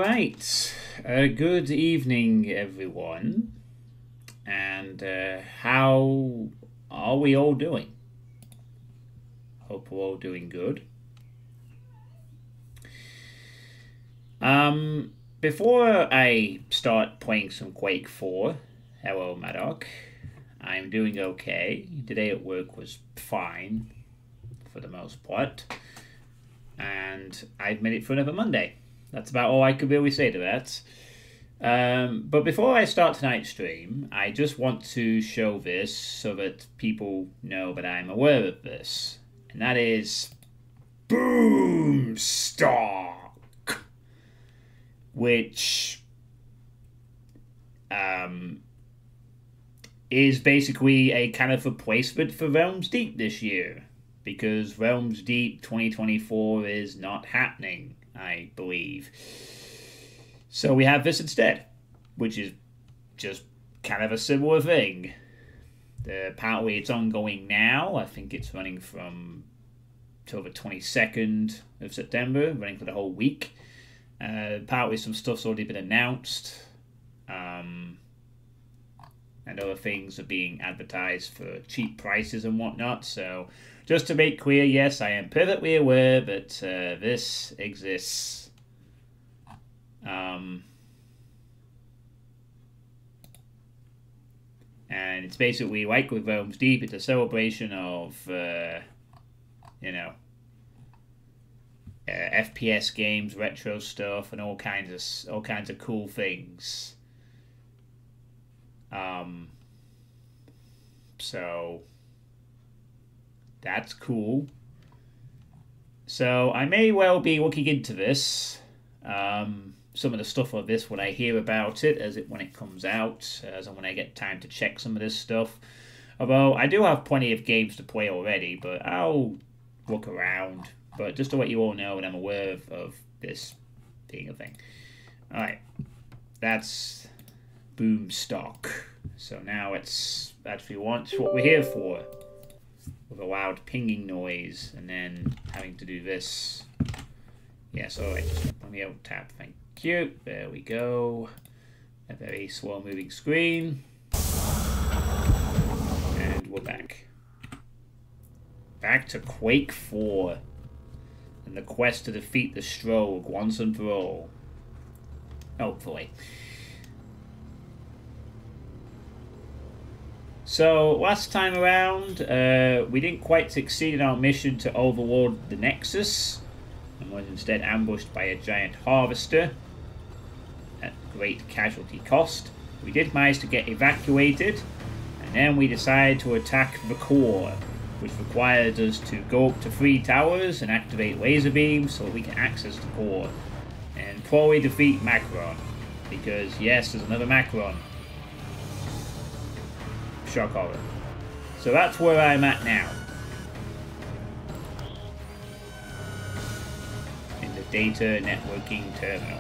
Alright, good evening everyone, and how are we all doing? Hope we're all doing good. Before I start playing some Quake 4, hello Madoc, I'm doing okay. Today at work was fine, for the most part, and I've made it for another Monday. That's about all I could really say to that. But before I start tonight's stream, I just want to show this so that people know that I'm aware of this. And that is Boomstock, which is basically a kind of replacement for Realms Deep this year, because Realms Deep 2024 is not happening, I believe. So we have this instead, which is just kind of a similar thing. Apparently it's ongoing now. I think it's running from till the 22nd of September, running for the whole week. Apparently some stuff's already been announced. And other things are being advertised for cheap prices and whatnot. So just to make clear, yes, I am perfectly aware that this exists. And it's basically like with Realms Deep, it's a celebration of, FPS games, retro stuff, and all kinds of cool things. So that's cool. So I may well be looking into this. Some of the stuff of this when I hear about it, when it comes out, and when I get time to check some of this stuff. Although I do have plenty of games to play already, but I'll look around. But just to let you all know, and I'm aware of this being a thing. Alright, that's Boomstock. So now it's actually what we're here for. With a loud pinging noise, and then having to do this. Yes, alright, let me out tab, thank you. There we go. A very slow moving screen. And we're back. Back to Quake 4. And the quest to defeat the Strogue once and for all. Hopefully. So, last time around, we didn't quite succeed in our mission to overlord the Nexus, and was instead ambushed by a giant harvester at great casualty cost. We did manage to get evacuated, and then we decided to attack the core, which required us to go up to 3 towers and activate laser beams so that we can access the core, and probably defeat Macron, because yes, there's another Macron. Shock horror. So that's where I'm at now. In the data networking terminal.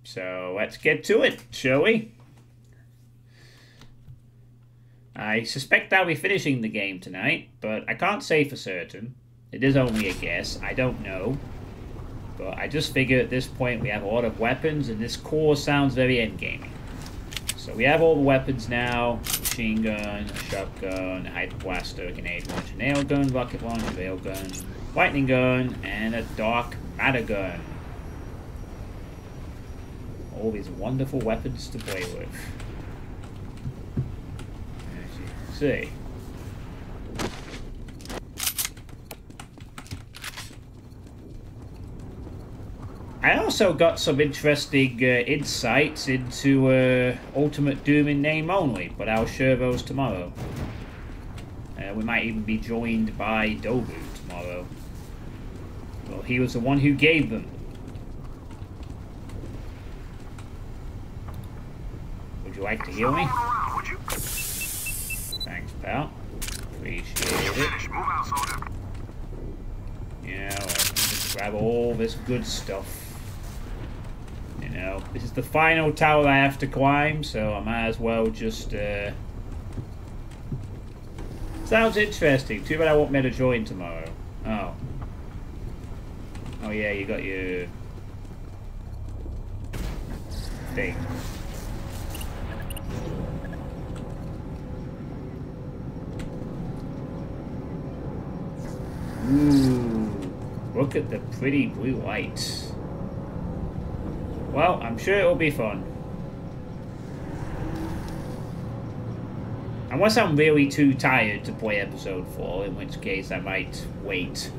So let's get to it, shall we? I suspect I'll be finishing the game tonight, but I can't say for certain. It is only a guess, I don't know. But I just figure at this point we have a lot of weapons, and this core sounds very endgamey. So we have all the weapons now: machine gun, shotgun, hyper blaster, grenade launcher, nail gun, rocket launcher, rail gun, lightning gun, and a dark matter gun. All these wonderful weapons to play with. As you can see. I also got some interesting insights into Ultimate Doom in name only, but I'll share those tomorrow. We might even be joined by Dobu tomorrow. Well, he was the one who gave them. Would you like to heal me? Thanks, pal. Appreciate it. Yeah, well, just grab all this good stuff. You know, this is the final tower I have to climb, so I might as well just, Sounds interesting. Too bad I won't be able to join tomorrow. Oh. Oh yeah, you got your thing. Ooh, look at the pretty blue light. Well, I'm sure it'll be fun. Unless I'm really too tired to play episode 4, in which case I might wait.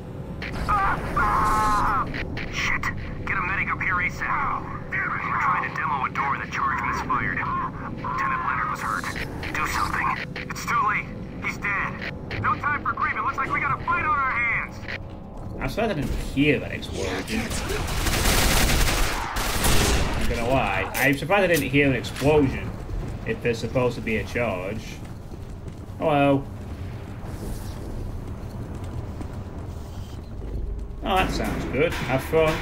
Shit! Get a medic up here ASAP. We're trying to demo a door and the charge misfired. Lieutenant Leonard was hurt. Do something. It's too late. He's dead. No time for grieving. Looks like we got a fight on our hands. I'm surprised I didn't hear that explosion. I'm gonna lie. I'm surprised I didn't hear an explosion if there's supposed to be a charge. Hello. Oh, that sounds good. Have fun.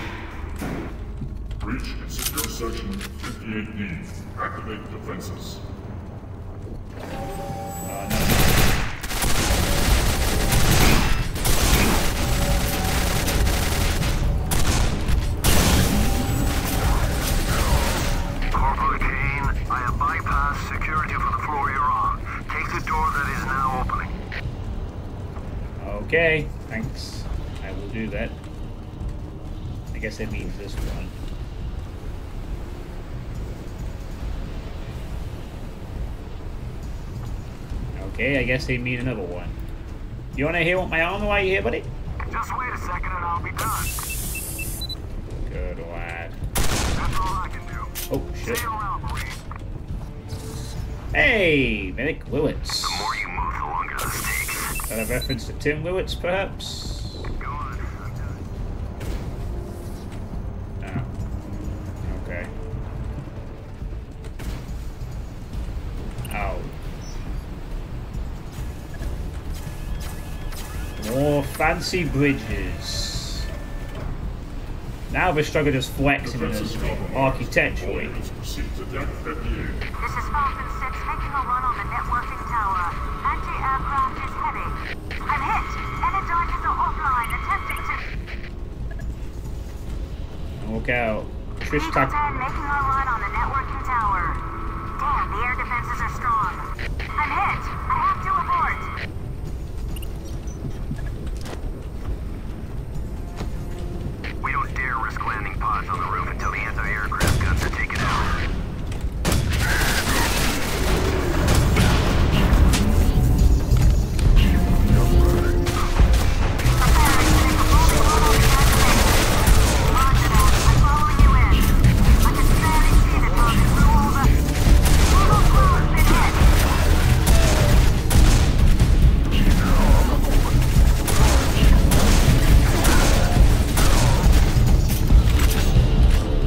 Breach and secure section 58D. Activate defenses. Oh, no. Corporal Kane, I have bypassed security for the floor you're on. Take the door that is now opening. Okay, thanks. I will do that. I guess that means this one. Okay, I guess they mean another one. You wanna heal up my armor while you're here, buddy? Just wait a second and I'll be done. Good lad. That's all I can do. Oh, shit. Stay around, please. Hey, Medic Lewitz. The more you move, the longer the stakes. Is that a reference to Tim Lewitz, perhaps? Go on, I'm done. Oh. Okay. Oh. More fancy bridges. Now we're struggling just flexing in this architecturally. Proceed to deck 58. This is Falcon 6 making a run on the networking tower. Anti-aircraft is heavy. I'm hit. Energizers are offline, attempting to... Look out. Trish Eagle Tuck. 10 making a run on the networking tower. Damn, the air defenses are strong. I'm hit. I have to abort. We don't dare risk landing pods on the roof until the anti-aircraft guns are taken out.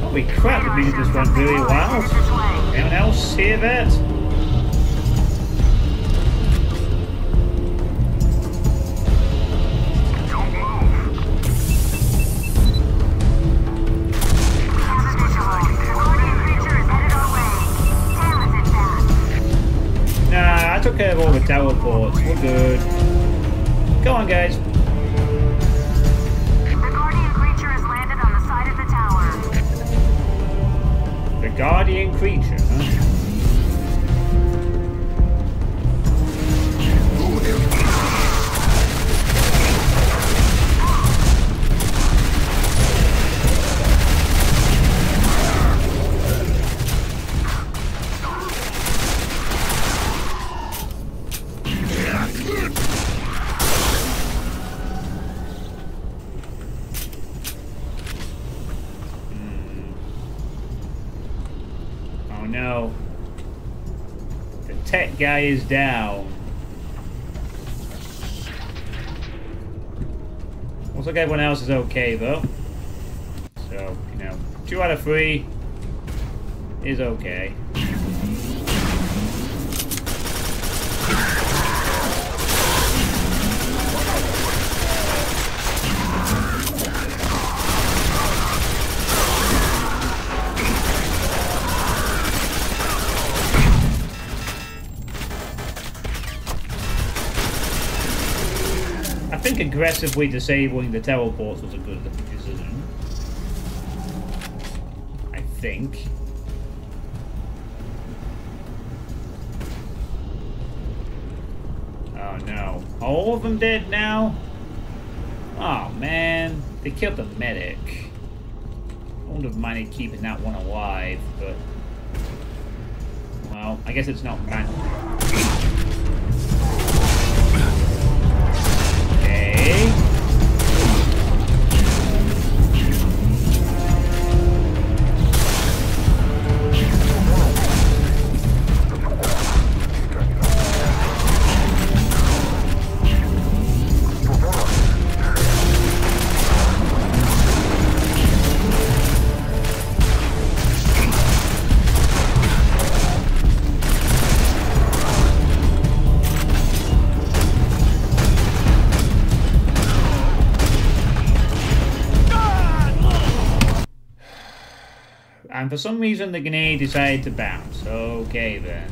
Holy crap, the music just went really loud. Anyone else hear that? Don't move. This is much as I can do. Creature is headed our way. Tail is intact. Nah, I took care of all the teleports. We're good. Go on, guys. The Guardian creature has landed on the side of the tower. The Guardian creature, huh? Oh no. The tech guy is down. Looks like everyone else is okay though. So, 2 out of 3 is okay. I think aggressively disabling the teleports was a good decision. think. Oh no. All of them dead now? Oh man. They killed the medic. I wouldn't have minded keeping that one alive, but... Well, I guess it's not man. Okay. And for some reason the grenade decided to bounce. Okay then.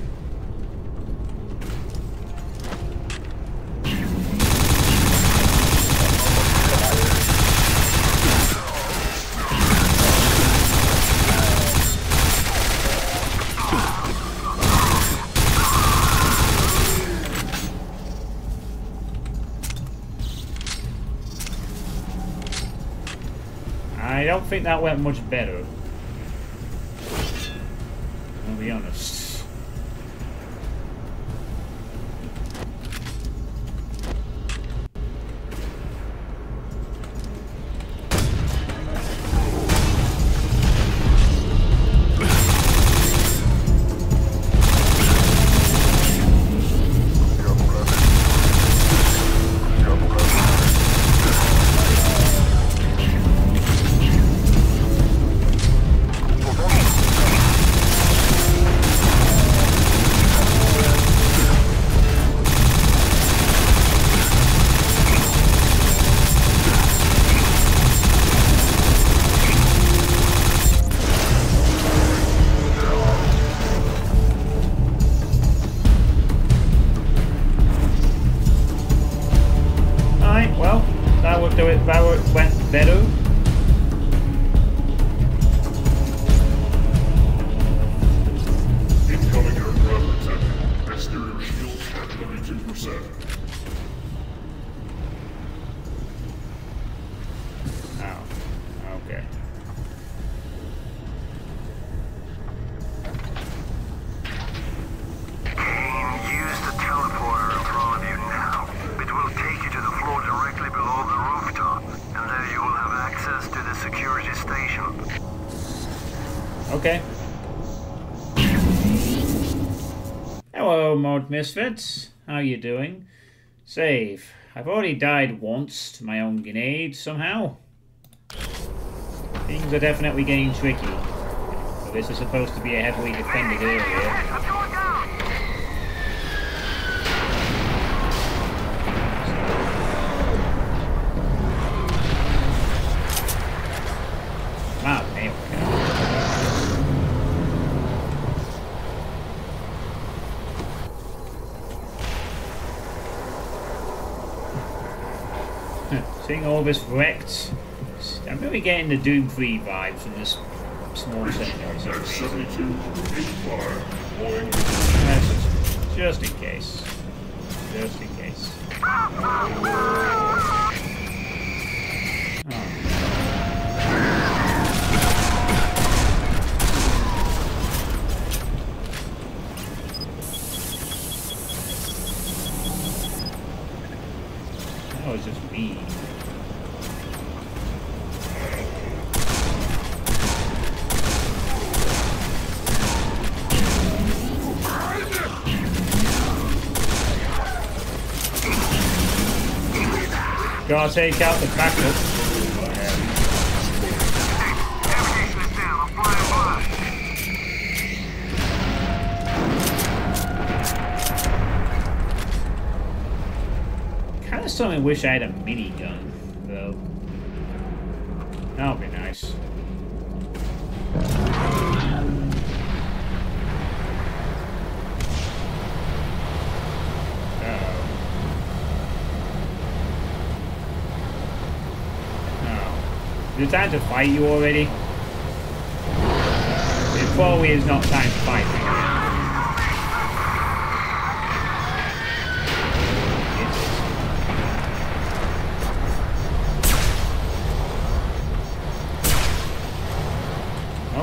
I don't think that went much better. I'll be honest. That went better. Incoming aircraft detected. Exterior shields at 22%. Oh, okay. Use the teleporter in front of you now. It will take you to the floor directly below the rooftop, and there you will have access to the security station. Okay. Hello, Mod Misfits. How you doing? Save. I've already died once to my own grenade somehow. Things are definitely getting tricky. So this is supposed to be a heavily defended area. I'm going down. Wow, nailed it. Seeing all this wrecked, I'm really getting the Doom 3 vibes from this small section. At 72, 85, deploying. Just in case. Just in case. That was just me. Gotta take out the backup. Navigation is down. I'm flying by. Kinda suddenly wish I had a minigun, though. That would be nice. Is it time to fight you already? probably is not time to fight.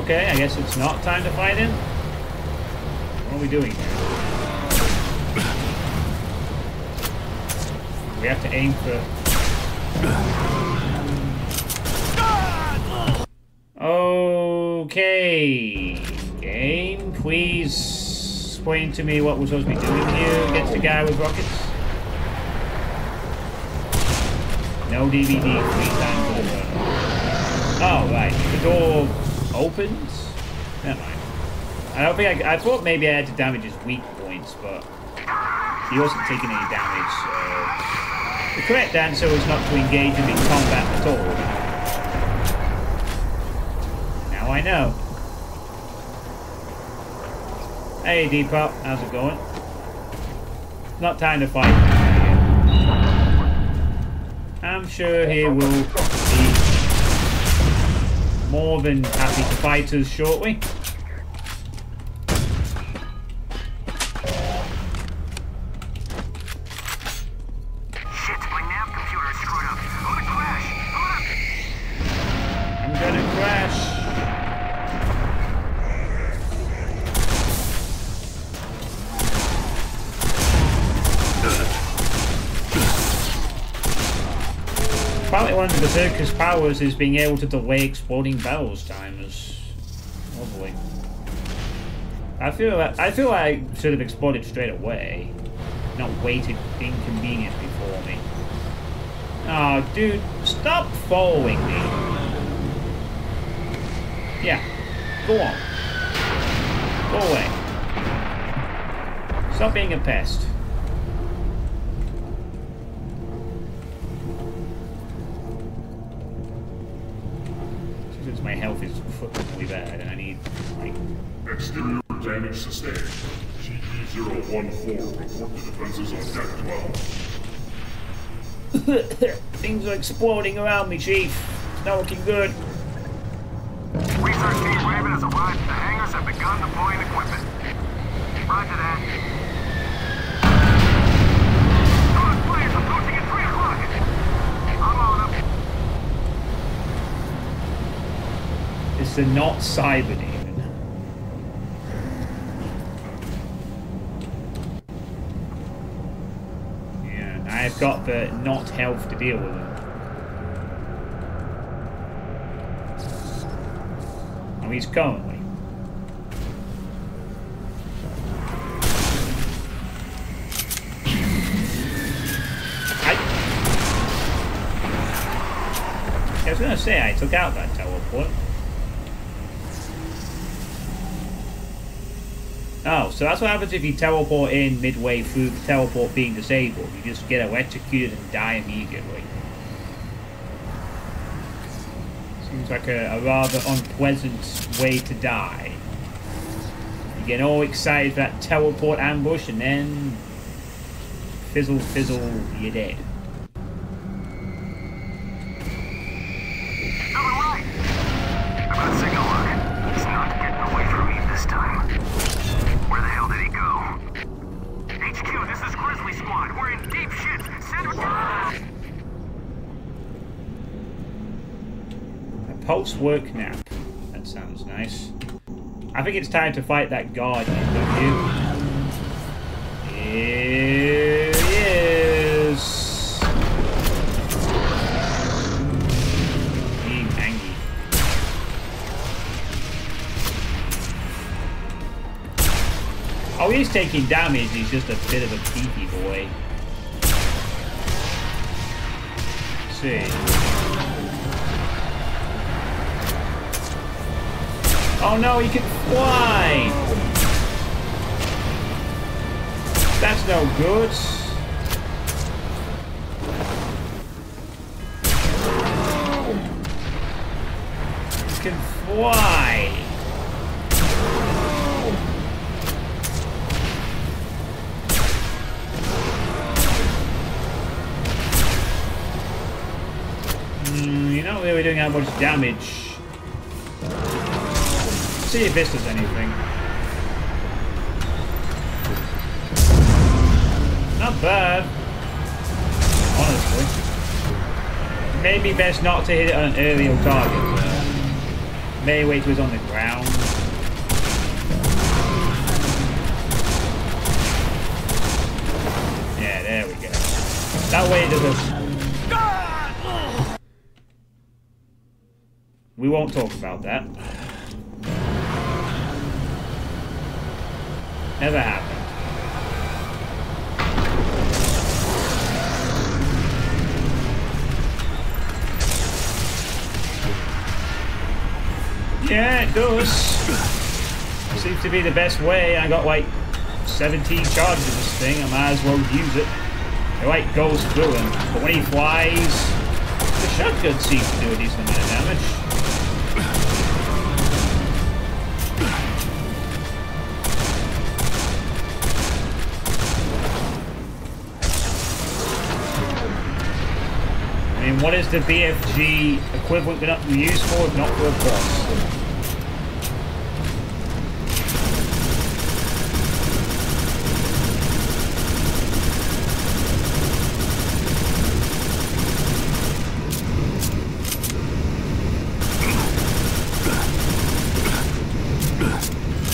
Okay, I guess it's not time to fight him. What are we doing here? We have to aim for... Okay. Game, please explain to me what we're supposed to be doing here against the guy with rockets. No DVD, free time for the world. Oh, right. The door opens? Never mind. I don't think I thought maybe I had to damage his weak points, but he wasn't taking any damage, so... The correct answer was not to engage him in combat at all. Now I know. Hey Depop, how's it going? Not time to fight. I'm sure he will be more than happy to fight us shortly. Apparently one of the Berserker's powers is being able to delay exploding barrels timers. Lovely. I feel like I should have exploded straight away, not waited inconvenience before me. Oh, dude, stop following me. Yeah, go on. Go away. Stop being a pest. Since my health is really bad and I need, like... Exterior damage sustained. GE-014, report the defenses on Deck 12. Things are exploding around me, Chief. It's not looking good. Research Team Raven has arrived. The hangars have begun deploying equipment. Roger that. Those players approaching at 3 o'clock. I'm on them. It's the not cyber demon. Yeah, I've got the not health to deal with it. Oh, he's currently. I was gonna say I took out that teleport. Oh, so that's what happens if you teleport in midway through the teleport being disabled. You just get electrocuted and die immediately. Seems like a rather unpleasant way to die. You get all excited for that teleport ambush and then... fizzle, fizzle, you're dead. Post-work nap. That sounds nice. I think it's time to fight that guardian, don't you? Here he is. Being angry. Oh, he's taking damage. He's just a bit of a beefy boy. Let's see. Oh no, he can fly! That's no good. He can fly! You're not really doing that much damage. See if this does anything. Not bad. Honestly. Maybe best not to hit it on an aerial target. Maybe wait till it's on the ground. Yeah, there we go. That way it doesn't. We won't talk about that. Never happened. Yeah, it does. Seems to be the best way. I got like 17 charges of this thing. I might as well use it. It like goes through him. But when he flies, the shotgun seems to do a decent amount of damage. I mean, what is the BFG equivalent going to be used for if not for a boss?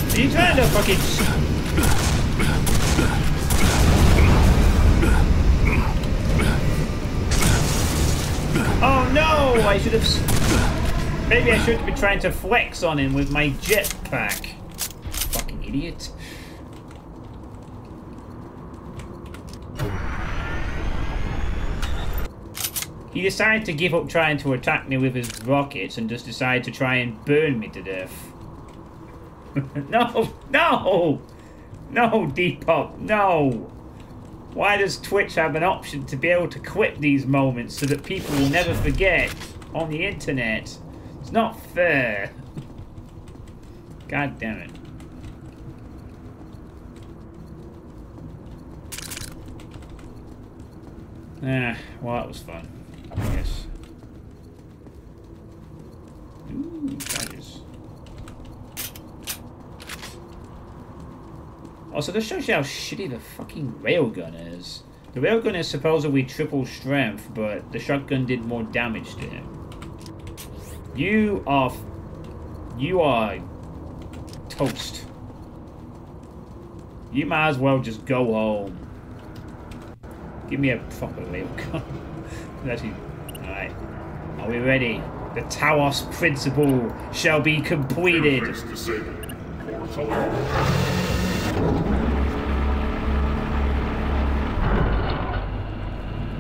Are you trying to fucking... Oh no! I should have... Maybe I shouldn't be trying to flex on him with my jetpack. Fucking idiot. He decided to give up trying to attack me with his rockets and just decided to try and burn me to death. No! No! No, Depop! No! Why does Twitch have an option to be able to clip these moments so that people will never forget on the internet? It's not fair. God damn it. Well, that was fun, I guess. Ooh, charges. Also, this shows you how shitty the fucking railgun is. The railgun is supposedly triple strength, but the shotgun did more damage to him. You are toast. You might as well just go home. Give me a proper railgun. Actually, alright. Are we ready? The Taos principle shall be completed.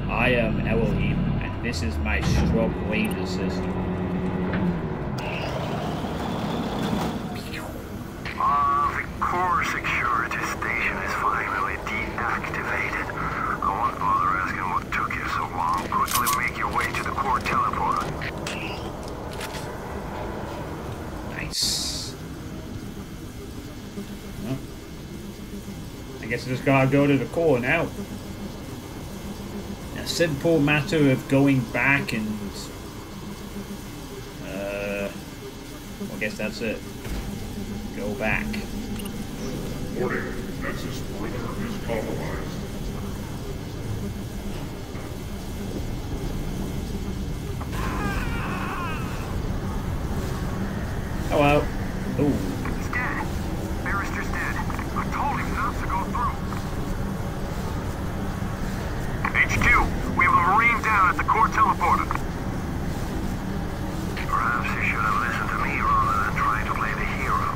I am Elohim, and this is my stroke laser system. The core security station is finally deactivated. I won't bother asking what took you so long. Quickly make your way to the core teleporter. Nice. Well, I guess I just gotta go to the core now. A simple matter of going back and... I guess that's it. Go back. Warning, Nexus perimeter is compromised. Hello. Ooh. He's dead. Barrister's dead. I told him not to go through. HQ, we have a Marine down at the core teleporter. Perhaps you should have listened to me rather than trying to play the hero.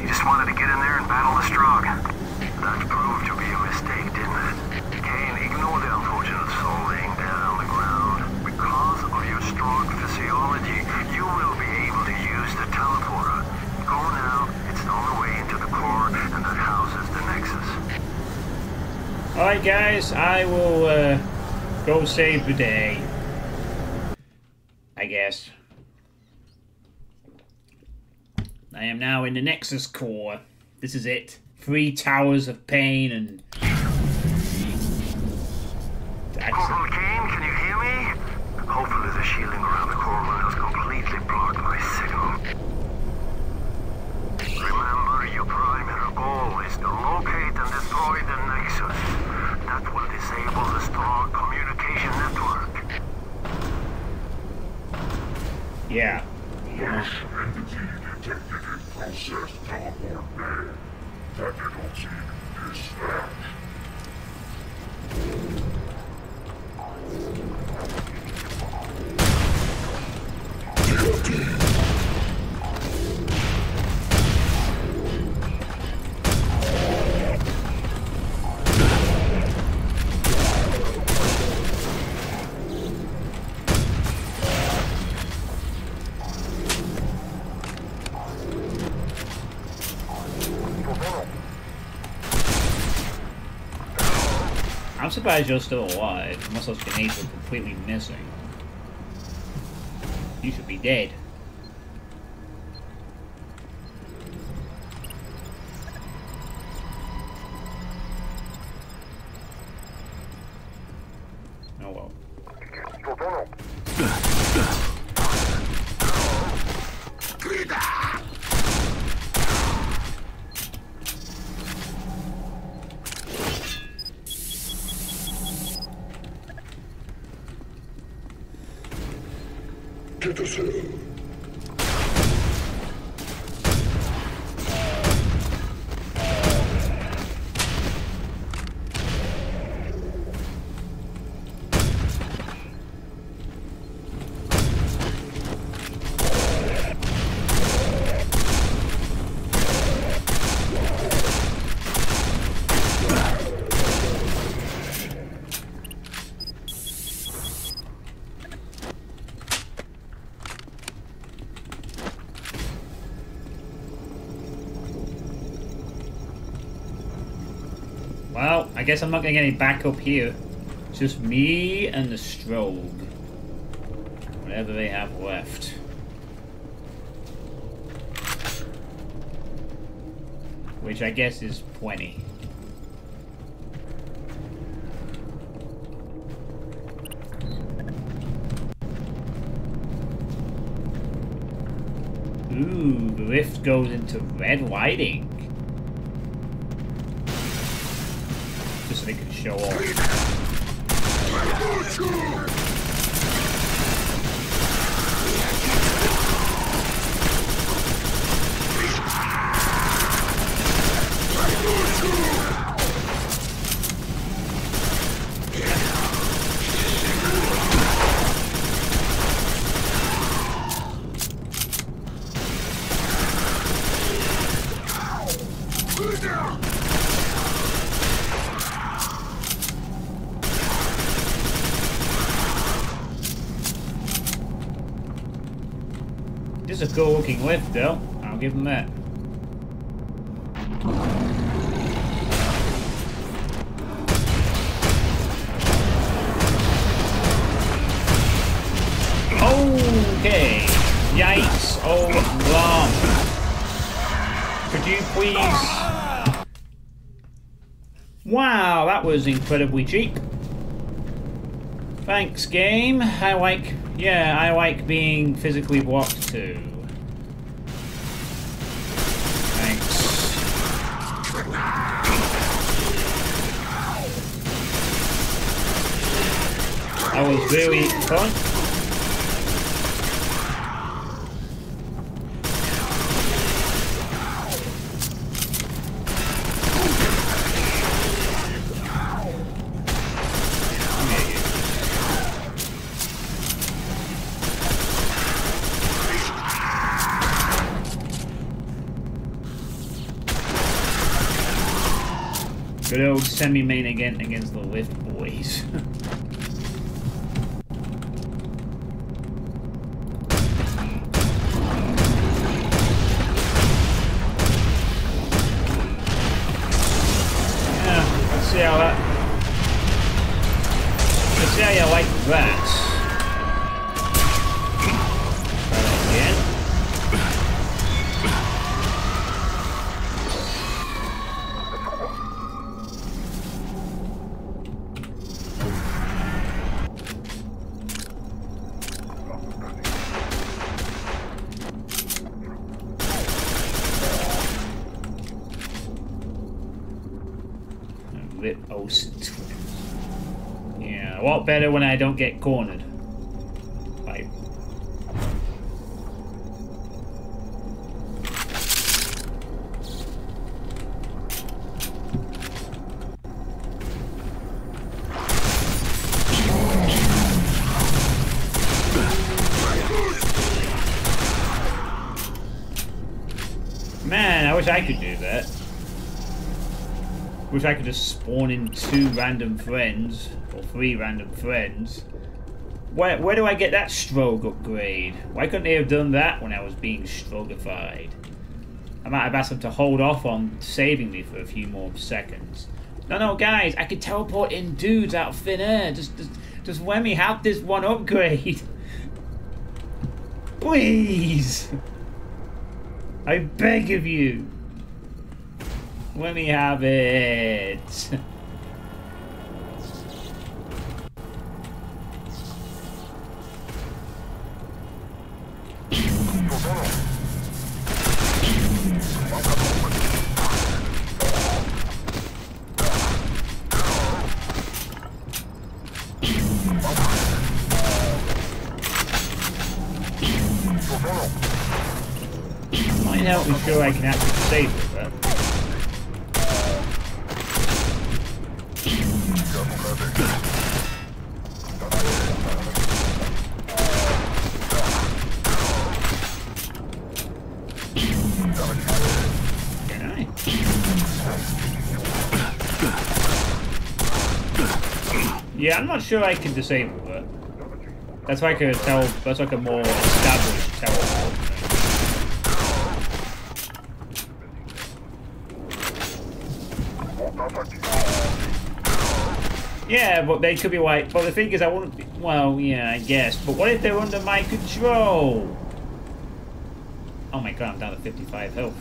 You just wanted to get in there and battle the Strogg. That proved to be a mistake, didn't it? Kane, ignore the unfortunate soul laying dead on the ground. Because of your Strogg physiology, you will be able to use the teleporter. Go now. It's on the way into the core, and that houses the Nexus. Alright guys, I will go save the day. I guess. I am now in the Nexus core. This is it. 3 towers of pain and... Corporal Kane, can you hear me? Hopefully the shielding around the core will has completely blocked my signal. Lush entity detected in process teleport bay. Technical team dispatched. I'm surprised you're still alive, unless those grenades were completely missing. You should be dead. Oh well. Get us in. Well, I guess I'm not gonna get any backup here. It's just me and the strobe. Whatever they have left. Which I guess is plenty. Ooh, the lift goes into red lighting. Just so they can show off. This is a cool looking lift though, I'll give them that. Okay, yikes, oh long. Could you please... Wow, that was incredibly cheap. Thanks, game. I like being physically blocked too. Thanks. That was really fun. Good old semi-main again against the lift boys. Yeah, let's see how that. Let's see how you like that. Try that again. Yeah, a lot better when I don't get cornered. Like, Man, I wish I could do that. Wish I could just spawn in 2 random friends, or 3 random friends. Where do I get that stroke upgrade? Why couldn't they have done that when I was being strogified? I might have asked them to hold off on saving me for a few more seconds. No, guys, I could teleport in dudes out of thin air. Just let me have this one upgrade. Please. I beg of you. Let me have it. Might help me sure I can actually save it, but... Can I? Yeah, I'm not sure I can disable it. That's like a that's like a more established teleport. Yeah, but they could be like, but the thing is I wouldn't be, well, yeah, I guess, but what if they're under my control? Oh my god, I'm down to 55 health.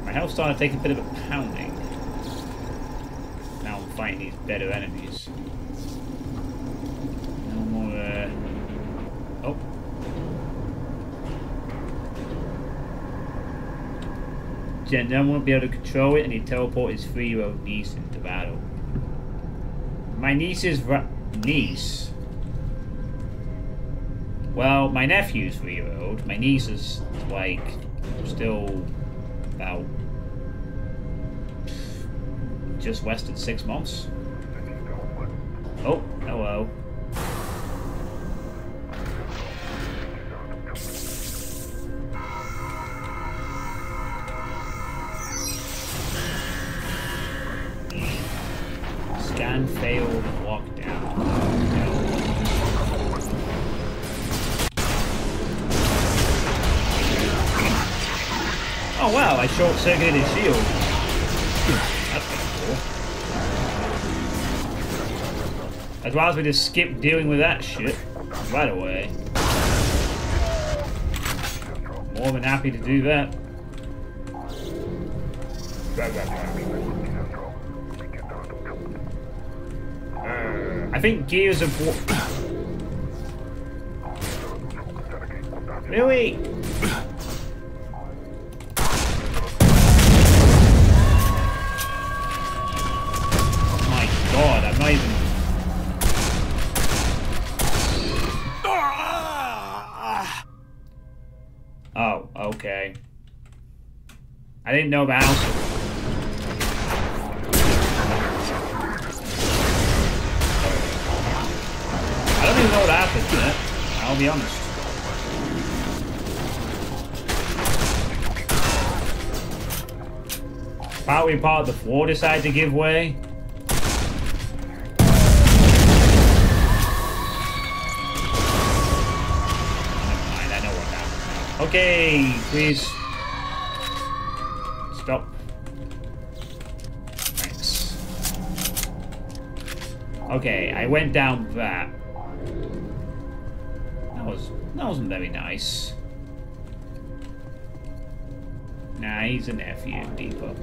My health's starting to take a bit of a pounding. Now I'm fighting these better enemies. No more, oh. Jen then won't be able to control it, and he teleported his 3-year-old niece into battle. My niece's niece? Well, my nephew's 3-year-old. My niece is, like, still about just less than 6 months. Oh, hello. Scan failed, lockdown. No. Oh wow, I short-circuited his shield. That's kind of cool. I'd rather just skip dealing with that shit right away. More than happy to do that. I think Gears of War... Really? My god, I'm not even... Oh, okay. I didn't know about... I don't even know what happened yet. I'll be honest. Partly part of the floor decided to give way. Never mind, I know what happened now. Okay, please. Stop. Thanks. Okay, I went down that. That wasn't very nice. Nah, he's a nephew, Deepo.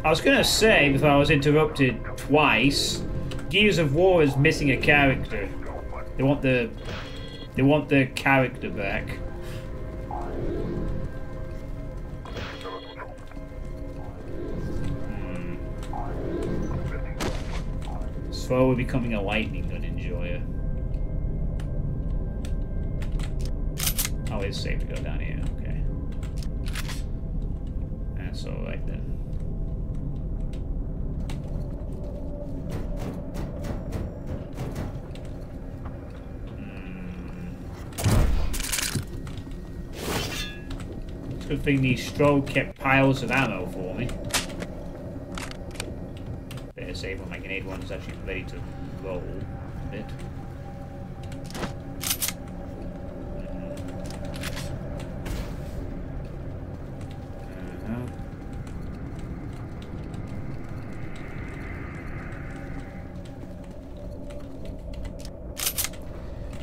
I was gonna say, before I was interrupted twice, Gears of War is missing a character. They want the character back. Slowly becoming a lightning gun enjoyer. Oh, it's safe to go down here, okay. That's alright then. Good thing these strobe kept piles of ammo for me. Better save when my grenade one's actually ready to roll a bit.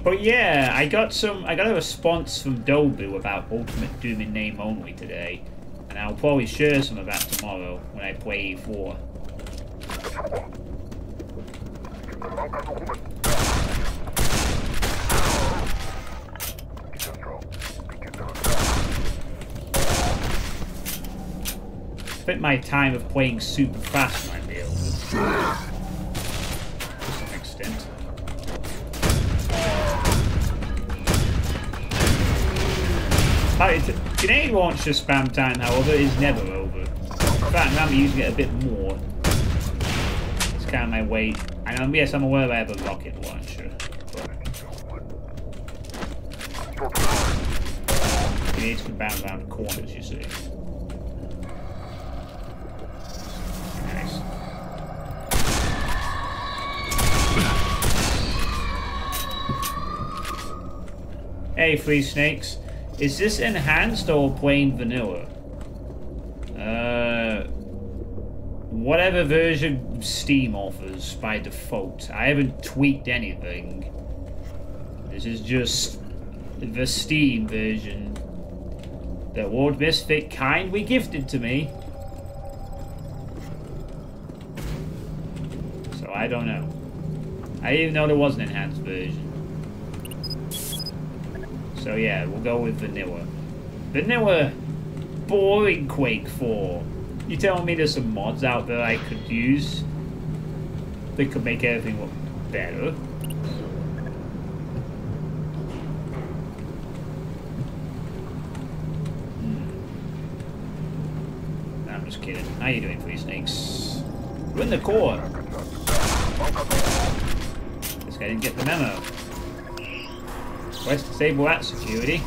But yeah, I got a response from Dobu about Ultimate Doom in name only today, and I'll probably share some of that tomorrow when I play E4. I think my time of playing super fast might be over. To some extent. Grenade launcher spam time, however, is never over. In fact, I'm using it a bit more. It's kind of my way. And yes, I'm aware I have a rocket launcher. Grenades can bounce around corners, you see. Nice. Hey, Free Snakes. Is this enhanced or plain vanilla? Whatever version Steam offers by default. I haven't tweaked anything. This is just the Steam version that Lord Misfit kindly gifted to me. So I don't know. I didn't even know there was an enhanced version. So yeah, we'll go with vanilla. Vanilla, boring Quake 4. You telling me there's some mods out there I could use that could make everything look better? No, I'm just kidding. How you doing, Free Snakes? We're in the core. This guy didn't get the memo. Let's disable that security.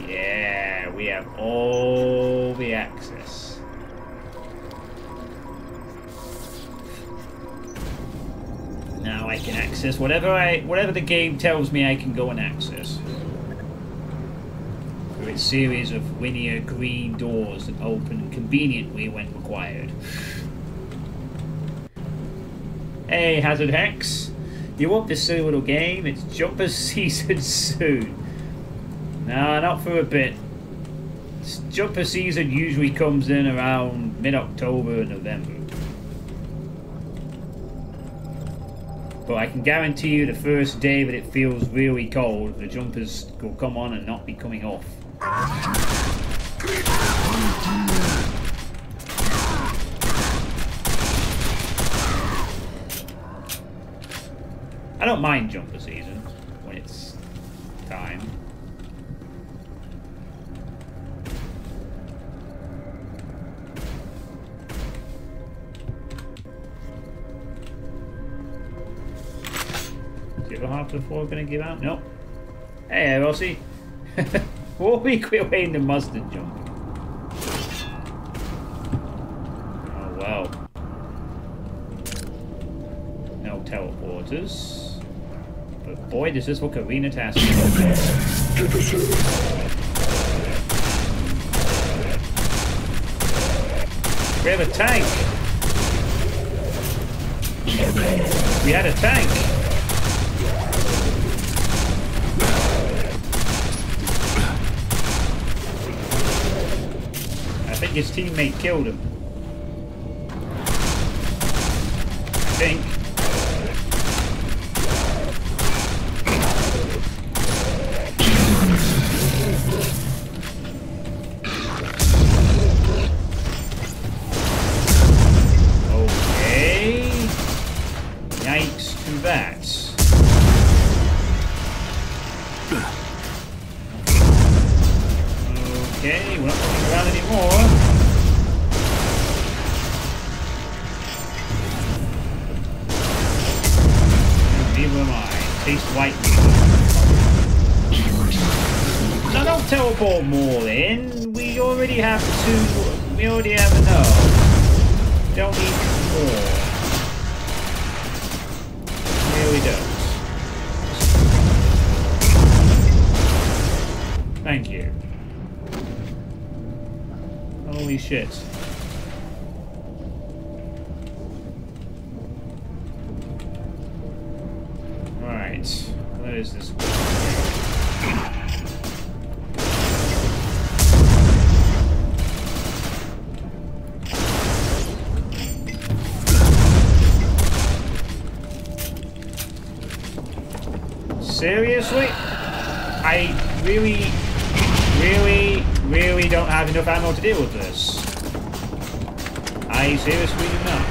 Yeah, we have all the access. Now I can access whatever the game tells me I can go and access. Through its series of linear green doors that open conveniently when required. Hey, Hazard Hex. You want this silly little game? It's jumper season soon. No, not for a bit. Jumper season usually comes in around mid-October, November. But I can guarantee you the first day that it feels really cold, the jumpers will come on and not be coming off. I don't mind jumper season when it's time. Is the other half of the floor going to give out? Nope. Hey, Rossi. What we quit waiting the mustard jump? Oh, wow. No teleporters. But boy, does this look arena-tastic. We have a tank! We had a tank! I think his teammate killed him. I think. Okay, we're not coming around anymore. Neither am I. Taste white meat. No, don't teleport more in. We already have two. We already have enough. We don't need more. Here we go. Thank you. Holy shit. Right. What is this? Seriously? I really don't have enough ammo to deal with this. I seriously do not.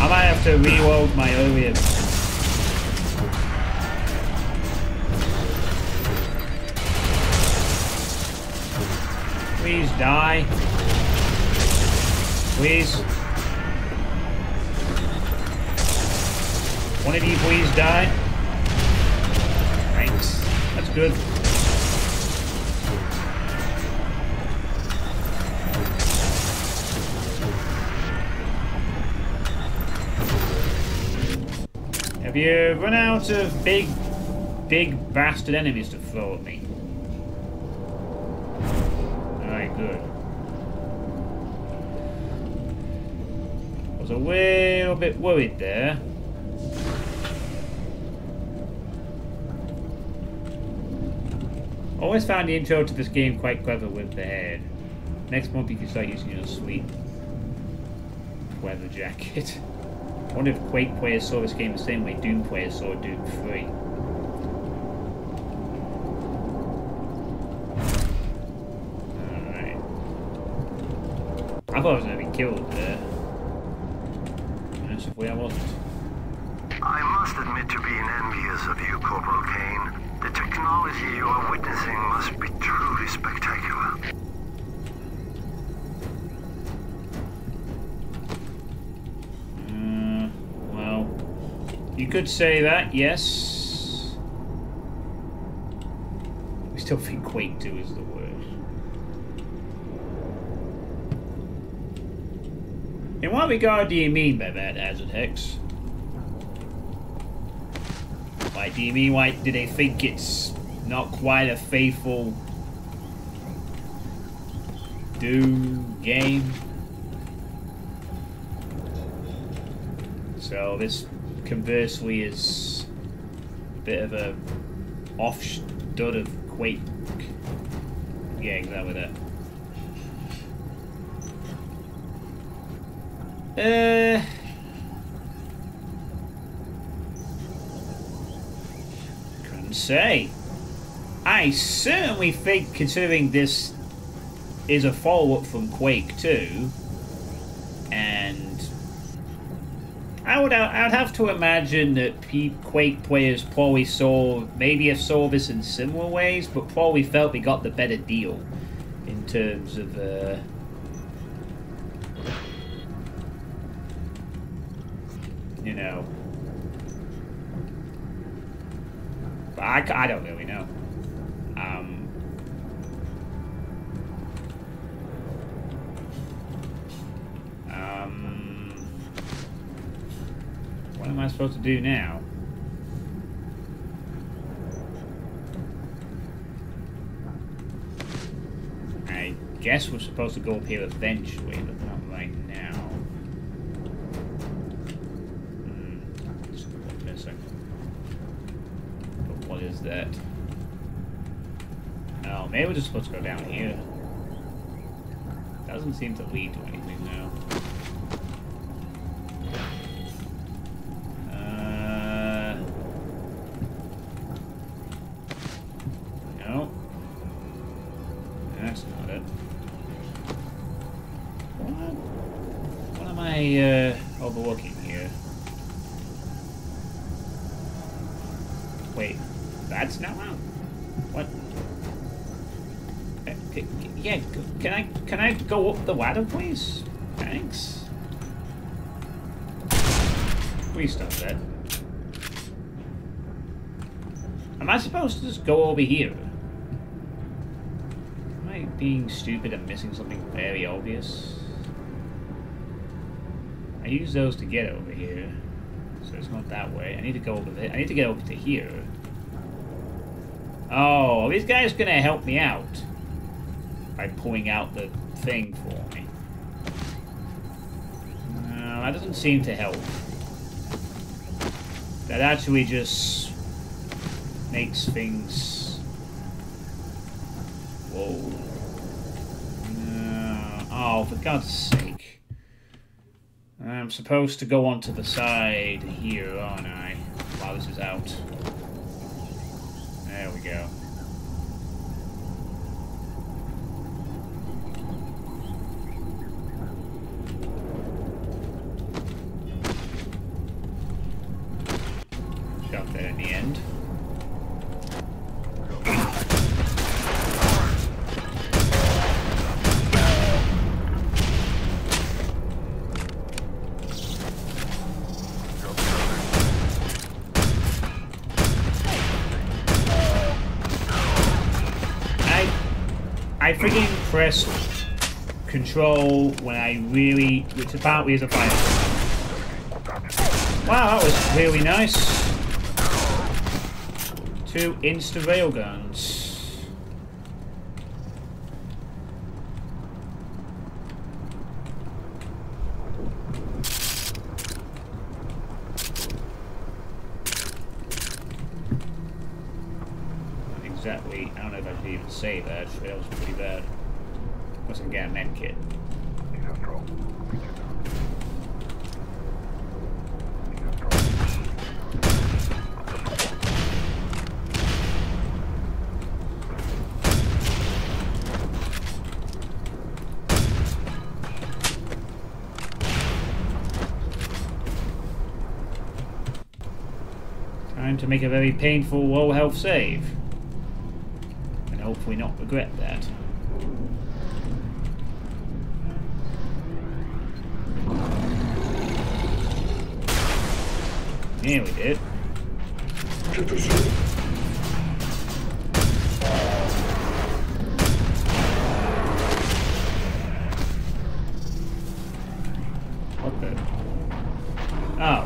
I might have to reload my earlier. Please die. Please. One of you please die. Thanks. That's good. Have you run out of big bastard enemies to throw at me? Alright, good. I was a little bit worried there. Always found the intro to this game quite clever with the head. Next month you can start using your sweet weather jacket. I wonder if Quake players saw this game the same way Doom players saw Doom 3. Alright. I thought I was going to be killed there. Honestly, I wasn't. I must admit to being envious of you, Corporal Kane. The technology you are witnessing must be truly spectacular. Well, you could say that, yes. We still think Quake 2 is the word. In what regard do you mean by that, Hazard Hex? Like, do you mean, like, do they think it's not quite a faithful Doom game? So this, conversely, is a bit of a offshoot of Quake. Yeah, exactly that. Couldn't say. I certainly think, considering this is a follow-up from Quake 2, and I would have to imagine that Quake players probably maybe saw this in similar ways, but probably felt they got the better deal in terms of you know. But I don't really know. What am I supposed to do now? I guess we're supposed to go up here eventually, but not right now. Something missing. But what is that? Oh, maybe we're just supposed to go down here. Doesn't seem to lead to anything now. No. That's not it. What am I overlooking here? Wait, that's not out. What? Yeah, can I go up the ladder, please? Thanks. restart that. Am I supposed to just go over here? Am I being stupid and missing something very obvious? I use those to get over here. So it's not that way. I need to go over there. I need to get over to here. Oh, this guy's gonna help me out by pulling out the thing for me. No, that doesn't seem to help. That actually just makes things... Whoa. Oh, for God's sake. I'm supposed to go onto the side here, aren't I? While this is out. There we go. Got that in the end. I freaking pressed control when I really, which apparently is a fire. Wow, that was really nice. 2 insta railguns. Exactly. I don't know if I should even say that. That was pretty bad. Wasn't getting a med kit. Time to make a very painful low health save. Hopefully not regret that. Yeah, we did. What the? Oh.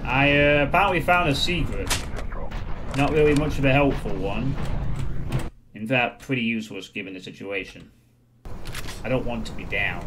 I apparently found a secret. Not really much of a helpful one. In fact, pretty useless given the situation. I don't want to be down.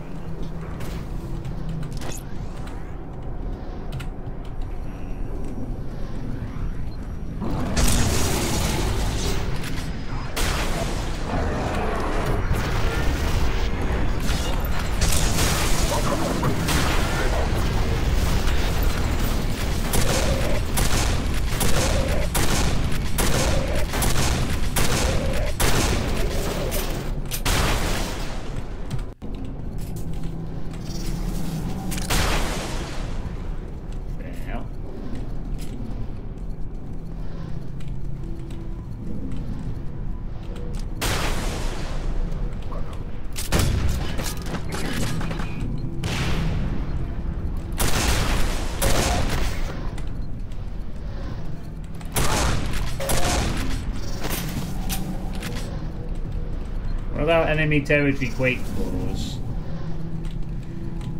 What about enemy territory Quake floors?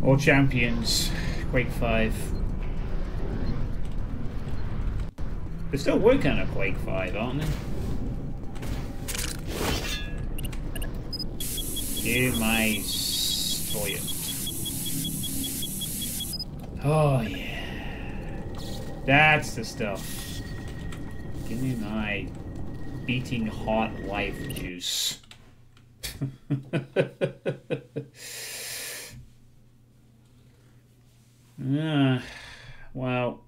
Or champions? Quake 5. They're still working on a Quake 5, aren't they? Give my soil. Oh yeah. That's the stuff. Give me my beating hot life juice. Well.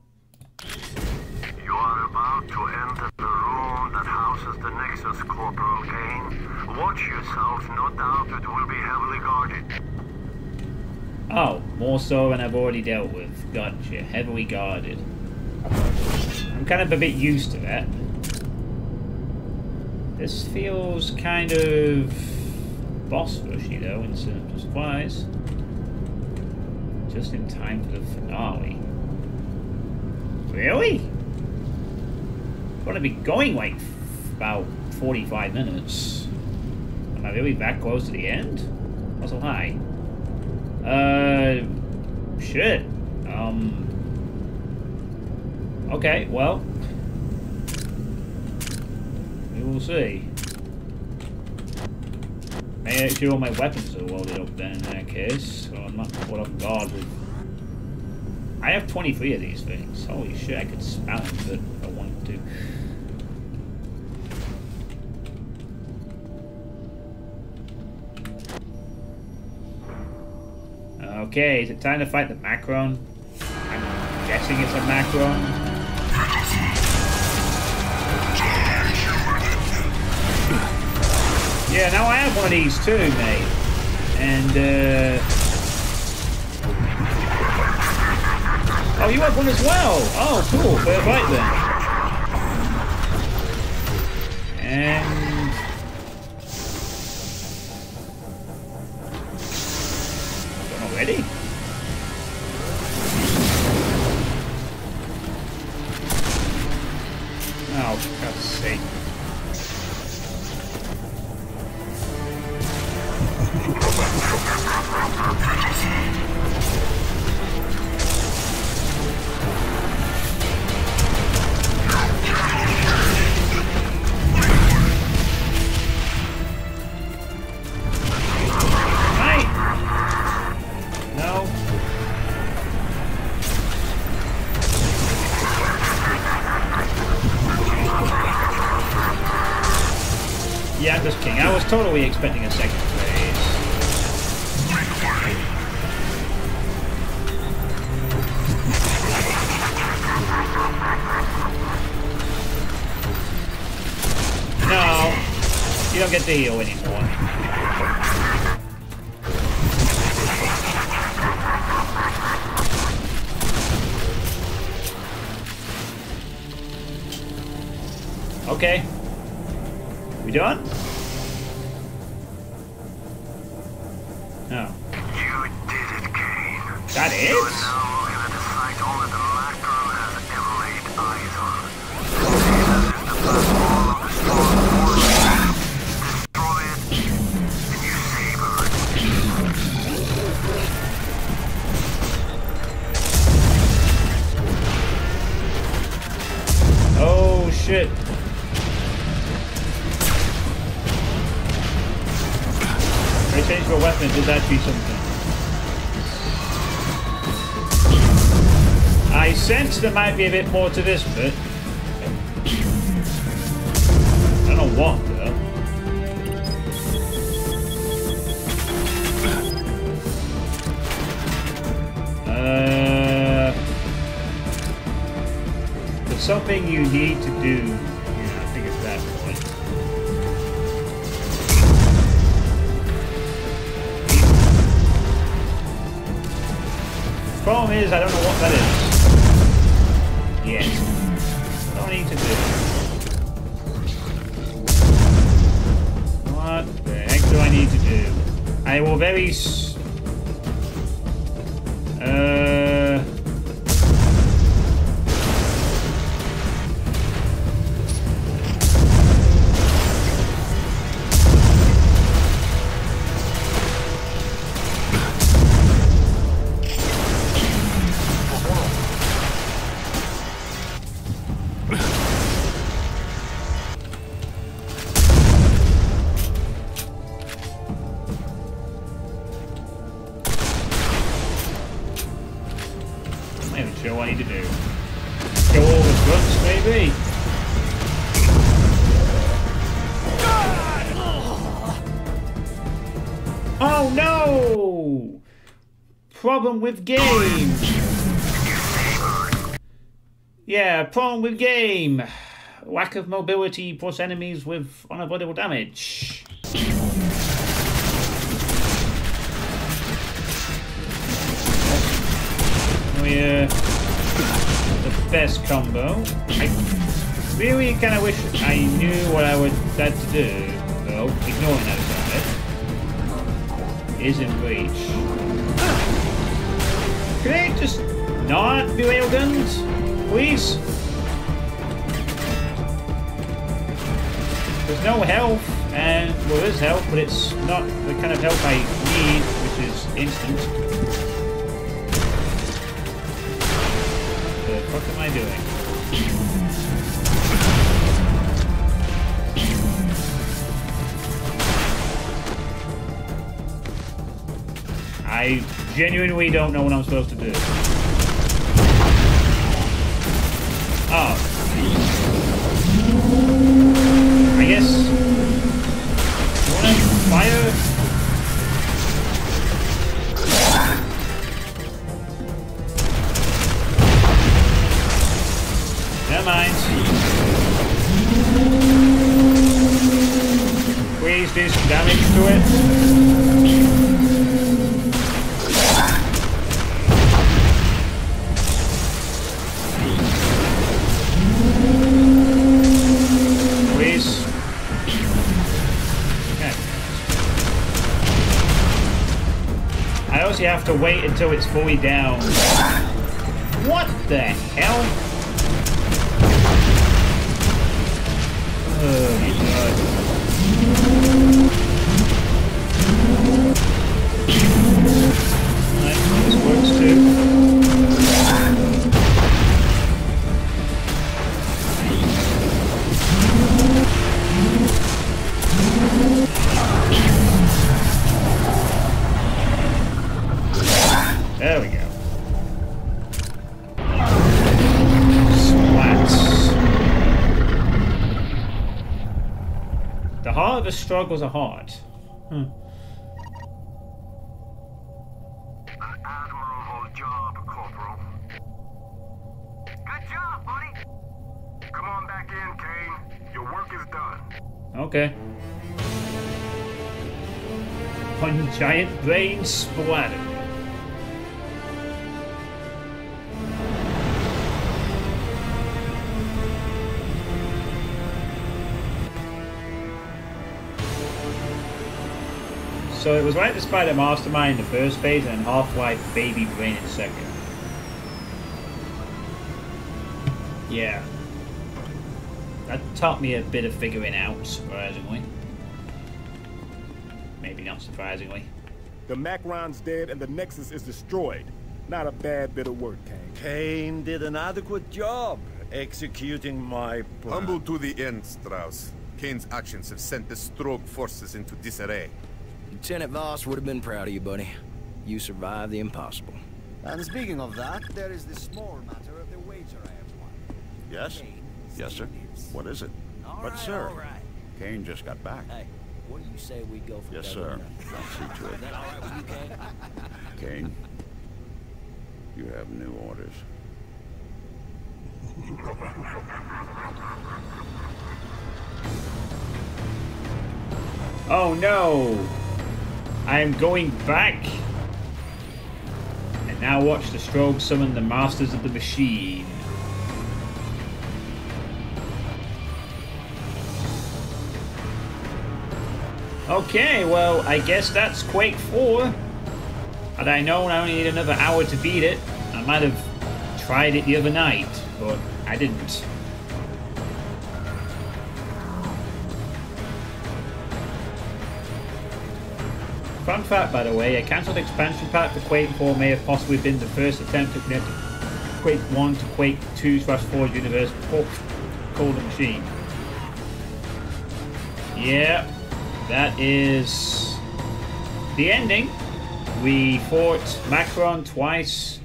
You are about to enter the room that houses the Nexus, Corporal Kane. Watch yourself, no doubt it will be heavily guarded. Oh, more so than I've already dealt with. Gotcha. Heavily guarded. I'm kind of a bit used to that. This feels kind of boss rushy though in terms of supplies. Just in time for the finale. Really? Got to be going like about 45 minutes. Am I really that close to the end? That's a lie. Shit. Okay, well. We will see. Make sure all my weapons are loaded up then in that case, so I'm not caught off guard with... I have 23 of these things. Holy shit, I could spam them if I wanted to. Okay, is it time to fight the Macron? I'm guessing it's a Macron. Yeah, now I have one of these too, mate. And, oh, you have one as well! Oh, cool. Fair fight then. And... done already? Oh, for God's sake. Yeah, I'm just kidding. I was totally expecting a second phase. No, you don't get to heal anymore. Okay. We done? No. You did it, Kane. That is? You are now moving at the site all that the Macron has ever laid eyes on. This is the platform of the strong warlord. Destroy it, and you savor it. Oh shit. I changed my weapon, did that be something? I sense there might be a bit more to this bit. I don't know what though. There's something you need to do. Yeah, I think it's that point. Problem is, I don't know what that is. Yes. What do I need to do? What the heck do I need to do? I will very... What I need to do. Kill all the grunts, maybe? Oh no! Problem with game! Yeah, problem with game. Lack of mobility plus enemies with unavoidable damage. The best combo. I really kind of wish I knew what I would had to do, though, ignoring that about it. is in reach. Can they just not be railguns, please? There's no health, and well, there's health, but it's not the kind of health I need, which is instant. What the fuck am I doing? I genuinely don't know what I'm supposed to do. Oh. I guess... You wanna fire? Never mind. Please do some damage to it. You have to wait until it's fully down. What the hell? Oh my god. Right, this works too. There we go. Splats. The heart of the struggle's a heart. An admirable job, Corporal. Good job, buddy. Come on back in, Kane. Your work is done. Okay. One giant brain splattered. So it was right the Spider Mastermind in the first phase and Half-Life Baby Brain in second. Yeah. That taught me a bit of figuring out, surprisingly. Maybe not surprisingly. The Macron's dead and the Nexus is destroyed. Not a bad bit of work, Kane. Kane did an adequate job executing my plan. Humble to the end, Strauss. Kane's actions have sent the Stroke forces into disarray. Lieutenant Voss would have been proud of you, buddy. You survived the impossible. And speaking of that, there is the small matter of the wager I have won. Yes? Yes, sir. What is it? But sir, Kane just got back. Hey, what do you say we go for Yes, better sir. than that? I'll see to Is it. that all right with you, Kane? Kane, you have new orders. Oh no! I am going back! And now watch the Stroke summon the Masters of the Machine. Okay, well, I guess that's Quake 4. Had I known I only need another hour to beat it, I might have tried it the other night, but I didn't. Fun fact, by the way, a cancelled expansion pack for Quake 4 may have possibly been the first attempt to connect Quake 1 to Quake 2/4's universe called the Machine. Yeah, that is the ending. We fought Macron twice.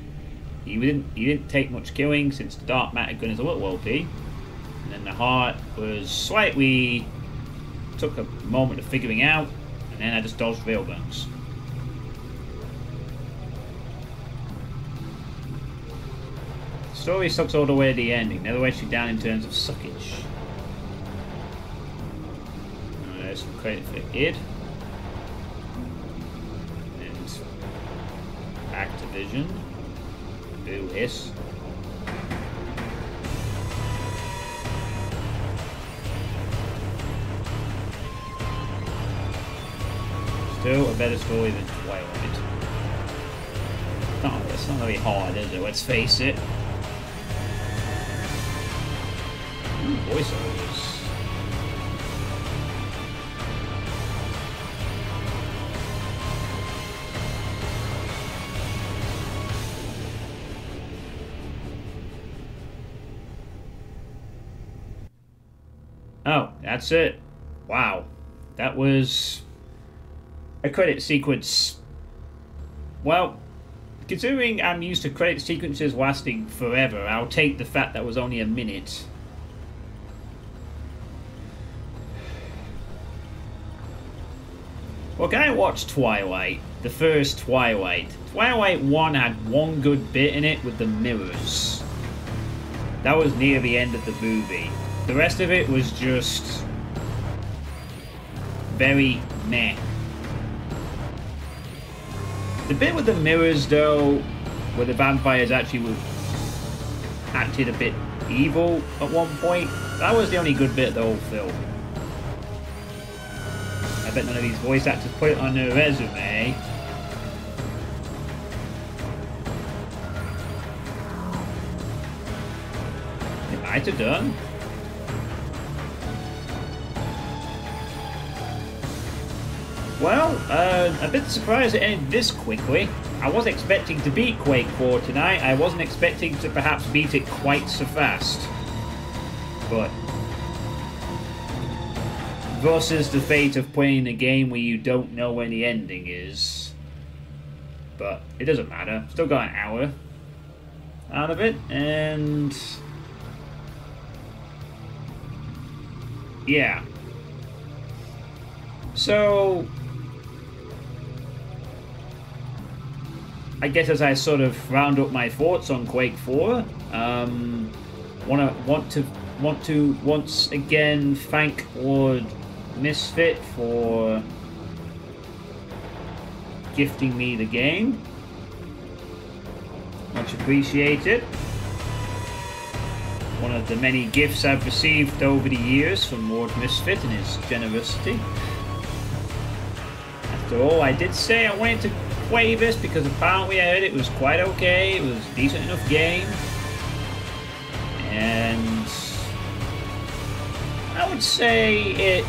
He didn't take much killing since the dark matter gun is a little OP. And then the heart was slightly took a moment of figuring out. And then I just dodged railguns. The story sucks all the way to the ending. Never lets you down in terms of suckage. There's some credit for id. And Activision. Boo hiss. Still a better story than Twilight. No, it's not very hard, is it? Let's face it. Ooh, voiceovers. Oh, that's it. Wow. That was a credit sequence. Well, considering I'm used to credit sequences lasting forever, I'll take the fact that was only a minute. Well, can I watch Twilight? The first Twilight. Twilight 1 had one good bit in it with the mirrors. That was near the end of the movie. The rest of it was just very meh. The bit with the mirrors, though, where the vampires actually acted a bit evil at one point, that was the only good bit of the whole film. I bet none of these voice actors put it on their resume. They might have done. Well, a bit surprised it ended this quickly. I was expecting to beat Quake 4 tonight. I wasn't expecting to perhaps beat it quite so fast. But thus is the fate of playing a game where you don't know when the ending is. But it doesn't matter. Still got an hour out of it, and yeah. So I guess as I sort of round up my thoughts on Quake 4, want to once again thank Lord Misfit for gifting me the game. Much appreciated. One of the many gifts I've received over the years from Lord Misfit and his generosity. After all, I did say I wanted to play this because apparently I heard it was quite okay. It was a decent enough game. And I would say it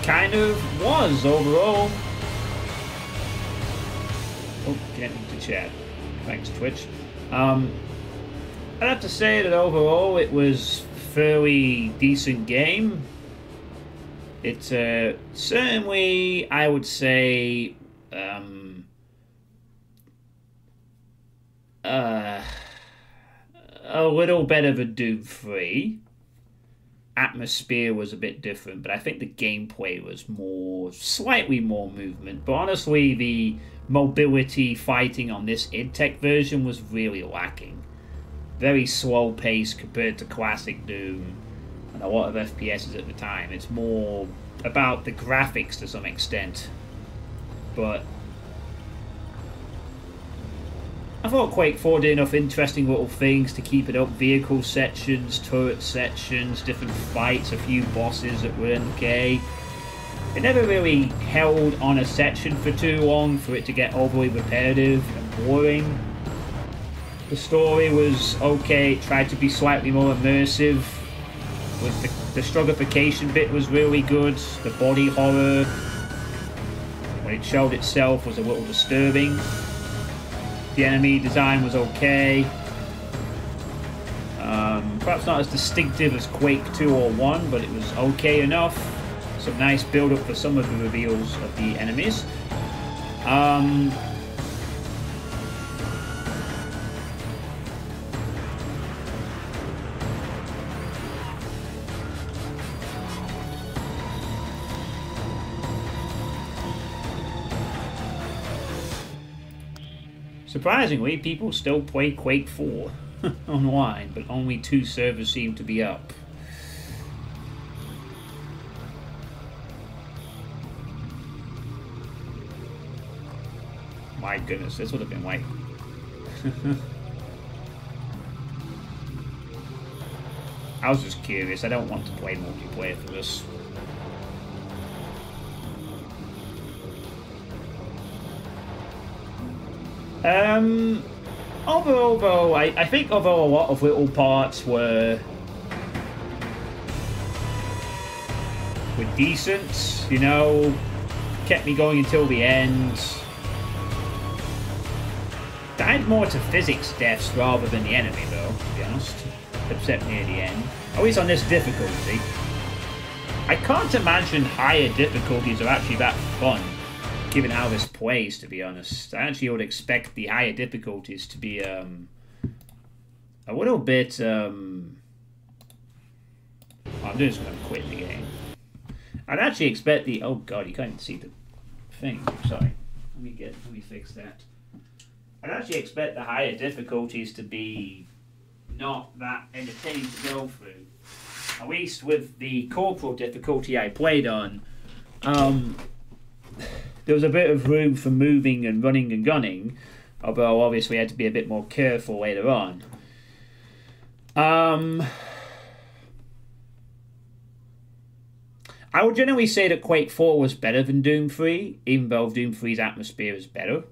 kind of was overall. Oh, get into chat. Thanks, Twitch. I'd have to say that overall it was a fairly decent game. It's certainly, I would say, a little better than Doom 3. Atmosphere was a bit different, but I think the gameplay was slightly more movement. But honestly, the mobility fighting on this id-Tech version was really lacking. Very slow pace compared to classic Doom and a lot of FPSs at the time. It's more about the graphics to some extent. But I thought Quake 4 did enough interesting little things to keep it up. Vehicle sections, turret sections, different fights, a few bosses that were okay. It never really held on a section for too long for it to get overly repetitive and boring. The story was okay, it tried to be slightly more immersive. With the struggleification bit was really good. The body horror, when it showed itself, was a little disturbing. The enemy design was okay. Perhaps not as distinctive as Quake 2 or 1, but it was okay enough. Some nice build-up for some of the reveals of the enemies. Surprisingly, people still play Quake 4 online, but only 2 servers seem to be up. My goodness, this would have been like... I was just curious, I don't want to play multiplayer for this. Overall, though, I think although a lot of little parts were decent, you know, kept me going until the end. Died more to physics deaths rather than the enemy, though, to be honest, except near the end. At least on this difficulty. I can't imagine higher difficulties are actually that fun, given how this plays, to be honest. I actually would expect the higher difficulties to be a little bit... I'm just going to quit the game. I'd actually expect the... Oh god, you can't see the thing. Sorry. Let me fix that. I'd actually expect the higher difficulties to be not that entertaining to go through. At least with the corporal difficulty I played on, there was a bit of room for moving and running and gunning, although obviously I had to be a bit more careful later on. I would generally say that Quake 4 was better than Doom 3, even though Doom 3's atmosphere is better.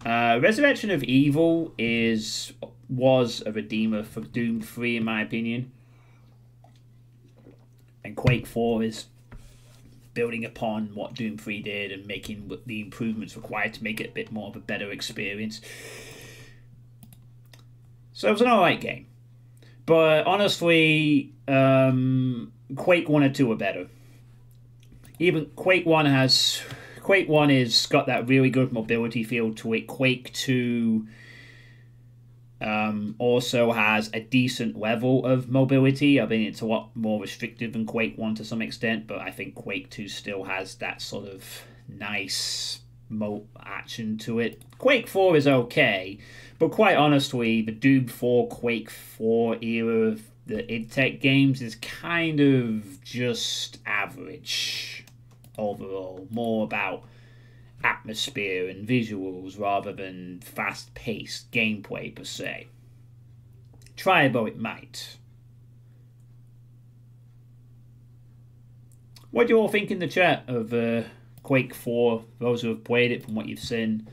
Resurrection of Evil was a redeemer for Doom 3 in my opinion. And Quake 4 is building upon what Doom 3 did and making the improvements required to make it a bit more of a better experience. So it was an alright game. But honestly, Quake 1 and 2 are better. Even Quake 1 has got that really good mobility feel to it. Quake 2 also has a decent level of mobility. I mean, it's a lot more restrictive than Quake 1 to some extent, but I think Quake 2 still has that sort of nice action to it. Quake 4 is okay, but quite honestly, the Doom 4, Quake 4 era of the id Tech games is kind of just average overall. More about atmosphere and visuals rather than fast-paced gameplay per se. Try though it might. What do you all think in the chat of Quake 4? Those who have played it, from what you've seen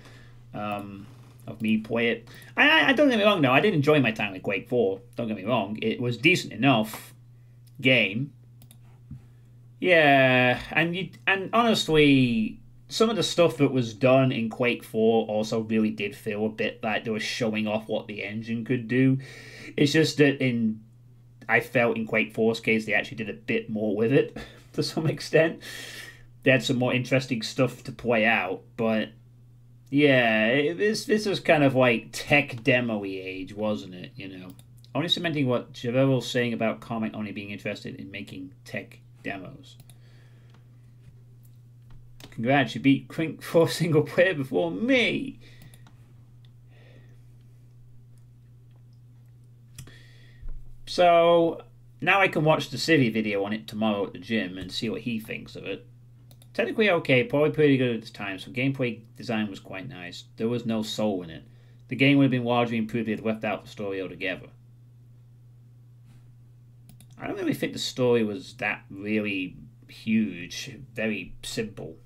of me play it. I don't get me wrong though, I did enjoy my time with Quake 4. Don't get me wrong, it was decent enough game. Yeah, and honestly, some of the stuff that was done in Quake 4 also really did feel a bit like they were showing off what the engine could do. It's just that I felt in Quake 4's case they actually did a bit more with it to some extent. They had some more interesting stuff to play out, but yeah, this was kind of like tech demo-y age, wasn't it? You know, only cementing what Javert was saying about Comet only being interested in making tech demos. Congrats, you beat Quake 4 single player before me. So now I can watch the Civi video on it tomorrow at the gym and see what he thinks of it. Technically okay, probably pretty good at the time, so gameplay design was quite nice. There was no soul in it. The game would have been largely improved if it left out the story altogether. I don't really think the story was that really huge, very simple.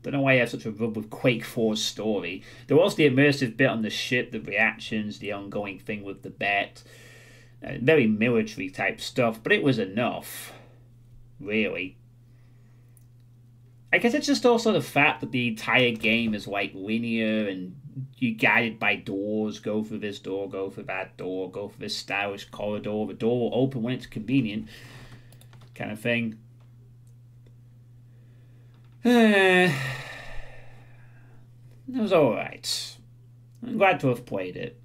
Don't know why I have such a rub with Quake 4's story. There was the immersive bit on the ship, the reactions, the ongoing thing with the bet. Very military type stuff, but it was enough. Really. I guess it's just also the fact that the entire game is like linear and you're guided by doors. Go through this door, go through that door, go through this stylish corridor. The door will open when it's convenient. Kind of thing. It was alright. I'm glad to have played it.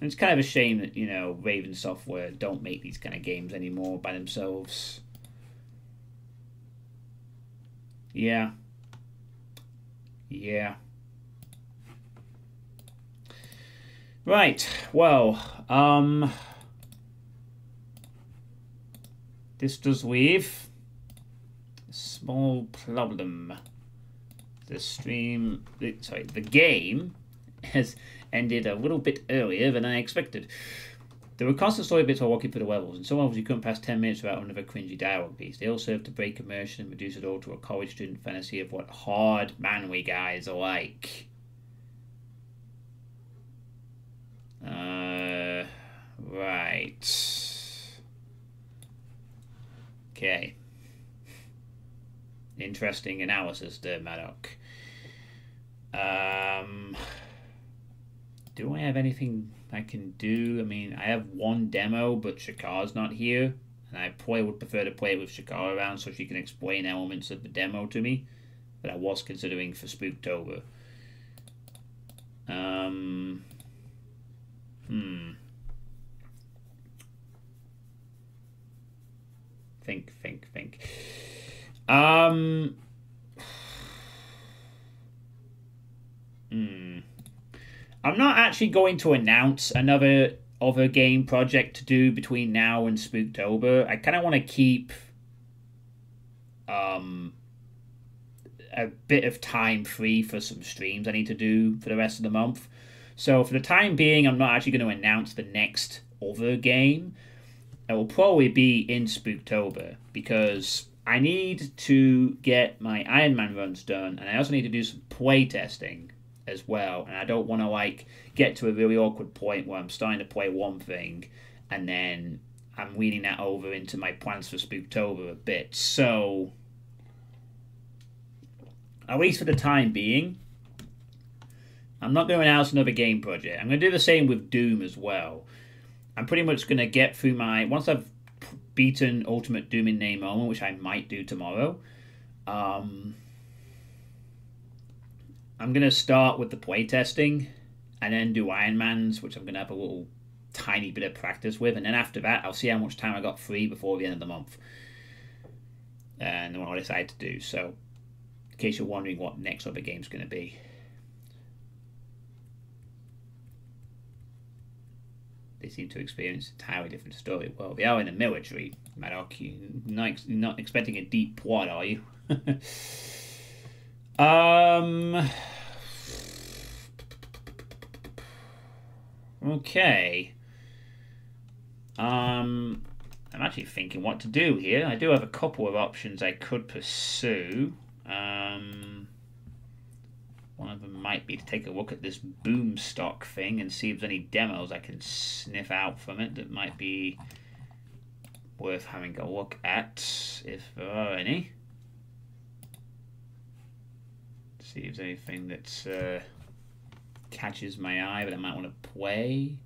And it's kind of a shame that, you know, Raven Software don't make these kind of games anymore by themselves. Yeah. Yeah. Right. Well, this does leave a small problem. The game has ended a little bit earlier than I expected. There were constant story bits while walking through the levels, and some levels you couldn't pass 10 minutes without another cringy dialogue piece. They all served to break immersion and reduce it all to a college student fantasy of what hard, manly guys are like. Okay. Interesting analysis there, Maddock. Do I have anything I can do? I mean, I have one demo, but Shakar's not here. And I probably would prefer to play with Shakar around so she can explain elements of the demo to me. That I was considering for Spooktober. Think. I'm not actually going to announce another other game project to do between now and Spooktober. I kind of want to keep a bit of time free for some streams I need to do for the rest of the month. So for the time being, I'm not actually going to announce the next other game. It will probably be in Spooktober because I need to get my Iron Man runs done, and I also need to do some play testing as well. And I don't want to like get to a really awkward point where I'm starting to play one thing and then I'm leaning that over into my plans for Spooktober a bit. So at least for the time being, I'm not going to announce another game project. I'm going to do the same with Doom as well. I'm pretty much going to get through my... Once I've beaten Ultimate Doom in Name Only, which I might do tomorrow, I'm going to start with the playtesting and then do Iron Man's, which I'm going to have a little tiny bit of practice with. And then after that, I'll see how much time I got free before the end of the month. And then what I decide to do. So, in case you're wondering what next other game's going to be. They seem to experience an entirely different story. Well, they are in the military, Maddock. You're not expecting a deep plot, are you? Okay. I'm actually thinking what to do here. I do have a couple of options I could pursue. One of them might be to take a look at this Boomstock thing and see if there's any demos I can sniff out from it that might be worth having a look at, if there are any. See if there's anything that catches my eye that I might want to play.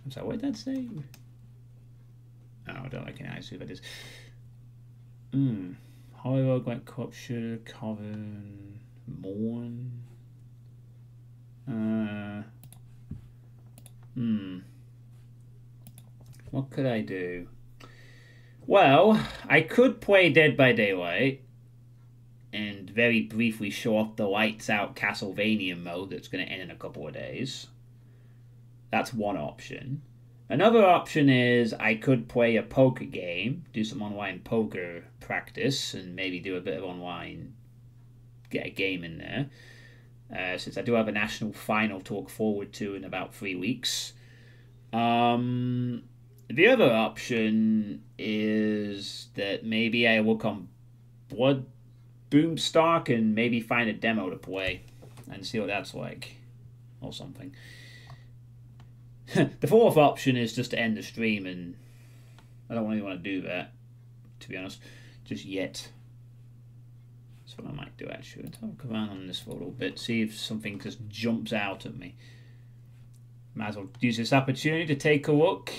I'm sorry, what did that say? Oh, I don't recognize who that is. Hollywood, White Corpse, Coven, Morn. What could I do? Well, I could play Dead by Daylight and very briefly show off the lights out Castlevania mode that's going to end in a couple of days. That's one option. Another option is I could play a poker game, do some online poker practice, and maybe do a bit of online, get a game in there. Since I do have a national final to look forward to in about 3 weeks. The other option is that maybe I look on Boomstock and maybe find a demo to play and see what that's like or something. The fourth option is just to end the stream, and I don't really want to do that, to be honest, just yet. That's what I might do actually. I'll come around on this for a little bit, see if something just jumps out at me. Might as well use this opportunity to take a look.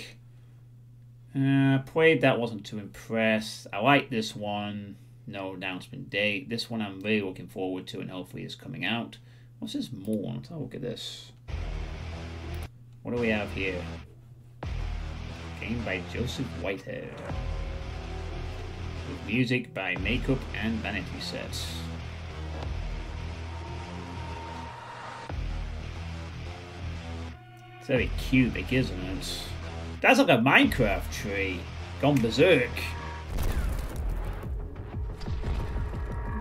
Played that, wasn't too impressed. I like this one. No announcement date. This one I'm really looking forward to and hopefully is coming out. What's this more? Let's have a look at this. What do we have here? Game by Joseph Whitehead. With music by Makeup and Vanity Sets. It's very cubic, isn't it? That's like a Minecraft tree. Gone berserk.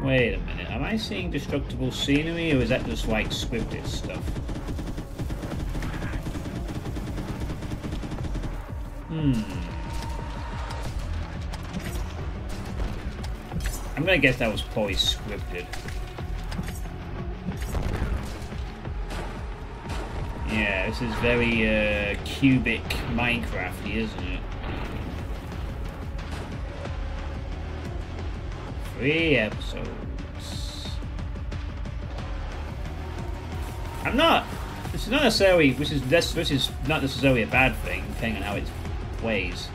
Wait a minute, am I seeing destructible scenery, or is that just like scripted stuff? I'm gonna guess that was probably scripted. Yeah, this is very cubic Minecrafty, isn't it? 3 episodes. I'm not. This is not necessarily. This is not necessarily a bad thing, depending on how it plays.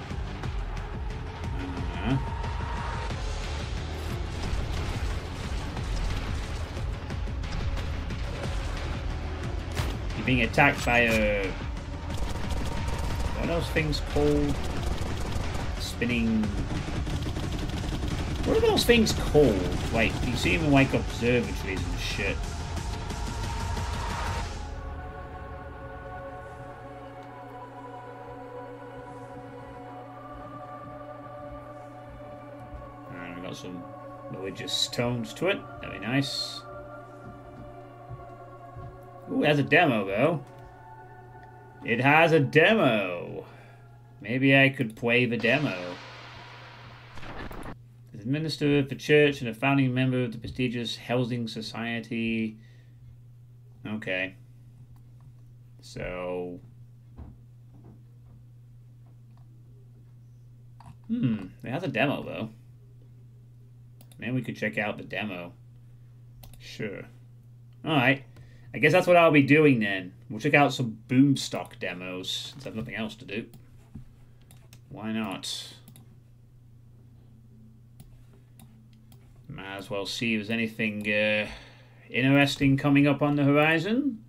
You're being attacked by a. What are those things called? Spinning. What are those things called? Like, you see them in like observatories and shit. And we got some religious tones to it. Very nice. Ooh, it has a demo though. It has a demo. Maybe I could play the demo. Minister of the church and a founding member of the prestigious Housing Society. Okay. So. It has a demo though. Maybe we could check out the demo. Sure. Alright. I guess that's what I'll be doing then. We'll check out some Boomstock demos since I have nothing else to do. Why not? Might as well see if there's anything interesting coming up on the horizon.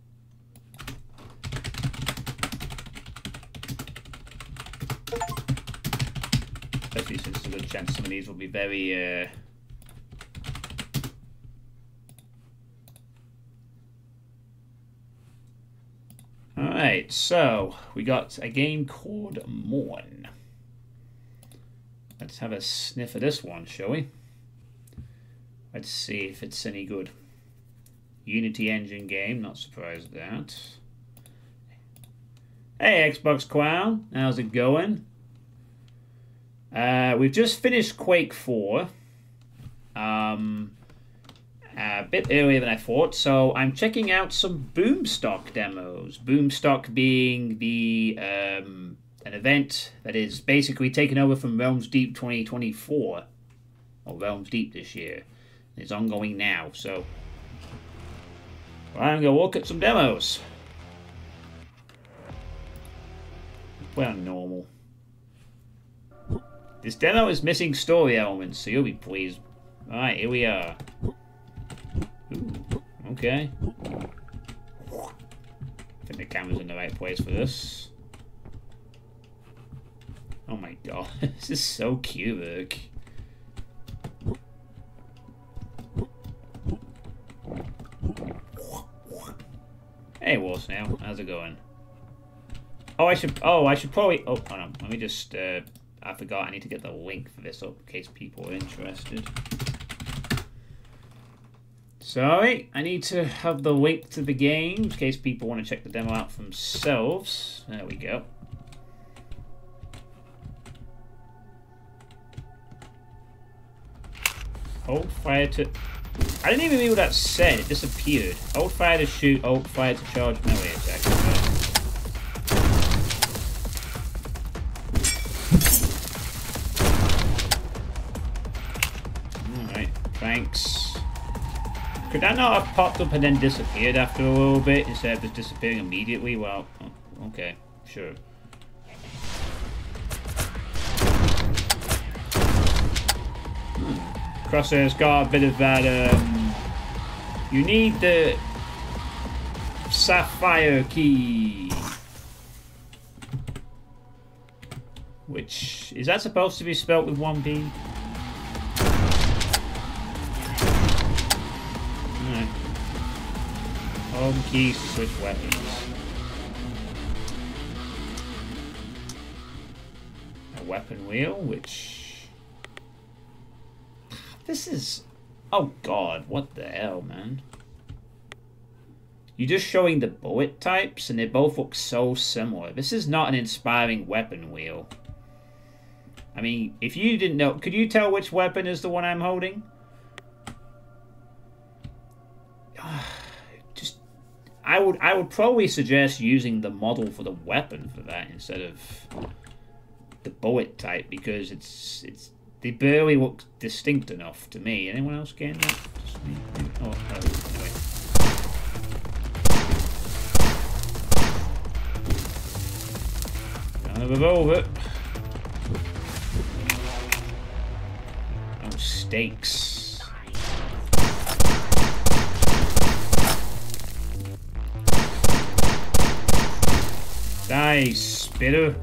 Especially since there's a good chance some of these will be very... Alright, so we got a game called Morn. Let's have a sniff of this one, shall we? Let's see if it's any good. Unity engine game, not surprised at that. Hey Xbox Clown, how's it going? We've just finished Quake 4. A bit earlier than I thought, so I'm checking out some Boomstock demos. Boomstock being the an event that is basically taken over from Realms Deep 2024. Or Realms Deep this year. It's ongoing now, so I'm gonna look at some demos. Play on normal. This demo is missing story elements, so you'll be pleased. Alright, here we are. Ooh, okay. I think the camera's in the right place for this. Oh my god, this is so cubic. Hey, Wolfsnail, how's it going? I should probably... Oh, hold on. Let me just... I forgot I need to get the link for this up in case people are interested. Sorry, I need to have the link to the game in case people want to check the demo out for themselves. There we go. Hold fire to... I didn't even read what that said. It disappeared. Hold fire to shoot, hold fire to charge melee attack. Alright, thanks. Could that not have popped up and then disappeared after a little bit instead of just disappearing immediately? Well, okay, sure. Crosshair's got a bit of that, you need the sapphire key. Which, is that supposed to be spelt with one B? Alright. Home keys to switch weapons. A weapon wheel, which... This is... Oh god, what the hell, man? You're just showing the bullet types, and they both look so similar. This is not an inspiring weapon wheel. I mean, if you didn't know... Could you tell which weapon is the one I'm holding? I would probably suggest using the model for the weapon for that instead of the bullet type, because they barely look distinct enough to me. Anyone else getting that? Just me? Oh, anyway. Gonna revolve it. Oh, stakes. Die, spitter.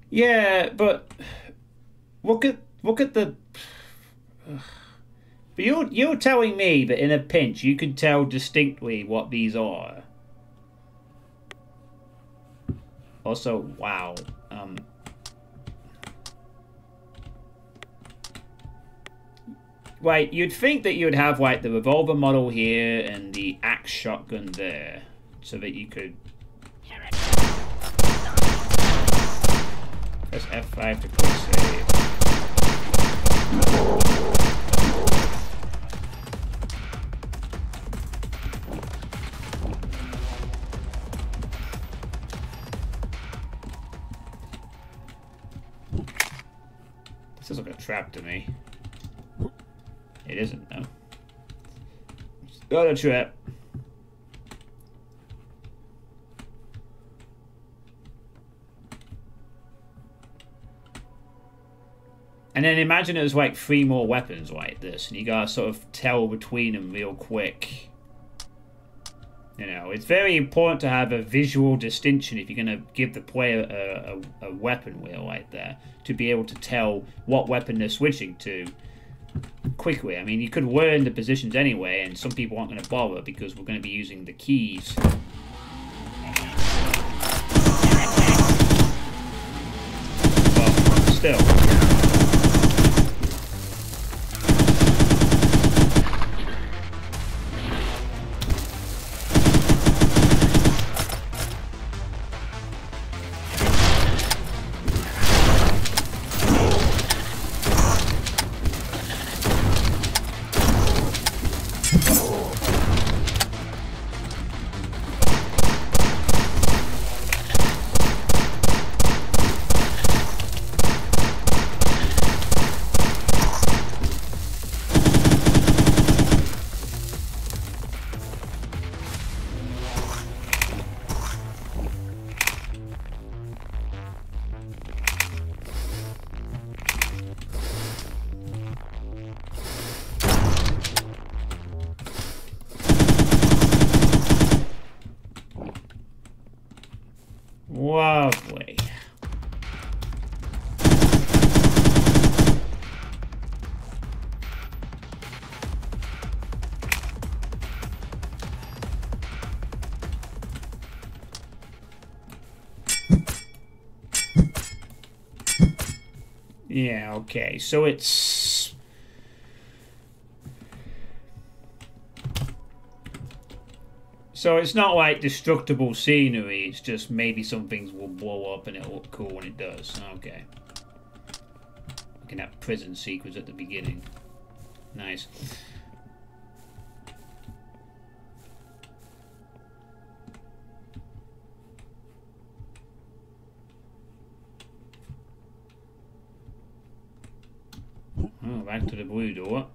Yeah, but look at the. But you're telling me that in a pinch you can tell distinctly what these are. Also, wow. Right, you'd think that you'd have like the revolver model here and the axe shotgun there, so that you could. Press F5 to quick save. This looks like a trap to me. It isn't, though. Got a trap. And then imagine there's like 3 more weapons like this, and you gotta sort of tell between them real quick. You know, it's very important to have a visual distinction if you're gonna give the player a weapon wheel like that, to be able to tell what weapon they're switching to quickly. I mean, you could learn the positions anyway, and some people aren't going to bother because we're going to be using the keys. But still. Lovely. Yeah, okay, so it's... So it's not like destructible scenery, it's just maybe some things will blow up and it'll look cool when it does. Okay. Looking at prison sequence at the beginning. Nice. Oh, back to the blue door.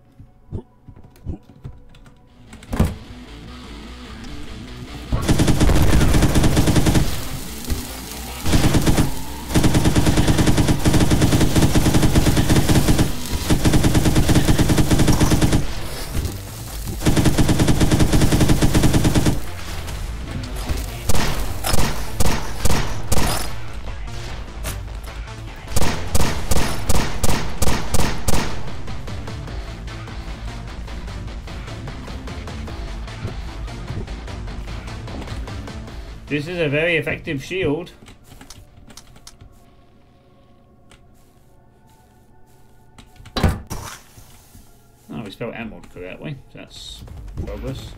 This is a very effective shield. Oh, we spelled emerald correctly. That's progress.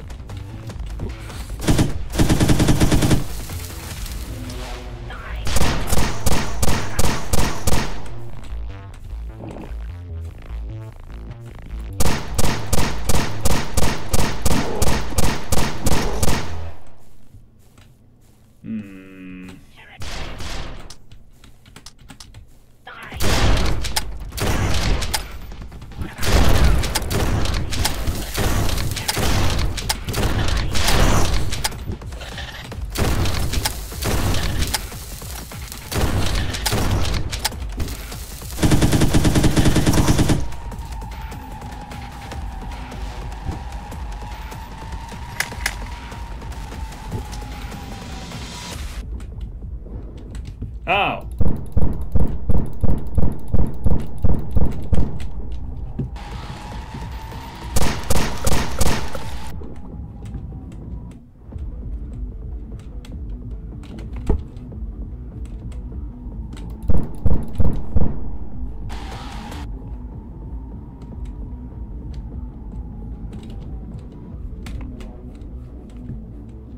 Oh.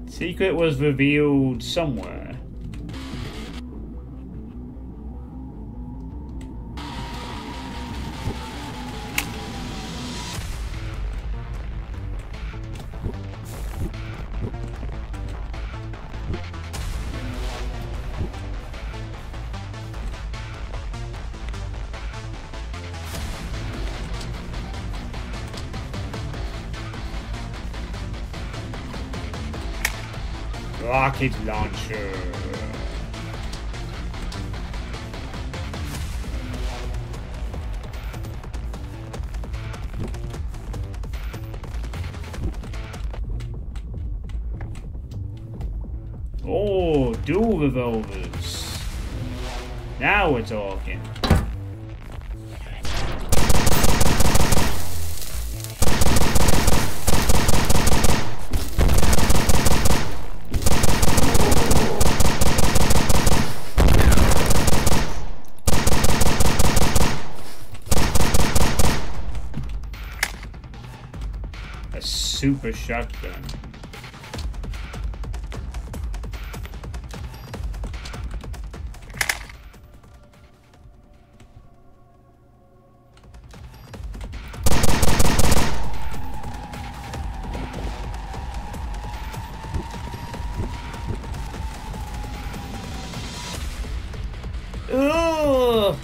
Secret was revealed somewhere. Rocket launcher. Oh, dual revolvers. Now we're talking. Super shotgun. Ugh!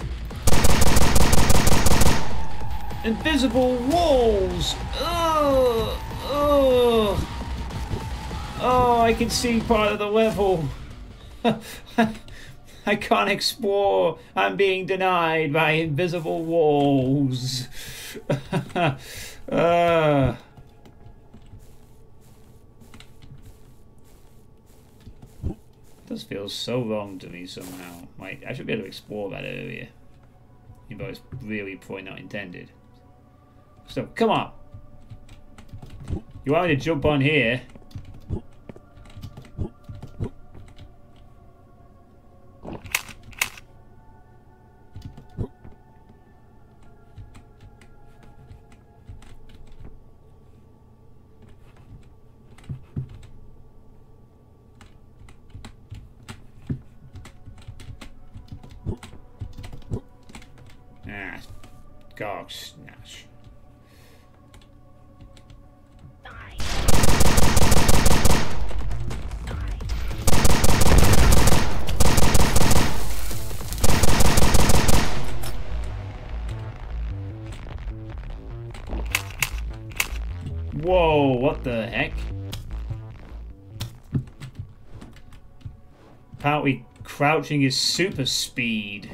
Invisible walls! Ugh! Oh, oh, I can see part of the level. I can't explore. I'm being denied by invisible walls. This feels so wrong to me somehow. Like, I should be able to explore that area. Even though it's really probably not intended. So, come on. You want me to jump on here? Ah, gosh, snatch. Whoa, what the heck? Apparently crouching is super speed.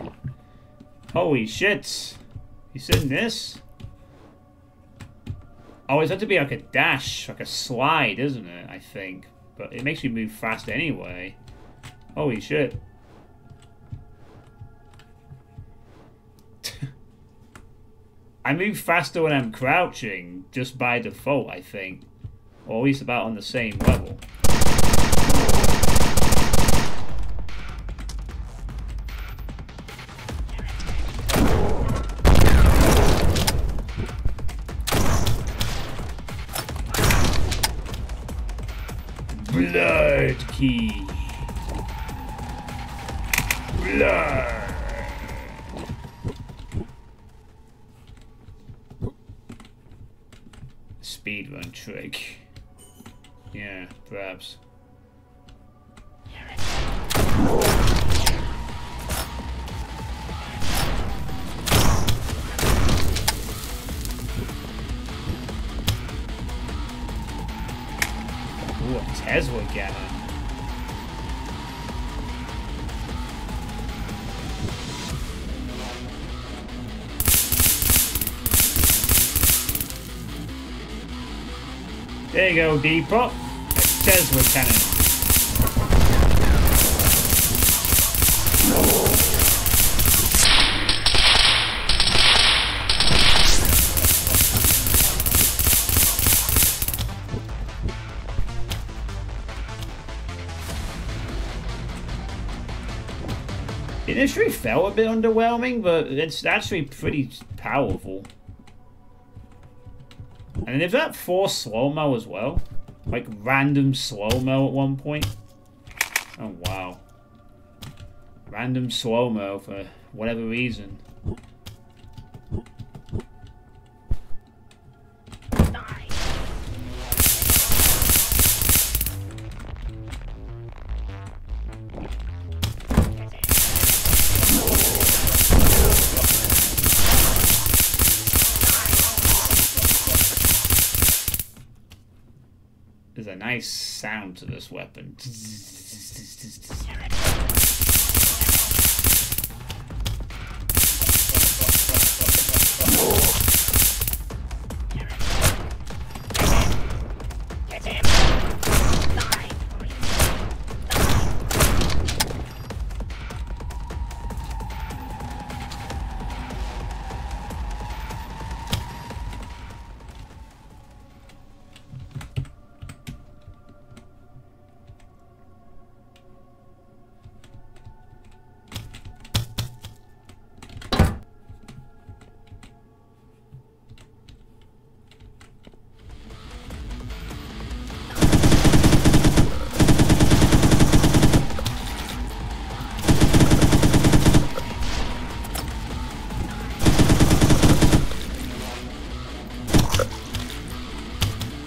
Holy shit. You seen this? Oh, it's meant to be like a dash, like a slide, isn't it? I think. But it makes you move fast anyway. Holy shit. I move faster when I'm crouching, just by default, I think. Or at least about on the same level. Blood key. Blood. Speedrun trick. Yeah, perhaps. Ooh, a Tesla cannon. There you go, Depot. A Tesla cannon. It initially felt a bit underwhelming, but it's actually pretty powerful. And they've got forced slow-mo as well. Like random slow-mo at one point. Oh wow. Random slow-mo for whatever reason. There's a nice sound to this weapon.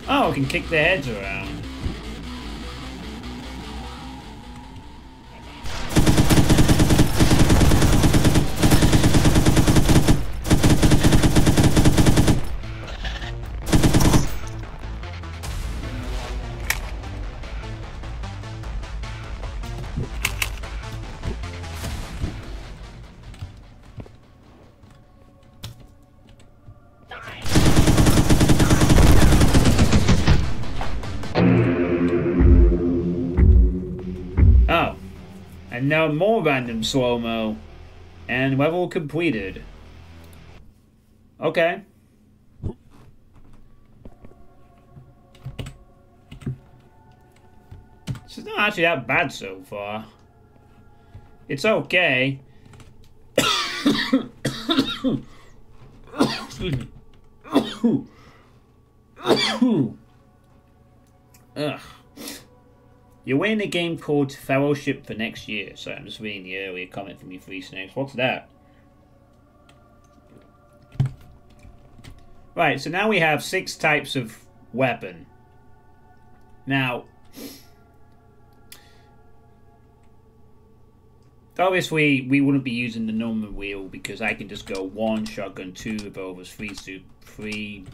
Oh, I can kick their heads around. Oh, and now more random slow-mo, and level completed. Okay. This is not actually that bad so far. It's okay. Excuse me. Ugh. You're winning a game called Fellowship for next year. So I'm just reading the earlier comment from you, Free Snakes. What's that? Right, so now we have 6 types of weapon. Now, obviously, we wouldn't be using the number wheel because I can just go 1 shotgun, 2 revolvers, 3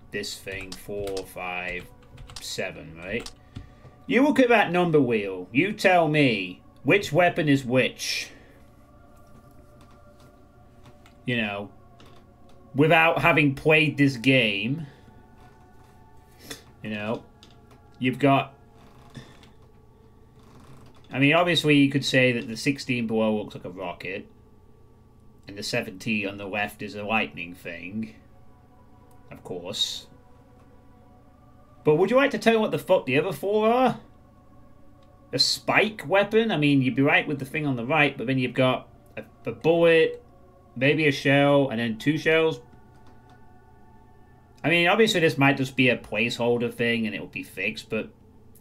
this thing, 4, 5, 7, right? You look at that number wheel. You tell me which weapon is which. You know, without having played this game, you know, you've got... I mean, obviously you could say that the 16 below looks like a rocket, and the 17 on the left is a lightning thing, of course. But would you like to tell me what the fuck the other 4 are? A spike weapon? I mean, you'd be right with the thing on the right, but then you've got a bullet, maybe a shell, and then 2 shells. I mean, obviously this might just be a placeholder thing and it'll be fixed, but,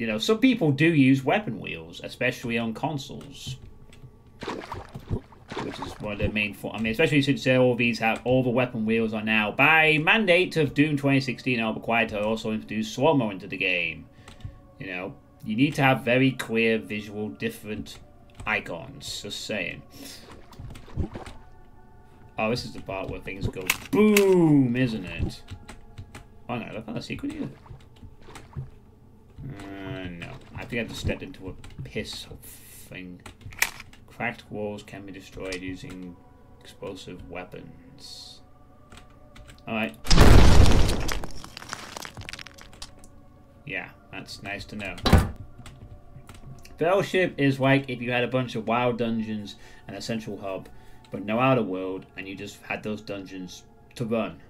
you know, some people do use weapon wheels, especially on consoles. Which is one of the main... I mean, especially since all these have... All the weapon wheels are now, by mandate of Doom 2016, are required to also introduce slow-mo into the game. You know, you need to have very clear visual different icons. Just saying. Oh, this is the part where things go boom, isn't it? Oh no, that's not a secret either. No. I think I just stepped into a piss thing. Cracked walls can be destroyed using explosive weapons. Alright. Yeah, that's nice to know. Fellowship is like if you had a bunch of wild dungeons and a central hub, but no outer world, and you just had those dungeons to run.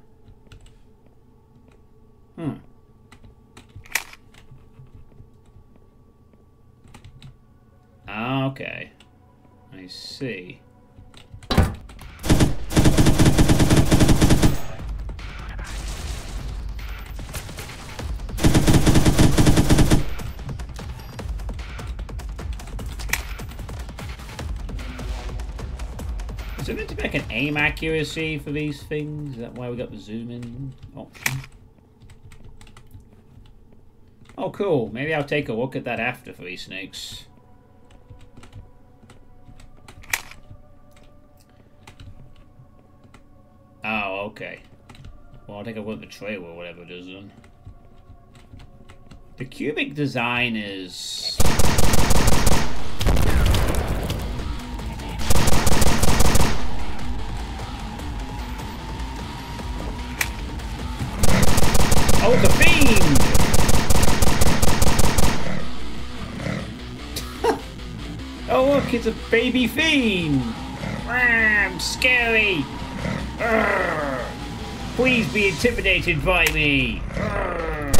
Okay. I see. there meant to be like an aim accuracy for these things? Is that why we got the zoom in option? Oh, cool. Maybe I'll take a look at that after for these snakes. Oh, okay. Well, I'll take a look at the trailer or whatever it is then. The cubic design is... Oh, it's a fiend! Oh, look, it's a baby fiend! I'm scary! Urgh. Please be intimidated by me! Urgh.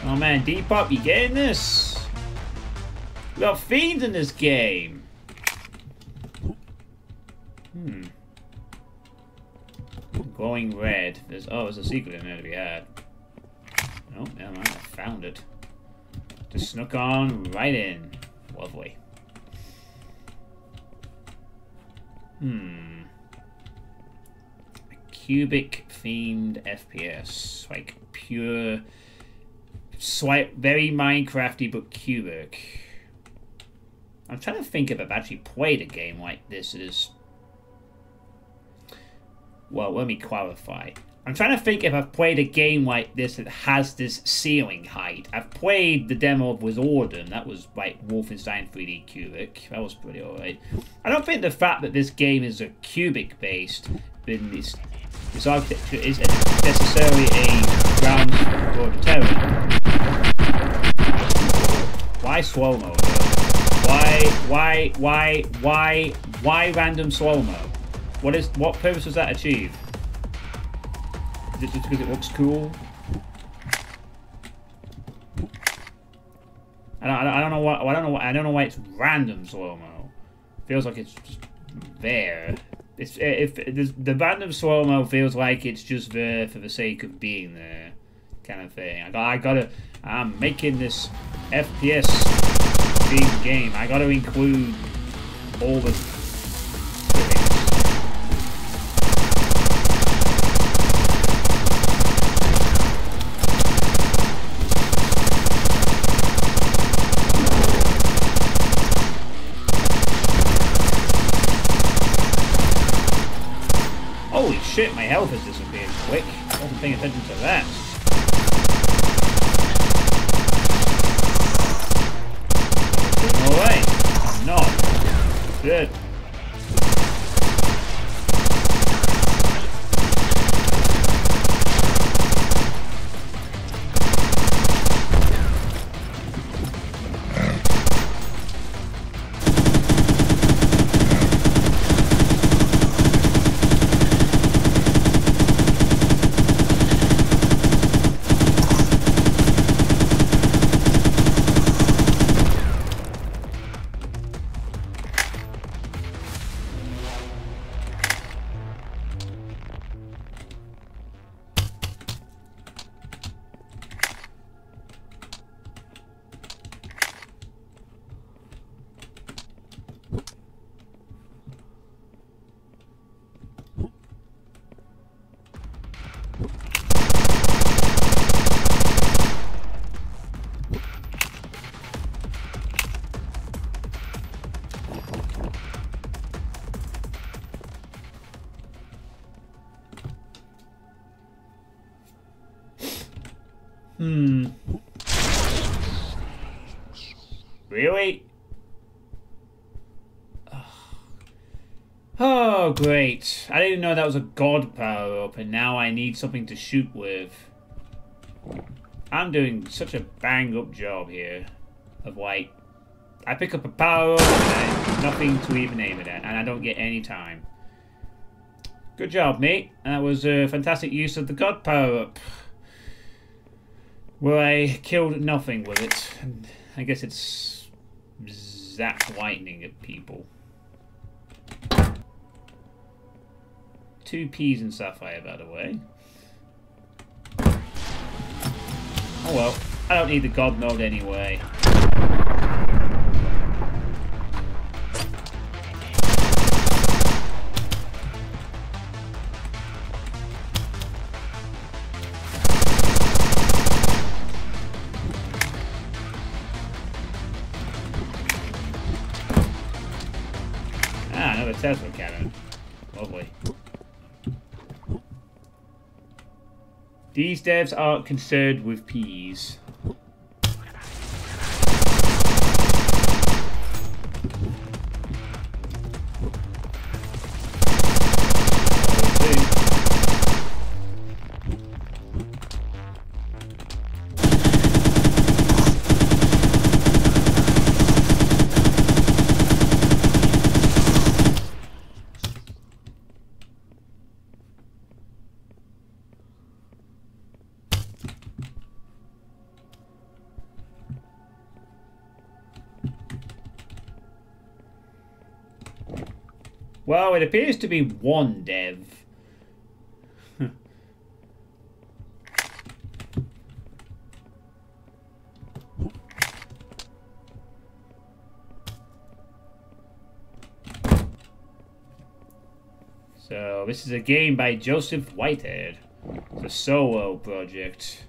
Oh man, Depop, you getting this? We got fiends in this game! Glowing red. There's a secret in there to be had. Oh, never mind, I found it. Just snuck on right in. Lovely. A cubic themed FPS. Like pure very Minecrafty but cubic. I'm trying to think if I've actually played a game like this. Well, let me clarify. I'm trying to think if I've played a game like this that has this ceiling height. I've played the demo of Wizardom. That was like Wolfenstein 3D Cubic. That was pretty alright. I don't think the fact that this game is a cubic based, then this architecture isn't necessarily a ground for deterrent. Why slow-mo though? Why random slow-mo? What purpose does that achieve? Is it just because it looks cool? I don't know why it's random slow-mo. Feels like it's just there. The random slow-mo feels like it's just there for the sake of being there, kind of thing. I'm making this FPS themed game. I gotta include all the Holy shit, my health has disappeared quick. I wasn't paying attention to that. Doing alright. I'm not. Good. Really? Oh, great. I didn't know that was a god power-up, and now I need something to shoot with. I'm doing such a bang-up job here. Of, like, I pick up a power-up, and nothing to even aim it at, and I don't get any time. Good job, mate. That was a fantastic use of the god power-up. Where I killed nothing with it. And I guess it's zap lightning at people. 2 peas and sapphire, by the way. Oh well, I don't need the god mode anyway. Ah, another Tesla cannon. Lovely. These devs aren't concerned with peas. Well, it appears to be one dev. So, this is a game by Joseph Whitehead. It's a solo project.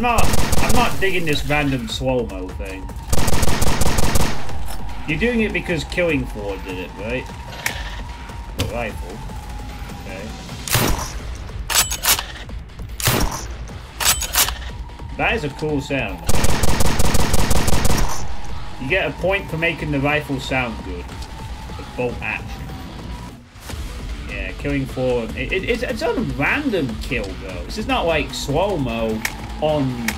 I'm not digging this random slow-mo thing. You're doing it because Killing Floor did it, right? The rifle. Okay. That is a cool sound. You get a point for making the rifle sound good. The bolt action. Yeah, Killing Floor. It's on a random kill though. This is not like slow-mo on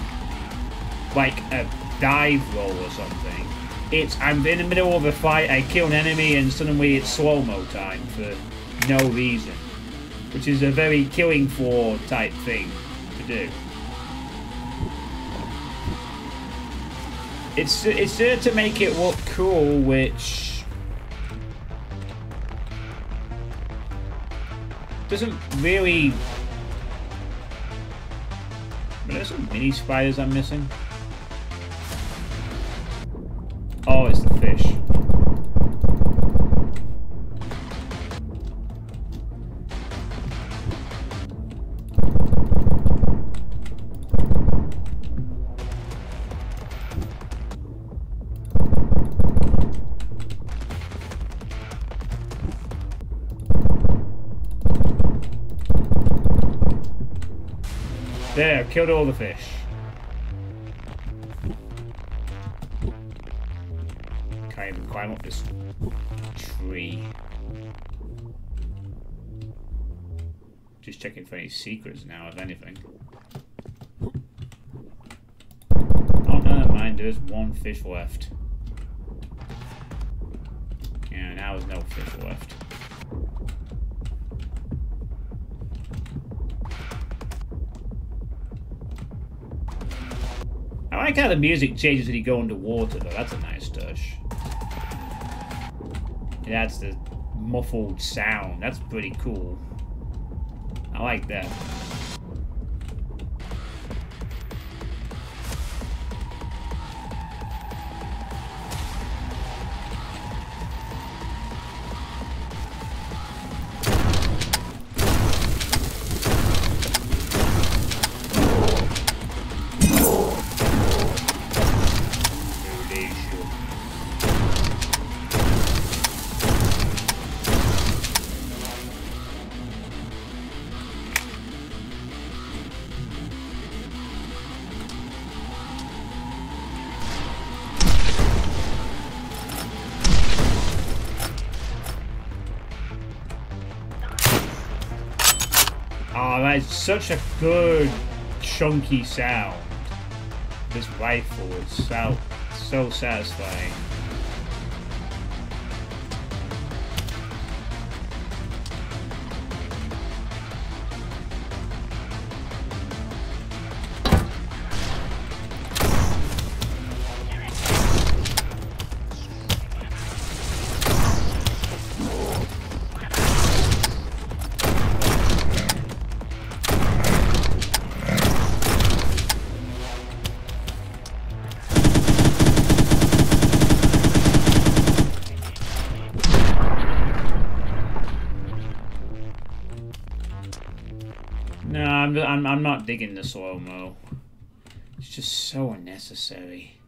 like a dive roll or something. It's I'm in the middle of a fight, I kill an enemy and suddenly it's slow-mo time for no reason. Which is a very Killing Floor type thing to do. It's there to make it look cool, which doesn't really. But there's some mini spiders I'm missing. Oh, it's the fish. There, killed all the fish. Can't even climb up this tree. Just checking for any secrets now, if anything. Oh, never mind, there's one fish left. Yeah, now there's no fish left. I like how the music changes when you go underwater, though. That's a nice touch. It adds the muffled sound. That's pretty cool. I like that. Oh, that's such a good, chunky sound. This rifle is so satisfying. I'm not digging the slow-mo. It's just so unnecessary.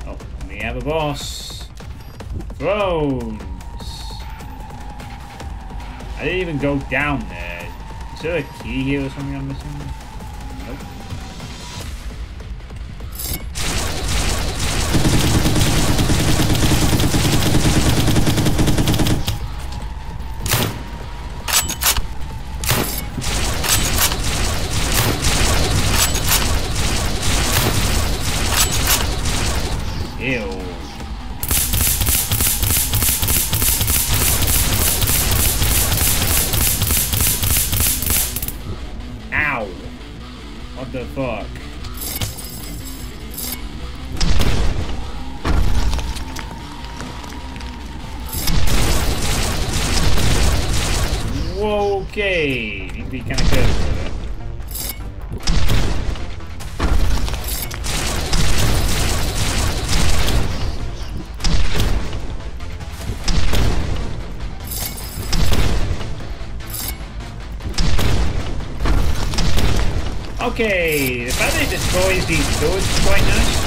Oh, we have a boss. Thrones. I didn't even go down there. Is there a key here or something I'm missing? Nope. Ew. Ow! What the fuck? Whoa, okay. Need to be kind of careful with that. Okay, the fact that it destroys these doors is quite nice.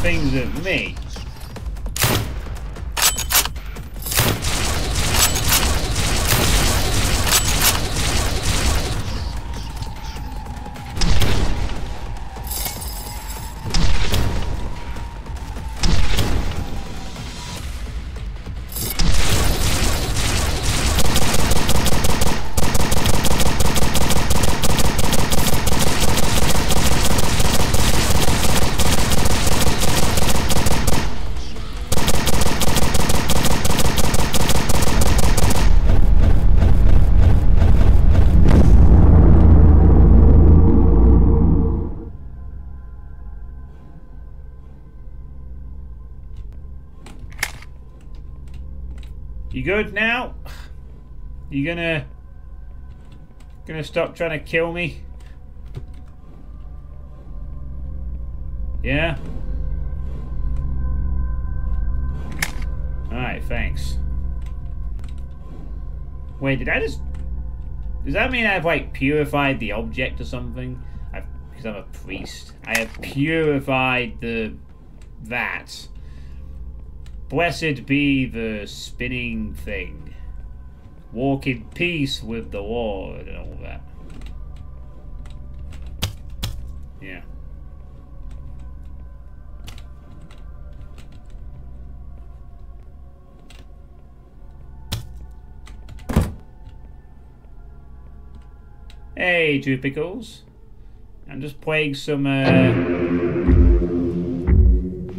Things at me. You good now? You gonna stop trying to kill me? Yeah? Alright, thanks. Wait, did I just... Does that mean I've, like, purified the object or something? Because I'm a priest. I have purified that. Blessed be the spinning thing. Walk in peace with the Lord and all that. Yeah. Hey, Two Pickles. I'm just playing some,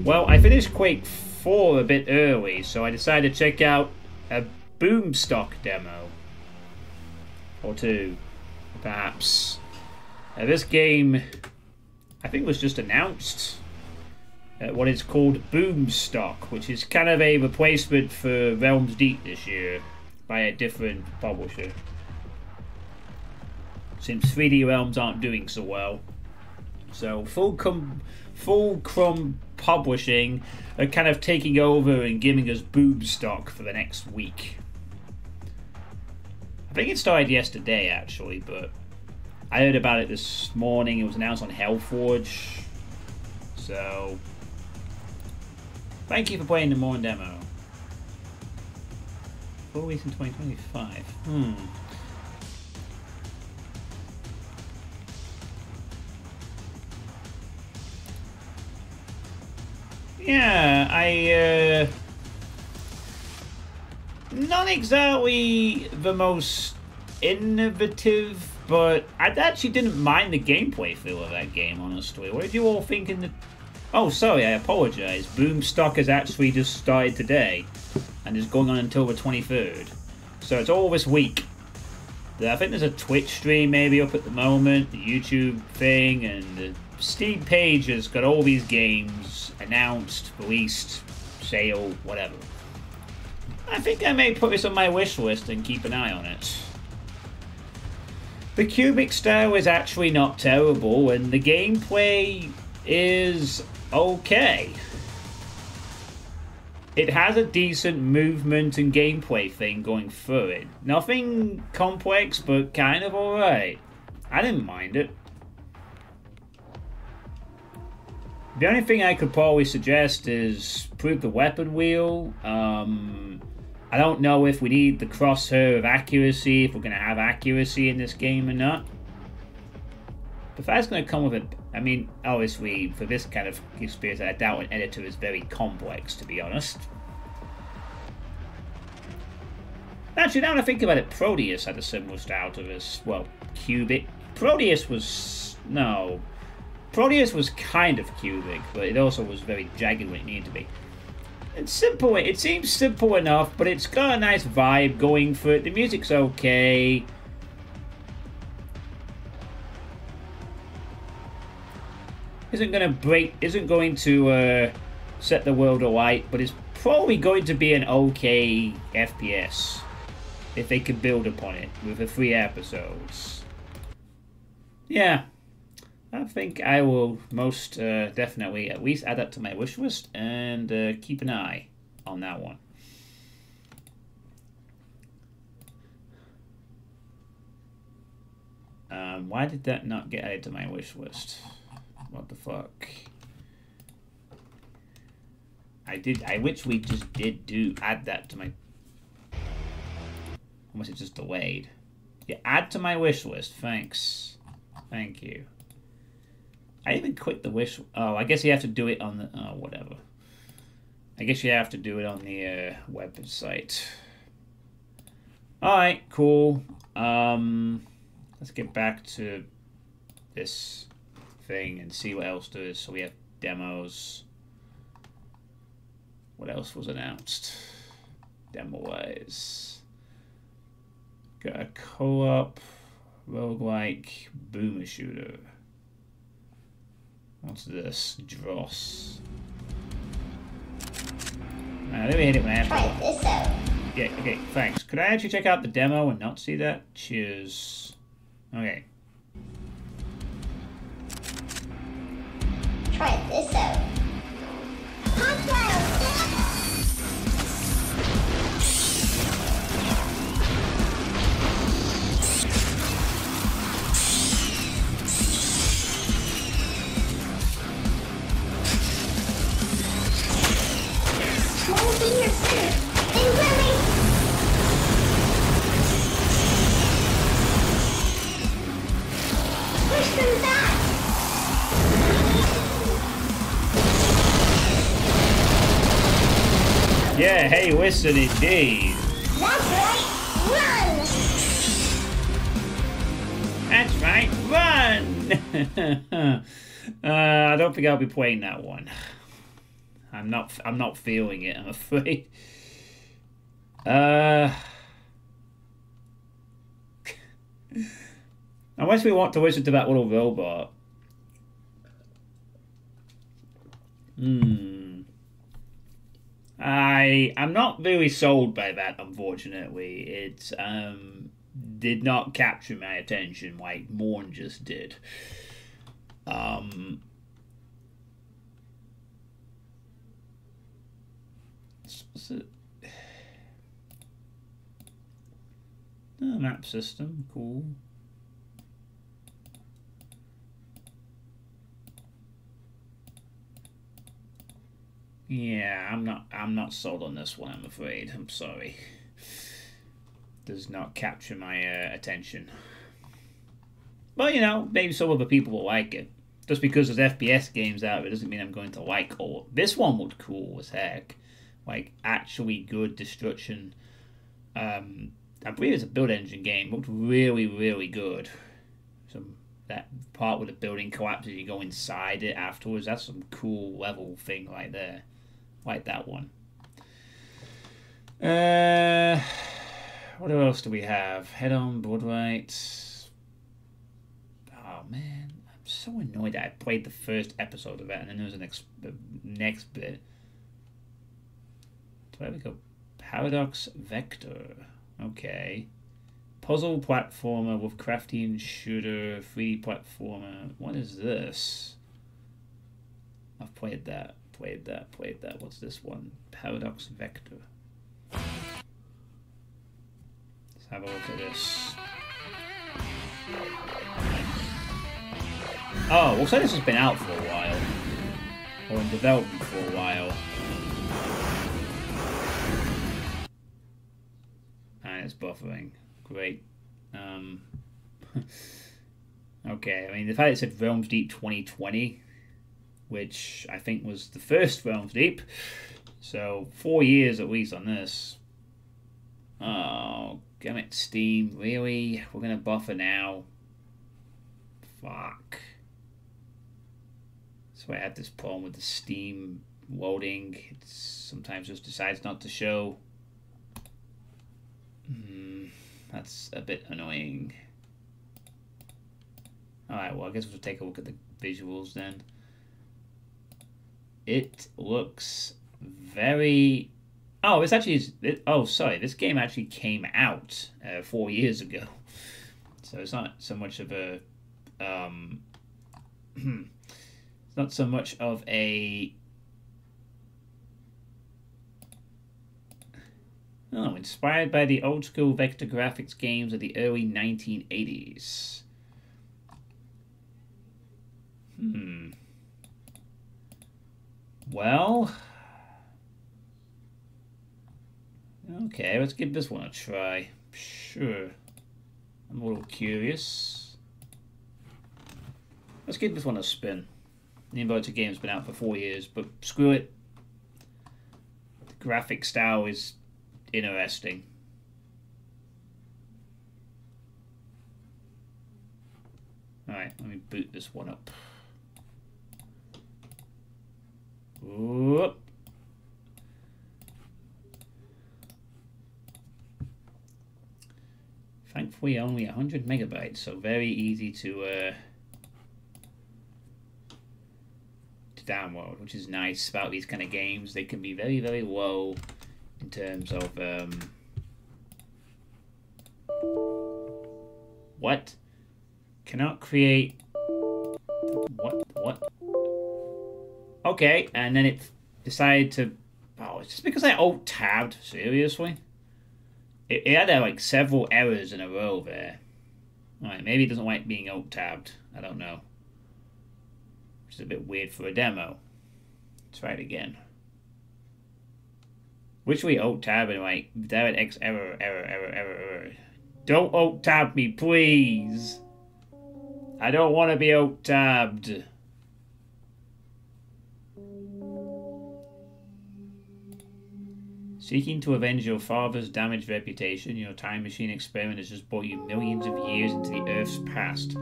Well, I finished Quake 4 a bit early, so I decided to check out a Boomstock demo. Or two, perhaps. This game, I think, was just announced. What is called Boomstock, which is kind of a replacement for Realms Deep this year by a different publisher. Since 3D Realms aren't doing so well. So Fulcrum Publishing are kind of taking over and giving us Boomstock for the next week. I think it started yesterday actually, but I heard about it this morning. It was announced on Hellforge. So thank you for playing the Morn demo. 4 weeks in 2025. Yeah, not exactly the most innovative, but I actually didn't mind the gameplay feel of that game, honestly. What did you all think in the... Oh, sorry, I apologize. Boomstock has actually just started today, and is going on until the 23rd. So it's all this week. I think there's a Twitch stream maybe up at the moment, the YouTube thing, and the Steam page has got all these games announced, released, sale, whatever. I think I may put this on my wish list and keep an eye on it. The cubic style is actually not terrible, and the gameplay is okay. It has a decent movement and gameplay thing going through it. Nothing complex, but kind of alright. I didn't mind it. The only thing I could probably suggest is improve the weapon wheel. I don't know if we need the crosshair of accuracy, if we're going to have accuracy in this game or not. But that's going to come with it. I mean, obviously, for this kind of experience, I doubt an editor is very complex, to be honest. Actually, now that I think about it, Proteus had a similar style to this. Well, cubic. Proteus was... No. Proteus was kind of cubic, but it also was very jagged when it needed to be. It's simple. It seems simple enough, but it's got a nice vibe going for it. The music's okay. Isn't going to set the world alight, but it's probably going to be an okay FPS if they can build upon it with the 3 episodes. Yeah, I think I will most definitely at least add that to my wish list and keep an eye on that one. Why did that not get added to my wish list? What the fuck? I literally just did add that to my... Unless it's just delayed. Yeah, add to my wish list. Thanks. Thank you. I even quit the wish... Oh, I guess you have to do it on the... Oh, whatever. I guess you have to do it on the website. Alright, cool. Let's get back to this thing and see what else there is. So we have demos. What else was announced? Demo-wise. Got a co-op roguelike boomer shooter. What's this? Dross. Let me hit it when I have to. Try this out. Yeah, okay, thanks. Could I actually check out the demo and not see that? Cheers. Okay. Try this out. Yeah, hey, listen, indeed. That's right, run! That's right, run! I don't think I'll be playing that one. I'm not feeling it, I'm afraid. Unless we want to listen to that little robot. I'm not really sold by that, unfortunately. It did not capture my attention like Morn just did. What's it? Map system, cool. Yeah, I'm not sold on this one, I'm afraid. I'm sorry. Does not capture my attention. But you know, maybe some other people will like it. Just because there's FPS games out, it doesn't mean I'm going to like all. This one looked cool as heck, like actually good destruction. I believe it's a build engine game. Looked really, really good. That part where the building collapses, you go inside it afterwards. That's some cool level thing right there. Like that one. What else do we have? Head on, Blood Right. Oh man, I'm so annoyed that I played the first episode of that and then there was the next bit. So there we go. Paradox Vector. Okay. Puzzle platformer with crafting shooter, 3D platformer. What is this? I've played that. What's this one? Paradox Vector. Let's have a look at this. Oh, looks like this has been out for a while. Or in development for a while. And it's buffering. Great. Okay, I mean, the fact it said Realms Deep 2020, which I think was the first Realms Deep, so 4 years at least on this. Oh, damn it, Steam, really? We're gonna buffer now? Fuck. That's why I have this problem with the Steam loading. It sometimes just decides not to show. That's a bit annoying. Alright, well, I guess we'll take a look at the visuals then. It looks very... Oh, it's actually... Oh, sorry. This game actually came out 4 years ago. So it's not so much of a... it's not so much of a... Oh, inspired by the old-school vector graphics games of the early 1980s. Well... Okay, let's give this one a try. Sure. I'm a little curious. Let's give this one a spin. The Inverted game's been out for 4 years, but screw it. The graphic style is... interesting. Alright, let me boot this one up. Whoop. Thankfully only 100 megabytes, so very easy to download, which is nice about these kind of games. They can be very, very low in terms of what? Cannot create what? Okay, and then it decided to... Oh, it's just because I alt-tabbed? Seriously? It had like several errors in a row there. Alright, maybe it doesn't like being alt-tabbed. I don't know. Which is a bit weird for a demo. Let's try it again. Which we alt-tab and like DirectX error. Don't alt-tab me, please. I don't want to be alt-tabbed. Seeking to avenge your father's damaged reputation, your time machine experiment has just brought you millions of years into the Earth's past.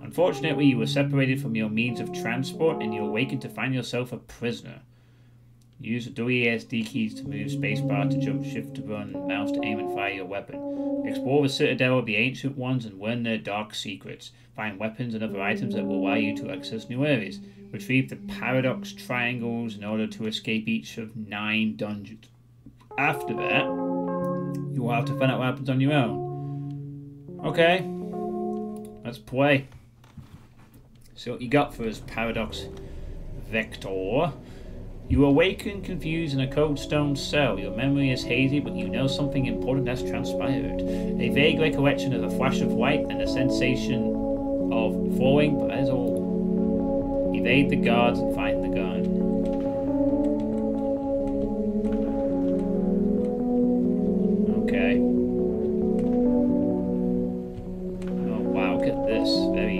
Unfortunately, you were separated from your means of transport and you awakened to find yourself a prisoner. Use the WASD keys to move, spacebar to jump, shift to run, mouse to aim and fire your weapon. Explore the Citadel of the Ancient Ones and learn their dark secrets. Find weapons and other items that will allow you to access new areas. Retrieve the Paradox Triangles in order to escape each of 9 dungeons. After that, you will have to find out what happens on your own. Okay, let's play. See what you got for us, Paradox Vector. You awaken confused in a cold stone cell. Your memory is hazy, but you know something important has transpired. A vague recollection of a flash of light and a sensation of falling, but that is all. Evade the guards and find the gun. Okay. Oh wow, look at this. Very...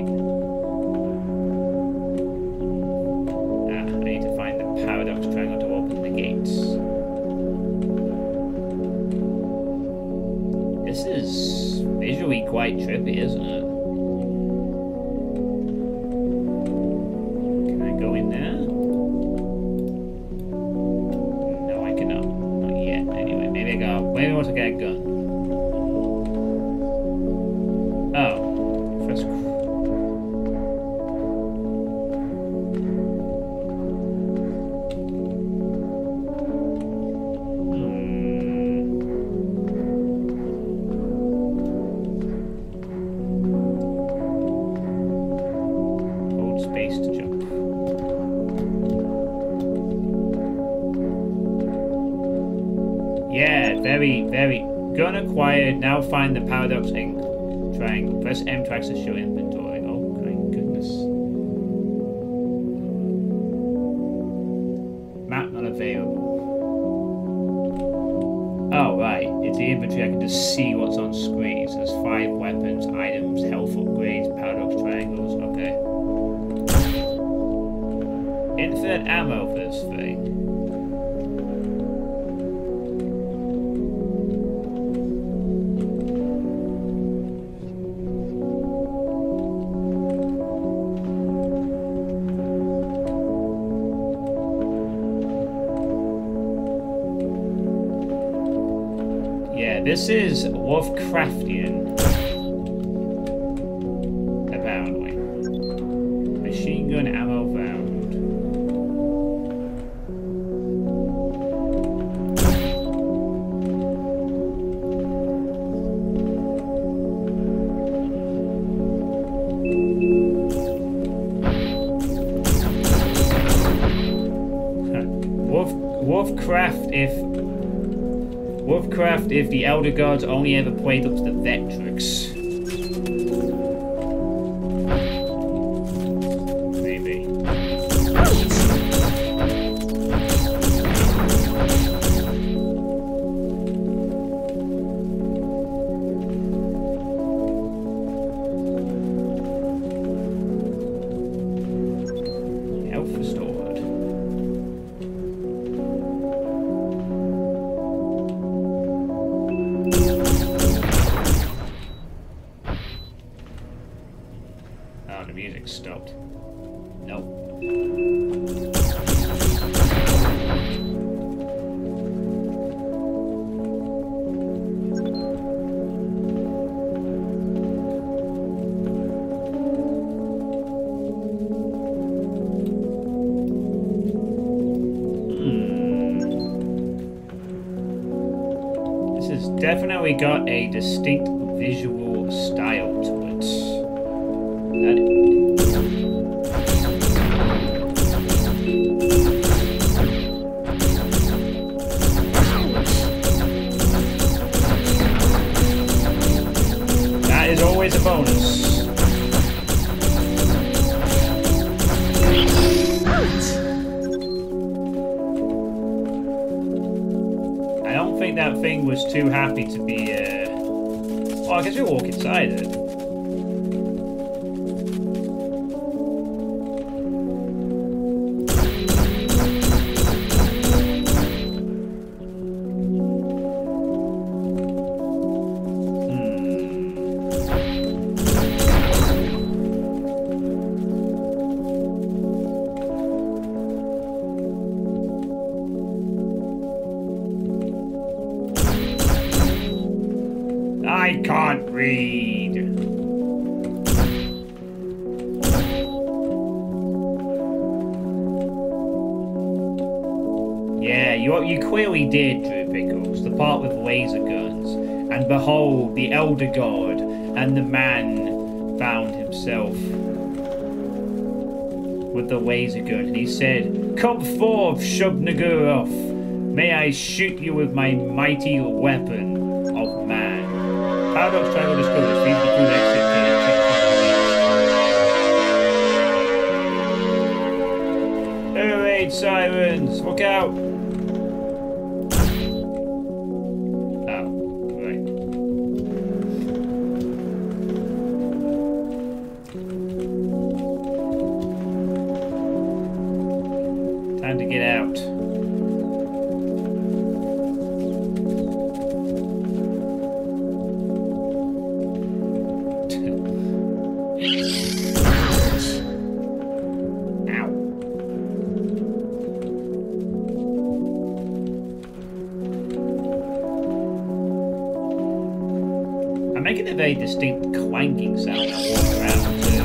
This is visually quite trippy, isn't it? Can I go in there? No, I cannot. Not yet. Anyway, maybe I go. Maybe once I get a gun. Oh, first. Very gun acquired. Now find the Paradox Inc. Triangle. Press M to access your inventory. Oh my goodness. Map not available. Oh right, it's the inventory. I can just see what's on screen. So there's 5 weapons, items, health upgrades, Paradox triangles. Okay. Infinite ammo for this thing. This is Lovecraftian, apparently. Machine gun ammo found. Lovecraft if the Elder Gods only ever played up to the Vectrix. Maybe. Health restored. Stopped. Nope. This has definitely got a distinct visual style to it. That is always a bonus. I don't think that thing was too happy to be, well, I guess we'll walk inside it. I can't read. Yeah, you clearly did, Drew Pickles. The part with laser guns. And behold, the Elder God and the man found himself with the laser gun. And he said, "Come forth, Shub-Nagurov. May I shoot you with my mighty weapon of man." Paradox triangle discovered. Feed the crew exit to air raid sirens! Look out! Oh, right. Time to get out. I'm making a very distinct clanking sound when I walk around too.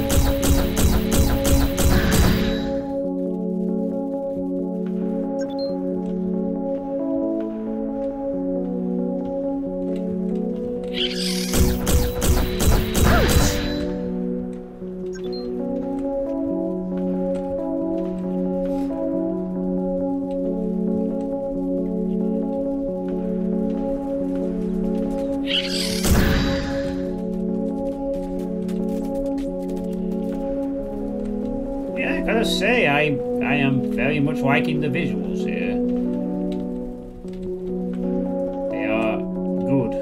Yeah, I gotta say, I am very much liking the visuals here. They are good.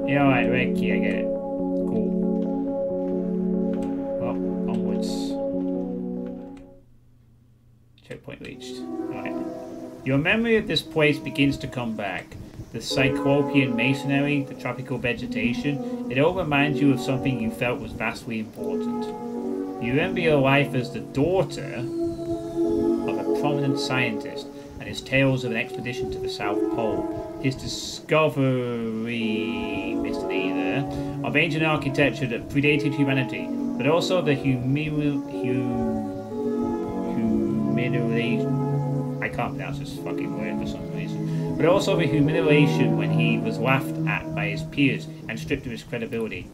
Yeah, alright, red key, I get it. Cool. Well, onwards. Checkpoint reached. Alright. Your memory of this place begins to come back. The cyclopean masonry, the tropical vegetation, it all reminds you of something you felt was vastly important. You remember your life as the daughter of a prominent scientist and his tales of an expedition to the South Pole. His discovery, Mr. D there, of ancient architecture that predated humanity, but also the humiliation. I can't pronounce this fucking word for some reason. But also the humiliation when he was laughed at by his peers and stripped of his credibility.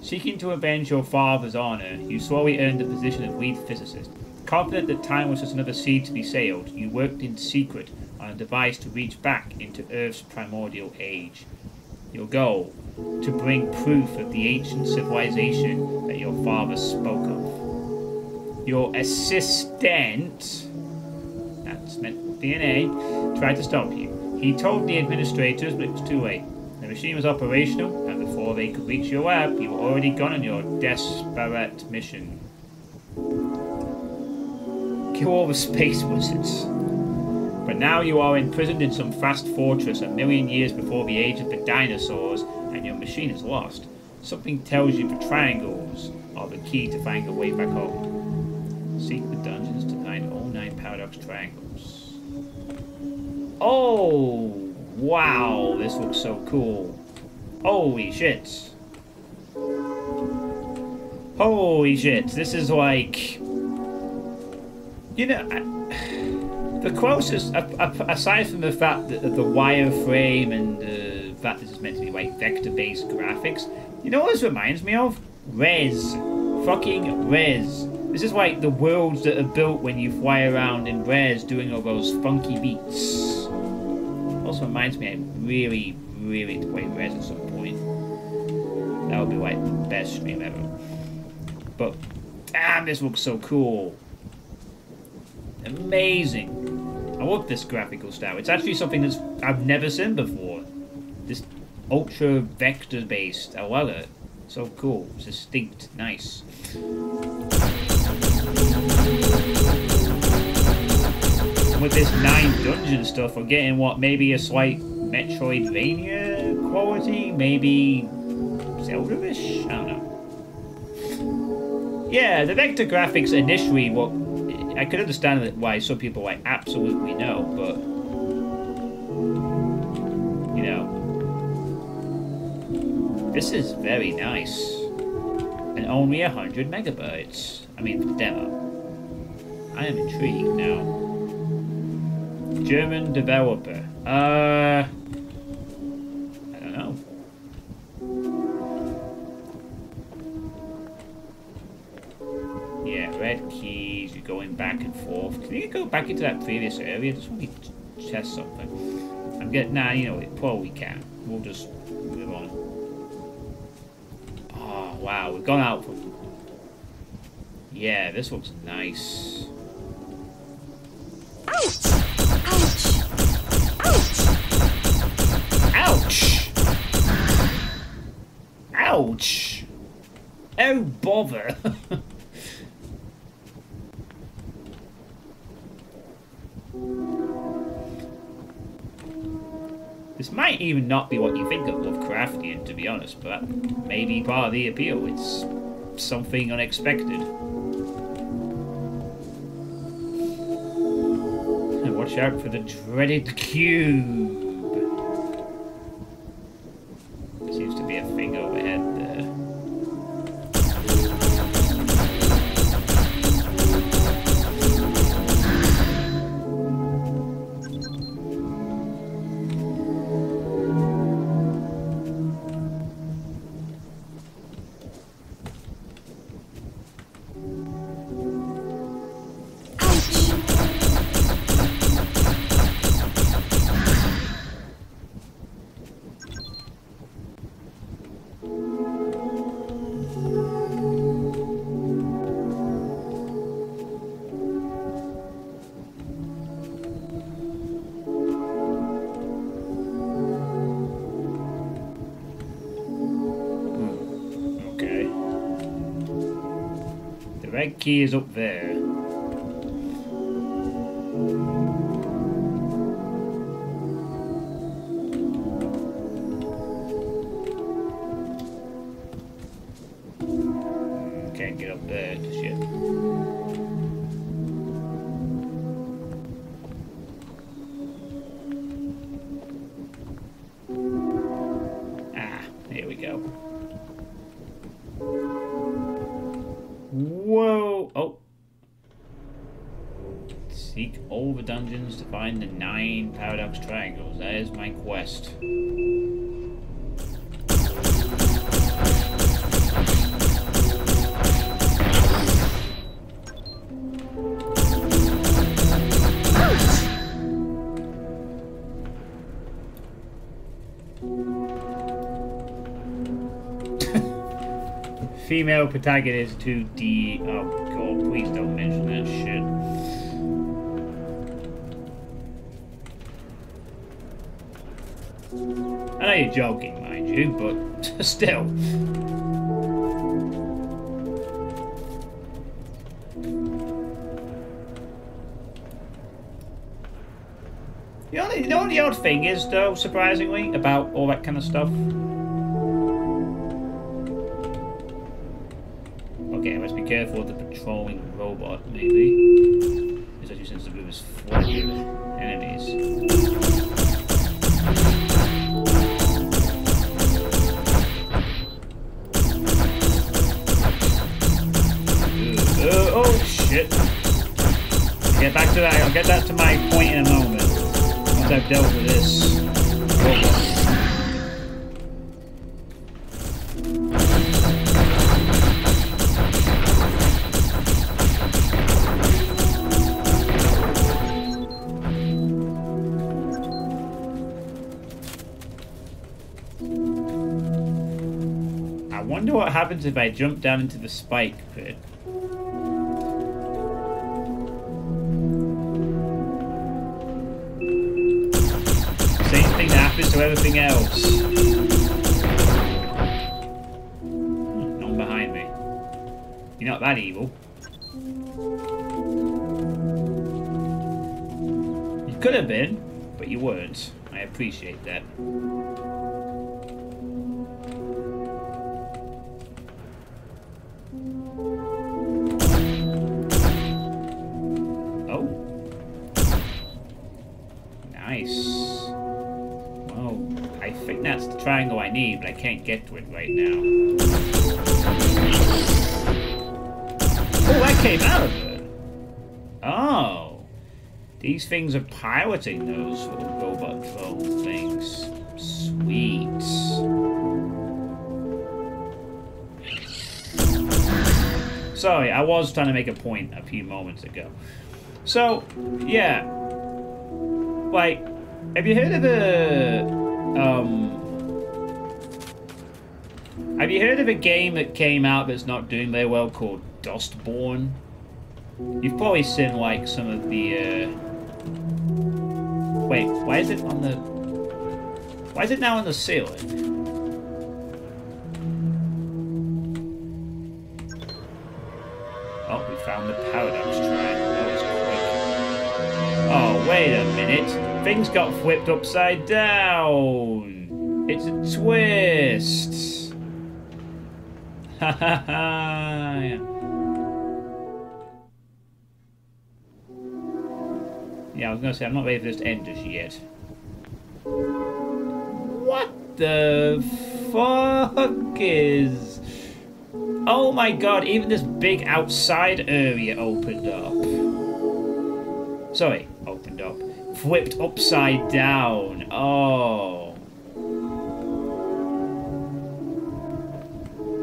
Seeking to avenge your father's honor, you slowly earned the position of lead physicist. Confident that time was just another seed to be sailed, you worked in secret on a device to reach back into Earth's primordial age. Your goal, to bring proof of the ancient civilization that your father spoke of. Your assistant, that's meant to be an A, tried to stop you. He told the administrators, but it was too late. The machine was operational, and before they could reach your lab, you were already gone on your desperate mission. Kill all the space wizards. But now you are imprisoned in some vast fortress a million years before the age of the dinosaurs, and your machine is lost. Something tells you the triangles are the key to find a way back home. Seek the dungeons to find all 9 paradox triangles. Oh, wow, this looks so cool. Holy shit. Holy shit, this is like... You know, the closest, aside from the fact that the wireframe and the fact this is meant to be like vector-based graphics, you know what this reminds me of? Rez. Fucking Rez. This is like the worlds that are built when you fly around in Rez doing all those funky beats. Also reminds me I really to play Rez at some point. That would be like the best stream ever. But, damn, this looks so cool. Amazing. I love this graphical style. It's actually something that's I've never seen before. This ultra vector based. I love it. So cool. It's distinct. Nice. With this 9 dungeon stuff, we're getting what, maybe a slight Metroidvania quality? Maybe Zelda-ish? I don't know. Yeah, the vector graphics initially, what I could understand why some people like absolutely no, but you know, this is very nice, and only 100 megabytes. I mean, the demo. I am intrigued now. German developer. I don't know. Yeah, red keys, you're going back and forth. Can you go back into that previous area? Just want to test something. I'm getting, nah, you know, it probably can. We'll just move on. Oh, wow, we've gone out from... Yeah, this looks nice. Ouch! Ouch! Ouch! Ouch! Oh, bother! This might even not be what you think of Lovecraftian, to be honest, but maybe part of the appeal. It's something unexpected. Watch out for the dreaded cube. There seems to be a thing overhead there. The red key is up there. Can't get up there just yet. Ah, here we go. Whoa! Oh. Seek all the dungeons to find the 9 paradox triangles. That is my quest. Female protagonist 2D. Oh god, please don't mention that shit. I know you're joking, mind you, but still. You know what the odd thing is, though, surprisingly, about all that kind of stuff? Okay, I must be careful of the patrolling robot, maybe. Especially since the room is flooded with enemies. Oh shit! Get back to that. I'll get that to my point in a moment. Once I've dealt with this robot. I wonder what happens if I jump down into the spike pit. Same thing that happens to everything else. No one behind me. You're not that evil. You could have been, but you weren't. I appreciate that. Nice. Well, I think that's the triangle I need, but I can't get to it right now. Oh, that came out of it. Oh. These things are piloting those little robot drone things. Sweet. Sorry, I was trying to make a point a few moments ago. So, yeah. Like, have you heard of a game that came out that's not doing very well called Dustborn? You've probably seen like some of the wait, why is it now on the ceiling? Oh, we found the paradox triangle. That was quick. Oh, wait a minute. Things got flipped upside down. It's a twist. Ha ha ha. Yeah, I was gonna say, I'm not ready for this to end just yet. What the fuck is... Oh my god, even this big outside area opened up. Sorry, opened up. Flipped upside down. Oh.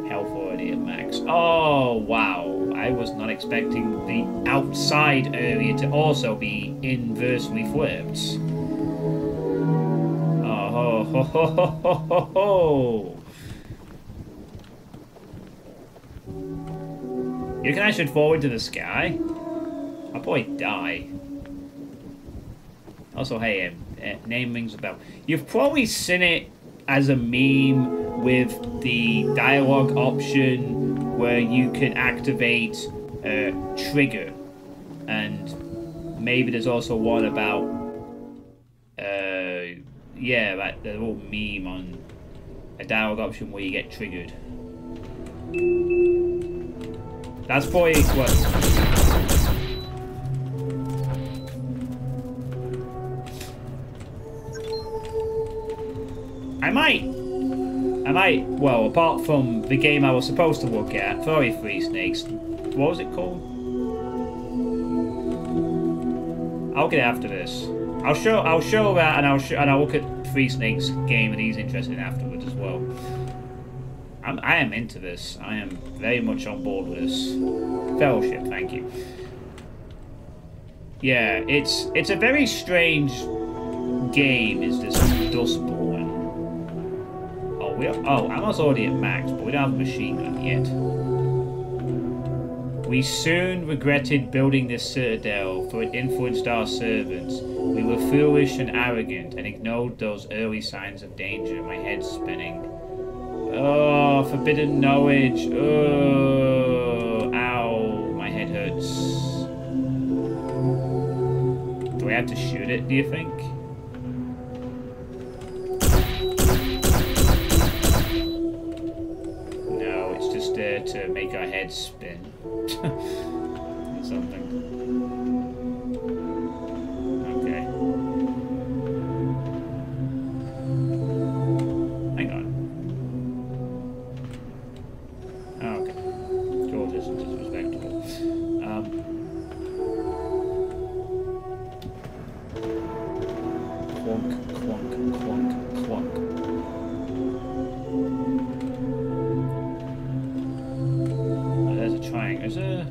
Health already at max. Oh, wow. I was not expecting the outside area to also be inversely flipped. Oh, ho, ho, ho, ho, ho, ho. You reckon I should fall into the sky? I'll probably die. Also, hey, name rings a bell. You've probably seen it as a meme with the dialogue option where you can activate trigger, and maybe there's also one about yeah, like the little meme on a dialogue option where you get triggered. That's probably what. I might, well, apart from the game I was supposed to look at, sorry, Free Snakes, what was it called? I'll get after this. I'll show that, and I'll look at Free Snakes game that he's interested in afterwards as well. I am into this. I am very much on board with this. Fellowship, thank you. Yeah, it's a very strange game, is this Dustborn. Oh, Ammo's already at max, but we don't have a machine gun yet. We soon regretted building this citadel, for it influenced our servants. We were foolish and arrogant, and ignored those early signs of danger. My head's spinning. Oh, forbidden knowledge. Oh, ow, my head hurts. Do I have to shoot it, do you think? To make our heads spin. Or something. Okay. Hang on. Oh, okay. Draw distance is respectable. Clunk, clunk, clunk, clunk. Is there...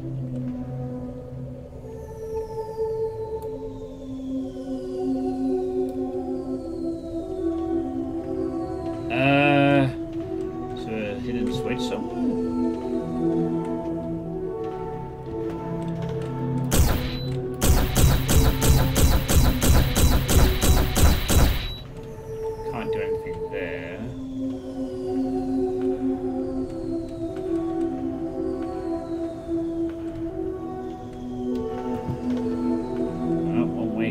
is there a hidden switch somewhere? Can't do anything there.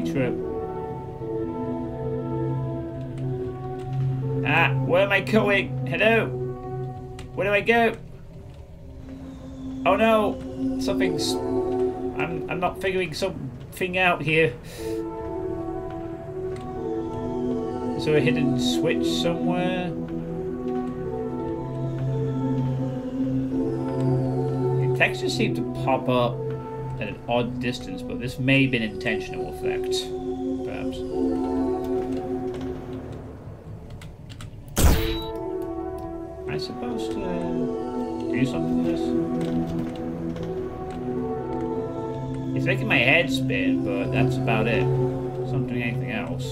Trip. Ah, where am I going? Hello? Where do I go? Oh no! Something's... I'm not figuring something out here. Is there a hidden switch somewhere? The textures seem to pop up at an odd distance, but this may be an intentional effect, perhaps. Am I supposed to do something with this? It's making my head spin, but that's about it. It's not doing anything else.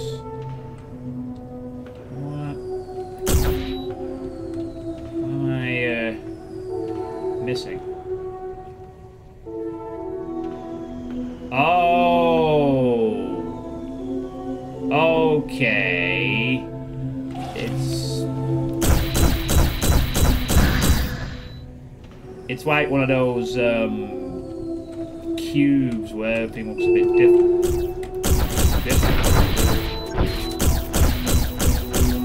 What am I missing? Oh, okay. It's like one of those cubes where everything looks a bit different.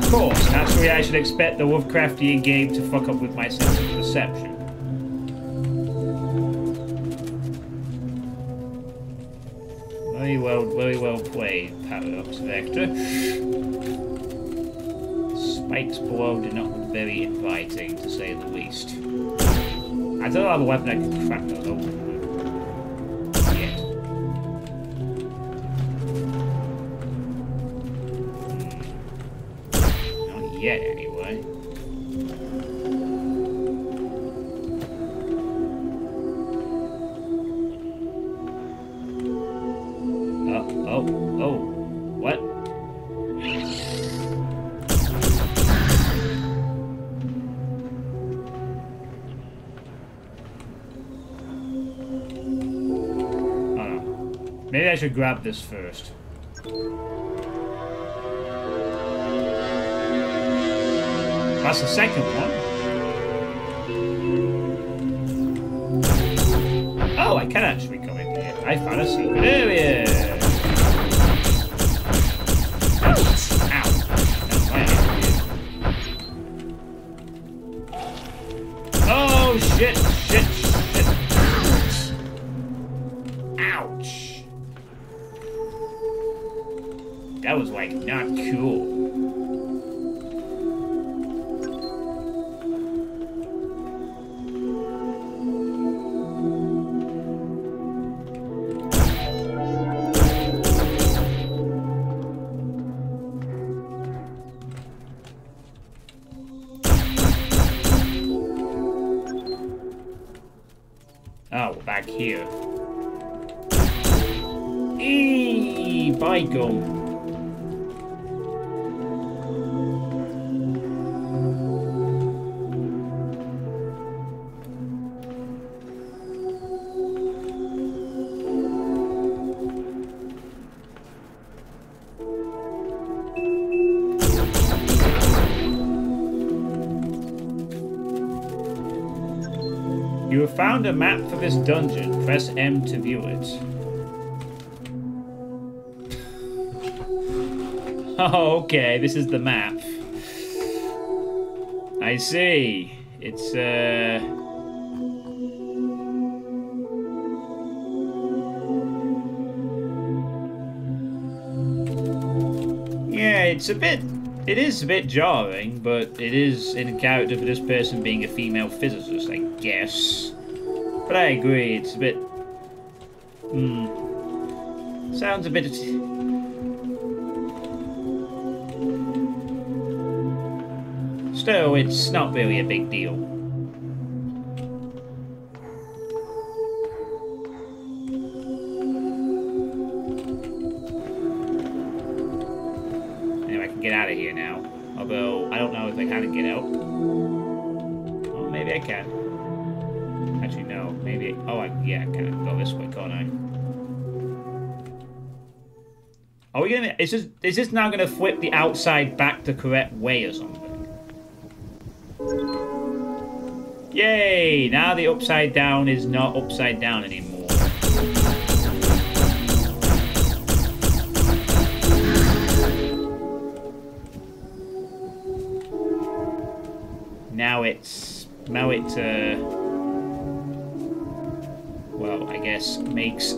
Of course, naturally I should expect the Lovecraftian game to fuck up with my sense of perception. Very well played, Paradox Vector. Spikes below do not look very inviting, to say the least. I don't have a weapon I can crack those open with. Yet. Not yet, anyway. Oh, what? Maybe I should grab this first. That's the second one. Oh, I can actually come in here. I found a secret area. Oh, shit. Ouch. That was, like, not cool. Oh, we're back here. Eee, by gum. You have found a map for this dungeon. Press M to view it. Oh, okay, this is the map. I see. It's, yeah, it's a bit... It is a bit jarring, but it is in character for this person being a female physicist, I guess. But I agree, it's a bit... Sounds a bit... Still, it's not really a big deal. Anyway, I can get out of here now. Although, I don't know if I can get out. Oh, maybe I can. Actually, no. Maybe... Oh, yeah, I can go this way, can't I? Are we gonna... Is this now gonna flip the outside back the correct way or something? Yay! Now the upside down is not upside down anymore. Now it, well, I guess makes... A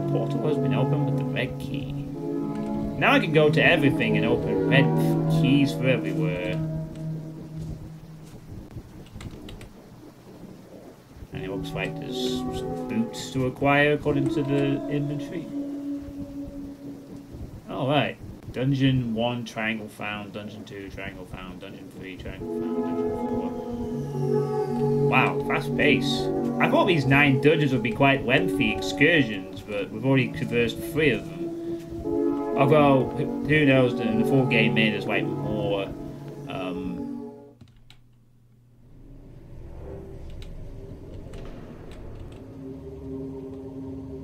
portal has been opened with the red key. Now I can go to everything and open red keys for everywhere. And it looks like there's some boots to acquire according to the inventory. Alright. Dungeon 1, triangle found. Dungeon 2, triangle found. Dungeon 3, triangle found. Dungeon 4. Wow, fast pace. I thought these 9 dungeons would be quite lengthy excursions, but we've already traversed 3 of them. Although, who knows, the full game made us like more,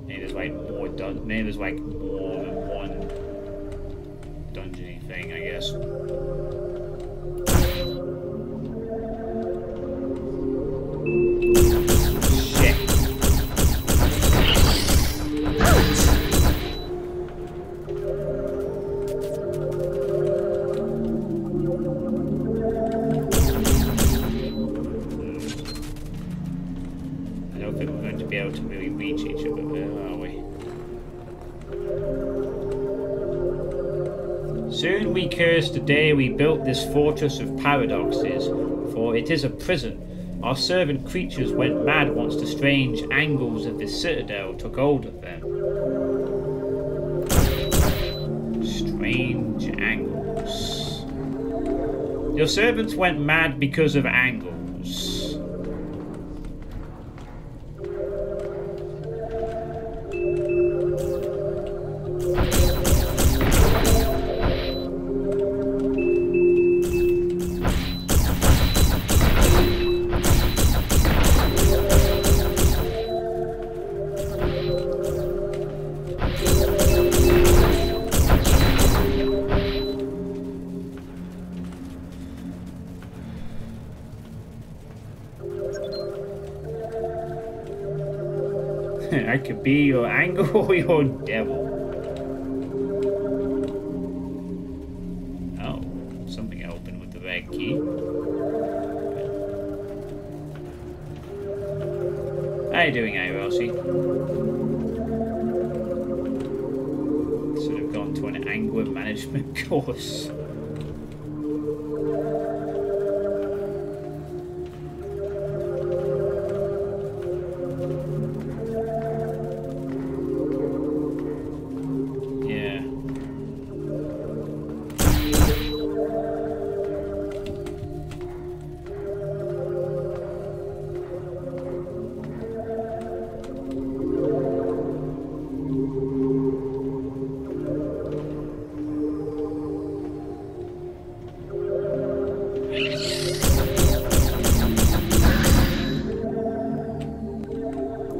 made us like more than one dungeony thing, I guess. really reach each other there, are we? Soon we curse the day we built this fortress of paradoxes, for it is a prison. Our servant creatures went mad once the strange angles of this citadel took hold of them. Strange angles. Your servants went mad because of angles. I could be your angle or your devil. Oh, something opened with the red key. How you doing, Rosie? Should have gone to an anger management course.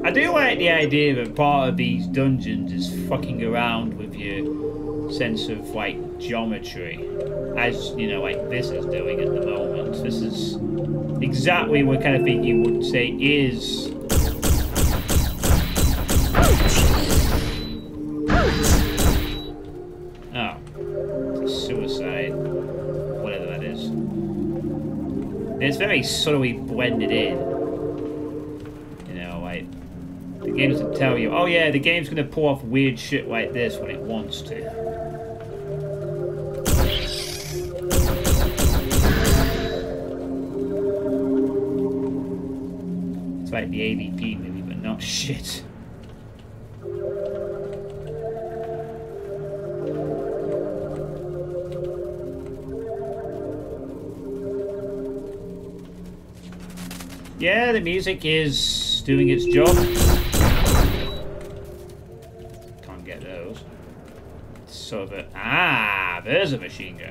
I do like the idea that part of these dungeons is fucking around with your sense of like geometry, as you know, like this is doing at the moment. This is exactly what kind of thing you would say is suicide, whatever that is. It's very subtly blended in. You know, like the game doesn't tell you, oh yeah, the game's gonna pull off weird shit like this when it wants to. It's like the AVP movie, but not shit. Yeah, the music is doing its job. Can't get those. So that there's a machine gun.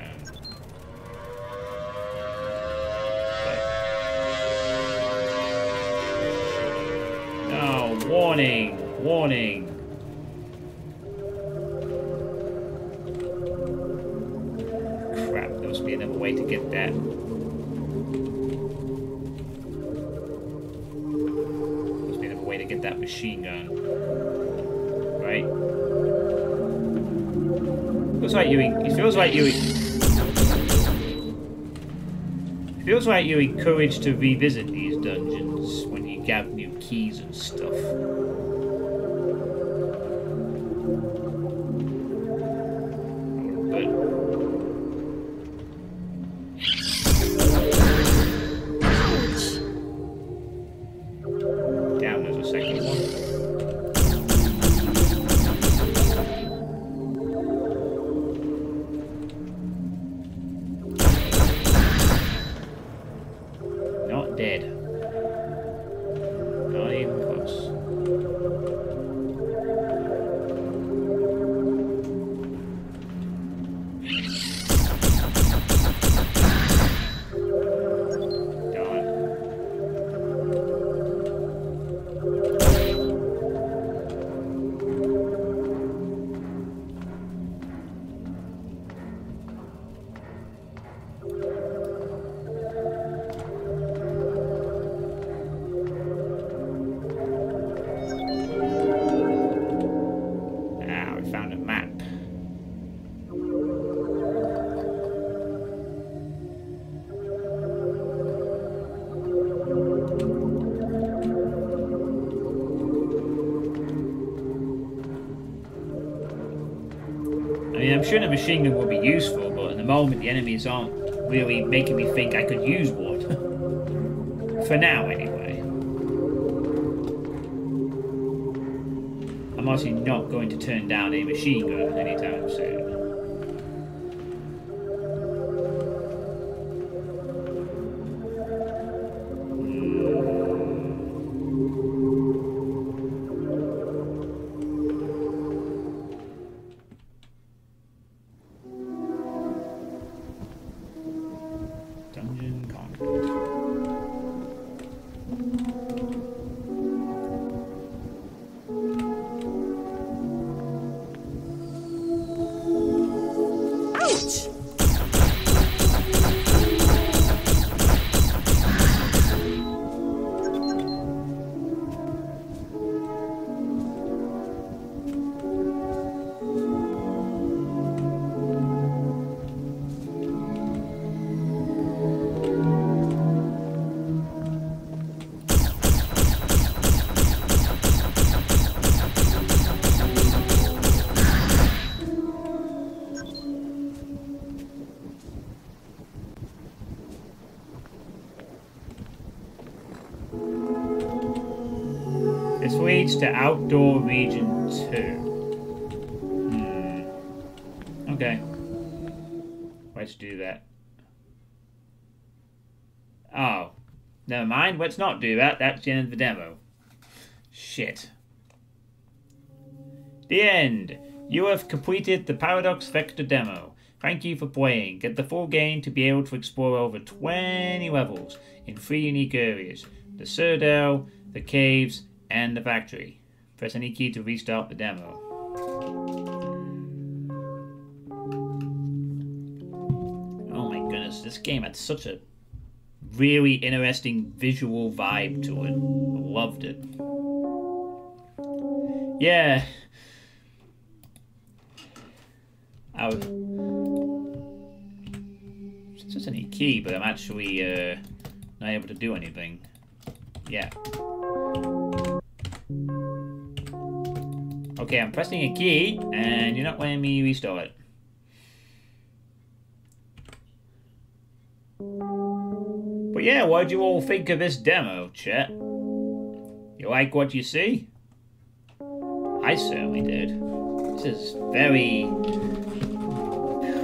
Okay. No, warning, warning. Crap, there must be another way to get that. To get that machine gun, right? Feels like you. It feels like you. It feels like you're encouraged to revisit these dungeons when you get new keys and stuff. mean, I'm sure the machine gun will be useful, but at the moment the enemies aren't really making me think I could use one. For now, anyway. I'm obviously not going to turn down a machine gun anytime soon. Dungeon concrete. This leads to Outdoor Region 2. Okay. Let's do that. Oh. Never mind, let's not do that. That's the end of the demo. Shit. The end. You have completed the Paradox Vector demo. Thank you for playing. Get the full game to be able to explore over 20 levels in 3 unique areas. The Citadel, the caves, and the factory. Press any key to restart the demo. Oh my goodness, this game had such a really interesting visual vibe to it. Loved it. Yeah. It's just any key, but I'm actually not able to do anything. Yeah. Okay, I'm pressing a key, and you're not letting me restart it. But yeah, what'd you all think of this demo, chat? You like what you see? I certainly did. This is very...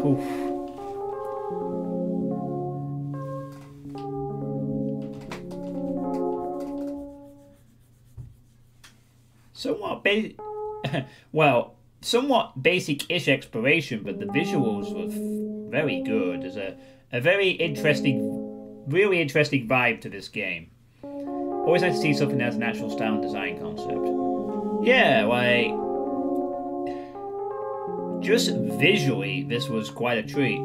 Oof. Somewhat basic-ish exploration, but the visuals were very good. There's a very interesting, really interesting vibe to this game. Always nice to see something that has an actual style and design concept. Yeah, like... just visually, this was quite a treat.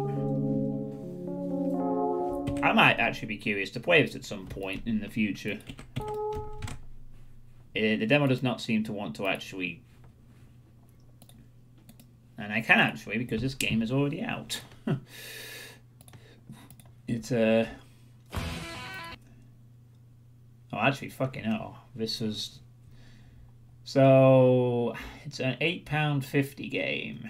I might actually be curious to play this at some point in the future. The demo does not seem to want to actually... And I can actually, because this game is already out. It's Oh, actually, fucking hell. This was... So... It's an £8.50 game.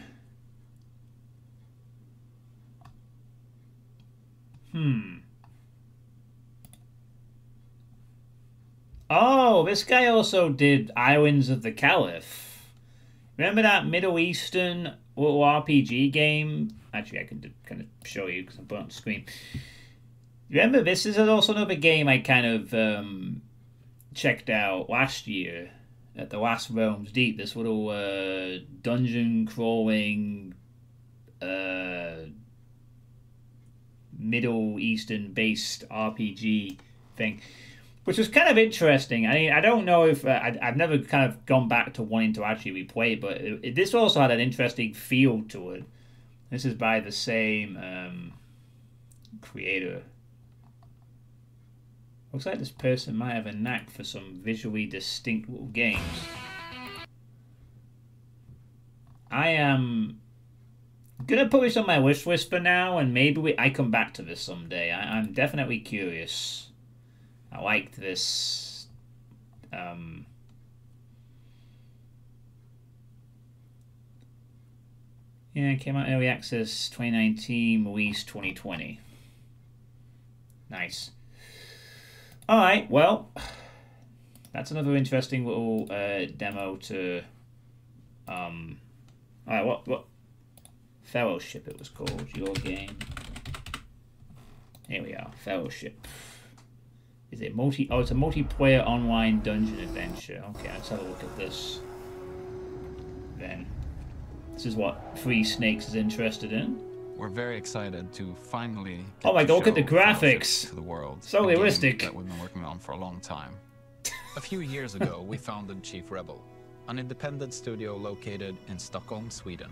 Oh, this guy also did Islands of the Caliph. Remember that Middle Eastern little RPG game? Actually, I can kind of show you because I'm putting it on the screen. Remember, this is also another game I kind of checked out last year at the last Realms Deep. This little dungeon crawling Middle Eastern based RPG thing, which was kind of interesting. I mean, I don't know if I've never kind of gone back to wanting to actually replay it, but this also had an interesting feel to it. This is by the same creator. Looks like this person might have a knack for some visually distinct little games. I am gonna put this on my wish list for now, and maybe I come back to this someday. I'm definitely curious. I liked this. Yeah, it came out early access 2019, release 2020. Nice. All right, well, that's another interesting little demo to. All right, what Fellowship it was called? Your game. Here we are, Fellowship. Is it multi? Oh, it's a multiplayer online dungeon adventure. Okay, let's have a look at this. Then, this is what Free Snakes is interested in. We're very excited to finally get oh my to god, look at the show Fellowship graphics! to the world. So realistic. That we've been working on for a long time. A few years ago, we founded Chief Rebel, an independent studio located in Stockholm, Sweden.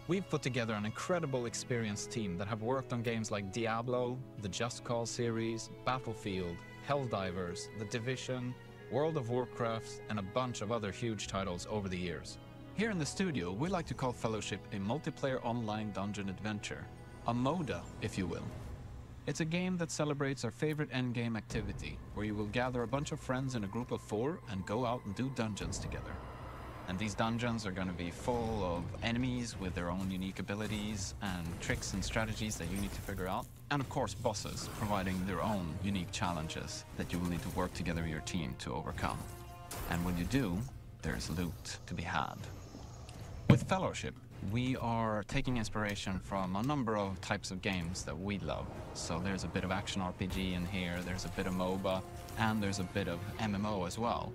We've put together an incredible experienced team that have worked on games like Diablo, the Just Cause series, Battlefield, Helldivers, The Division, World of Warcraft, and a bunch of other huge titles over the years. Here in the studio, we like to call Fellowship a multiplayer online dungeon adventure, a MODA, if you will. It's a game that celebrates our favorite endgame activity, where you will gather a bunch of friends in a group of 4 and go out and do dungeons together. And these dungeons are going to be full of enemies with their own unique abilities and tricks and strategies that you need to figure out. And of course, bosses providing their own unique challenges that you will need to work together with your team to overcome. And when you do, there's loot to be had. With Fellowship, we are taking inspiration from a number of types of games that we love. So there's a bit of action RPG in here, there's a bit of MOBA, and there's a bit of MMO as well.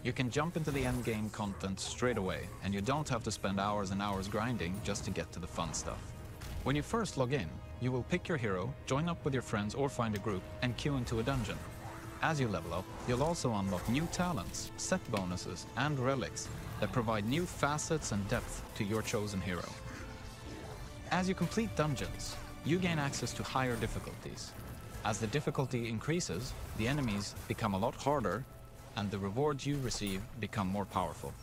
You can jump into the endgame content straight away, and you don't have to spend hours and hours grinding just to get to the fun stuff. When you first log in, you will pick your hero, join up with your friends or find a group, and queue into a dungeon. As you level up, you'll also unlock new talents, set bonuses, and relics that provide new facets and depth to your chosen hero. As you complete dungeons, you gain access to higher difficulties. As the difficulty increases, the enemies become a lot harder, and the rewards you receive become more powerful.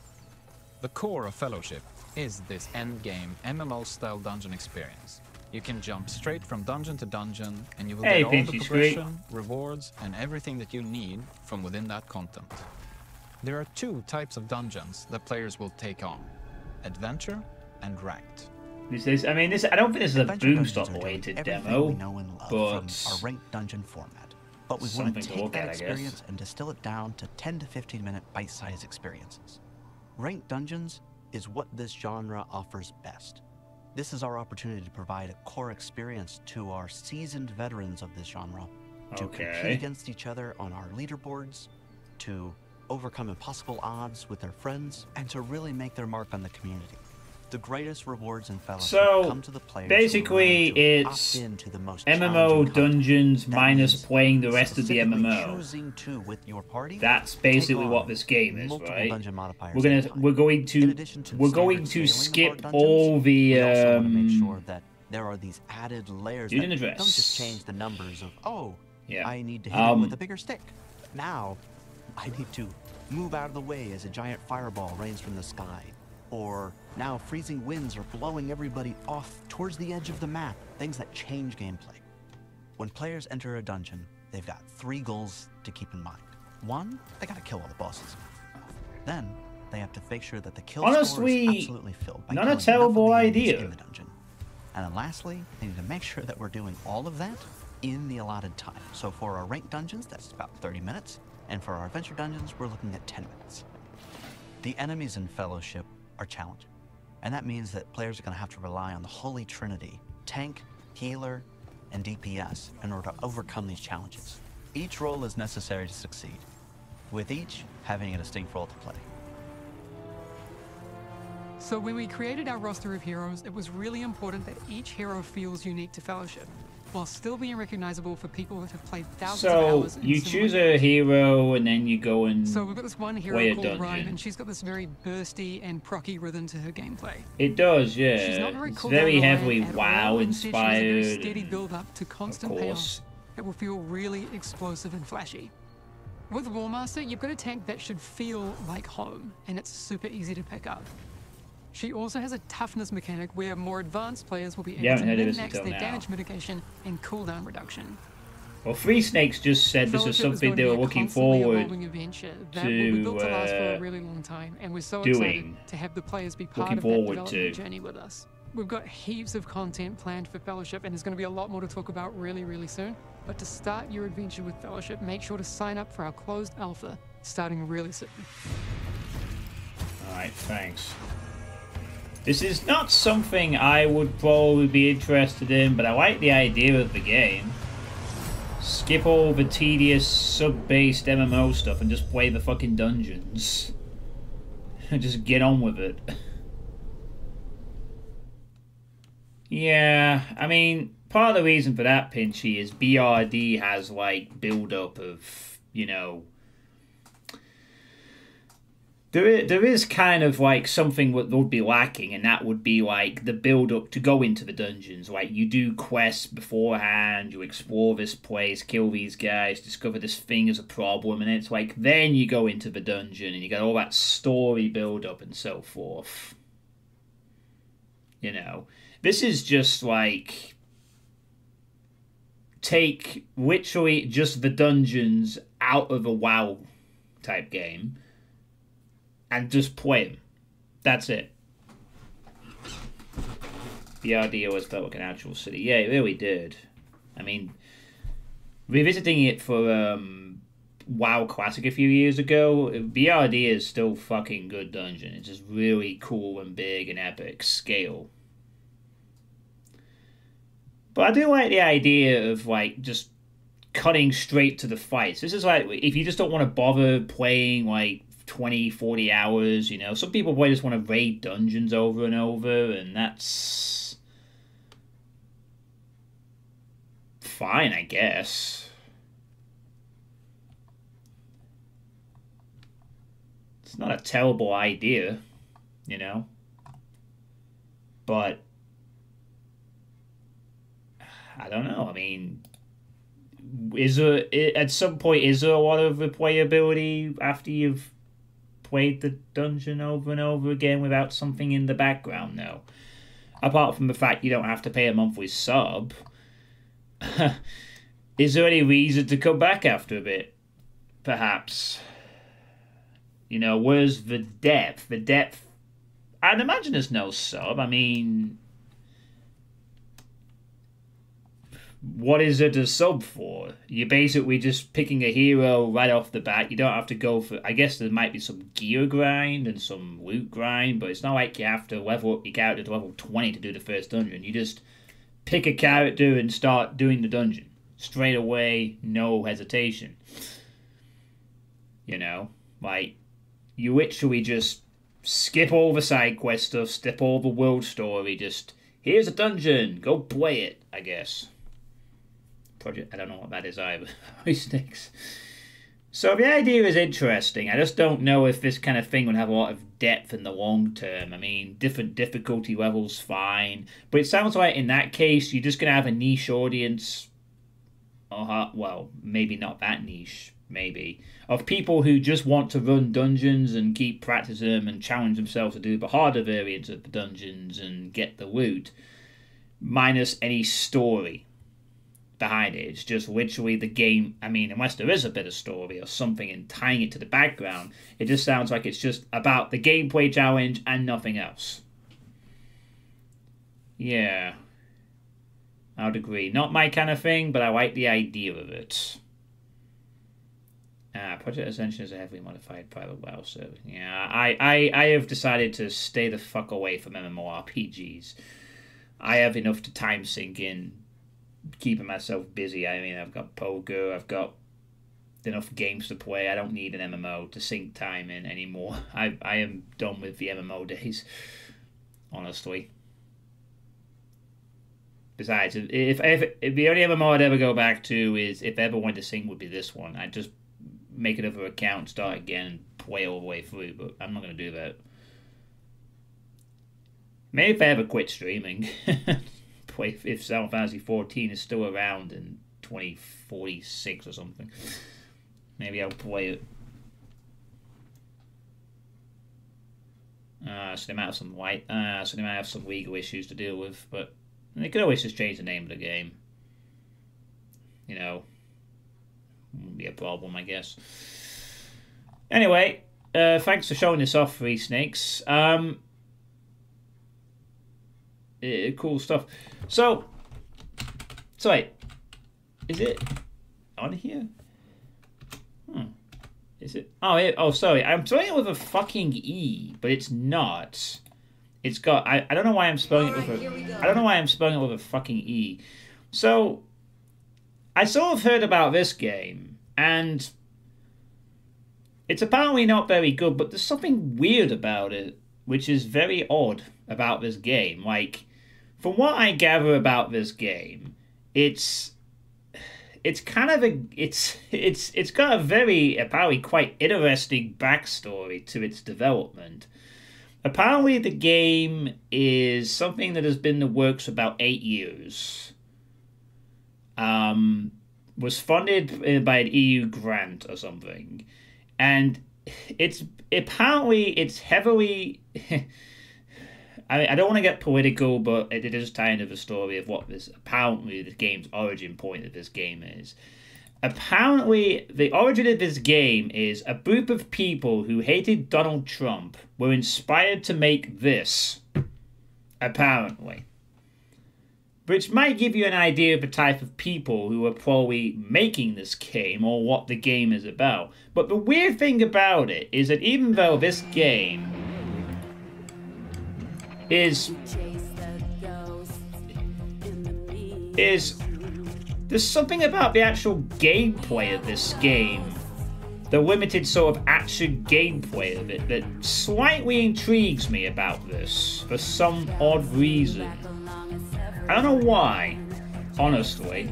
The core of Fellowship is this endgame MMO-style dungeon experience. You can jump straight from dungeon to dungeon, and you will get all the progression, rewards, and everything that you need from within that content. There are 2 types of dungeons that players will take on: Adventure and Ranked. I mean, I don't think this is a Boomstock related demo, we know and love but from our ranked dungeon format. But we want to take that experience and distill it down to 10 to 15 minute bite-sized experiences. Ranked dungeons is what this genre offers best. This is our opportunity to provide a core experience to our seasoned veterans of this genre, to compete against each other on our leaderboards, to overcome impossible odds with their friends, and to really make their mark on the community. The greatest rewards in Fellowship come to the players. Basically, it's MMO dungeons minus playing the rest of the MMO. That's basically what this game is, right? We're going to skip all the there are these added layers that don't just change the numbers of I need to hit him with a bigger stick. Now I need to move out of the way as a giant fireball rains from the sky. Or now freezing winds are blowing everybody off towards the edge of the map, things that change gameplay. When players enter a dungeon, they've got 3 goals to keep in mind. 1, they gotta kill all the bosses. Then, they have to make sure that the kill score is absolutely filled by not a terrible idea in the dungeon. And then lastly, they need to make sure that we're doing all of that in the allotted time. So for our ranked dungeons, that's about 30 minutes. And for our adventure dungeons, we're looking at 10 minutes. The enemies in Fellowship are challenging, and that means that players are going to have to rely on the holy trinity: tank, healer, and DPS in order to overcome these challenges. Each role is necessary to succeed, with each having a distinct role to play. So when we created our roster of heroes, it was really important that each hero feels unique to Fellowship, while still being recognizable for people that have played thousands of hours. So you choose a hero and then you go and so we've got this one hero called Rhyme, and she's got this very bursty and procky rhythm to her gameplay. It does, yeah. She's not very cool, very heavily WoW inspired. She has a very steady build up to constant payoff that will feel really explosive and flashy. With Warmaster, you've got a tank that should feel like home, and it's super easy to pick up. She also has a toughness mechanic where more advanced players will be able to min-max their damage mitigation and cooldown reduction. Well, Three Snakes just said this is something they were looking forward that will be built to last for a really long time, and we're so excited to have the players be part of that development journey with us. We've got heaps of content planned for Fellowship, and there's going to be a lot more to talk about really, really soon. But to start your adventure with Fellowship, make sure to sign up for our closed alpha, starting really soon. Alright, thanks. This is not something I would probably be interested in, but I like the idea of the game. Skip all the tedious sub-based MMO stuff and just play the fucking dungeons. Just get on with it. Yeah, I mean, part of the reason for that, Pinchy, is BRD has, like, build-up of, you know... There is kind of, like, something that would be lacking, and that would be, like, the build-up to go into the dungeons. Like, you do quests beforehand, you explore this place, kill these guys, discover this thing as a problem, and it's like, then you go into the dungeon, and you got all that story build-up and so forth. You know? This is just, like... take, literally, just the dungeons out of a WoW type game and just play them. That's it. BRD always felt like an actual city. Yeah, it really did. I mean, revisiting it for WoW Classic a few years ago, BRD is still fucking good dungeon. It's just really cool and big and epic scale. But I do like the idea of, like, just cutting straight to the fights. This is like, if you just don't want to bother playing, like, 20, 40 hours, you know. Some people probably just want to raid dungeons over and over, and that's fine, I guess. It's not a terrible idea, you know. But I don't know. I mean, is there, at some point, is there a lot of replayability after you've played the dungeon over and over again without something in the background? No. Apart from the fact you don't have to pay a monthly sub. Is there any reason to come back after a bit? Perhaps. You know, where's the depth? The depth, I'd imagine there's no sub. I mean, what is it to sub for? You're basically just picking a hero right off the bat. You don't have to go for... I guess there might be some gear grind and some loot grind, but it's not like you have to level up your character to level 20 to do the first dungeon. You just pick a character and start doing the dungeon. Straight away, no hesitation. You know? Like, you literally just skip all the side quest stuff, skip all the world story, just... here's a dungeon, go play it, I guess. Project, I don't know what that is either. Sticks. So the idea is interesting. I just don't know if this kind of thing would have a lot of depth in the long term. I mean, different difficulty levels, fine. But it sounds like in that case, you're just going to have a niche audience. Well, maybe not that niche, maybe. Of people who just want to run dungeons and keep practicing them and challenge themselves to do the harder variants of the dungeons and get the loot. Minus any story behind it. It's just literally the game. I mean, unless there is a bit of story or something and tying it to the background, it just sounds like it's just about the gameplay challenge and nothing else. Yeah, I would agree. Not my kind of thing, but I like the idea of it. Project Ascension is a heavily modified private WoW server. Yeah, I have decided to stay the fuck away from MMORPGs. I have enough to time sink in, keeping myself busy. I mean, I've got poker, I've got enough games to play. I don't need an MMO to sink time in anymore. I am done with the MMO days, honestly. Besides, if the only MMO I'd ever go back to is, if I ever wanted to sing, would be this one. I'd just make another account, start again, and play all the way through, but I'm not going to do that. Maybe if I ever quit streaming. If Final Fantasy 14 is still around in 2046 or something, maybe I'll play it. So they might have some legal issues to deal with, but they could always just change the name of the game. You know, Wouldn't be a problem, I guess. Anyway, thanks for showing this off, Three Snakes. Cool stuff. So wait, is it on here? Is it? Oh, sorry. I'm spelling it with a fucking E, but it's not. It's got. I don't know why I'm spelling it with a. I don't know why I'm spelling it with a fucking E. So, I sort of heard about this game, and it's apparently not very good. But there's something weird about it, which is very odd about this game. Like, from what I gather about this game, it's kind of a it's got a very apparently quite interesting backstory to its development. Apparently the game is something that has been in the works for about 8 years. Was funded by an EU grant or something. And it's heavily I don't want to get political, but it is kind of a story of what this apparently the game's origin point of this game is. Apparently, the origin of this game is a group of people who hated Donald Trump were inspired to make this. Apparently. Which might give you an idea of the type of people who are probably making this game or what the game is about. But the weird thing about it is that even though this game is there's something about the actual gameplay of this game, the limited sort of action gameplay of it, that slightly intrigues me about this for some odd reason. I don't know why, honestly.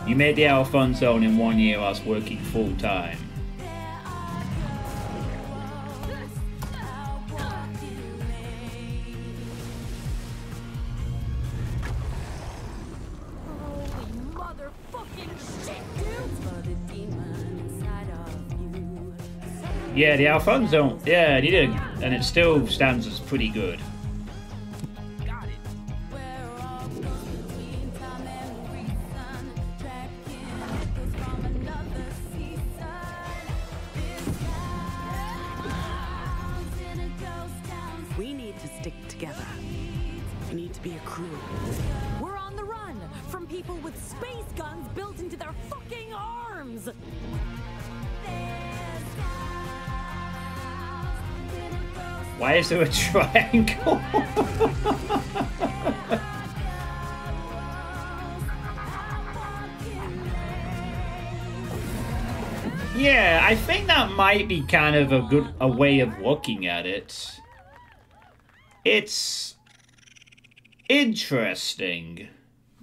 You made the Hour Fun Zone in 1 year whilst working full time. Yeah, the Alfonso, yeah, he did, and it still stands as pretty good. We need to stick together. We need to be a crew. We're on the run from people with space guns built into their fucking arms. Why is there a triangle? Yeah, I think that might be kind of a way of looking at it. It's interesting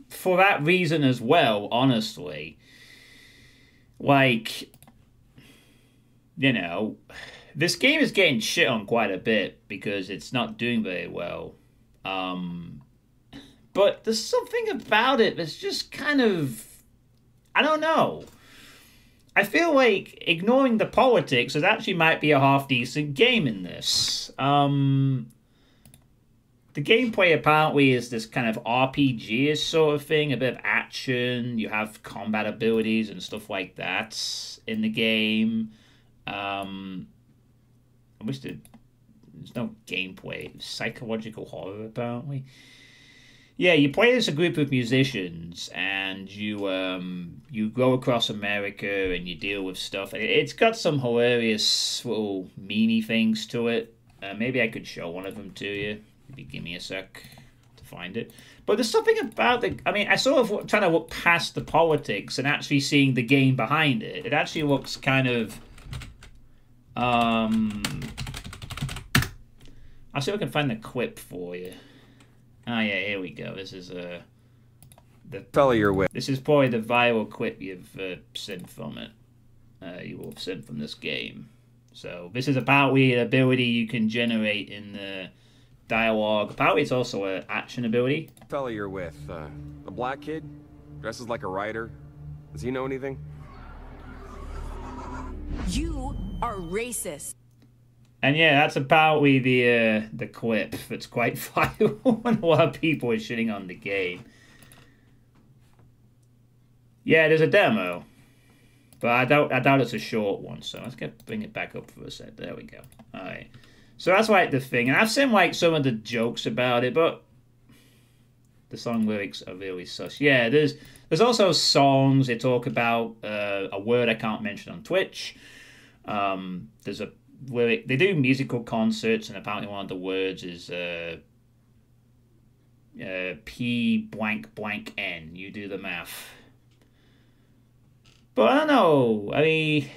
for that reason as well, honestly. Like, you know, this game is getting shit on quite a bit because it's not doing very well. But there's something about it that's just kind of, I don't know. I feel like ignoring the politics, it actually might be a half-decent game in this. The gameplay apparently is this kind of RPG-ish sort of thing, a bit of action. You have combat abilities and stuff like that in the game. I wish there's no gameplay. It's psychological horror, apparently. Yeah, you play as a group of musicians, and you go across America, and you deal with stuff. It's got some hilarious little meanie things to it. Maybe I could show one of them to you. Maybe give me a sec to find it. But there's something about the... I mean, I sort of trying to look past the politics and actually seeing the game behind it. It actually looks kind of... I'll see if I can find the clip for you. Oh yeah, here we go. This is the fella you're with. This is probably the viral clip you've seen from it. You will have seen from this game. So this is apparently an ability you can generate in the dialogue. Apparently it's also an action ability. Fella you're with, the black kid, dresses like a writer. Does he know anything? You are racist. And yeah, that's apparently the clip that's quite viral and a lot of people are shitting on the game. Yeah, there's a demo. But I doubt it's a short one, so let's bring it back up for a sec. There we go. Alright. So that's like the thing. And I've seen like some of the jokes about it, but the song lyrics are really sus. Yeah, there's also songs they talk about a word I can't mention on Twitch. There's a lyric. They do musical concerts, and apparently one of the words is P blank blank N. You do the math. But I don't know. I mean,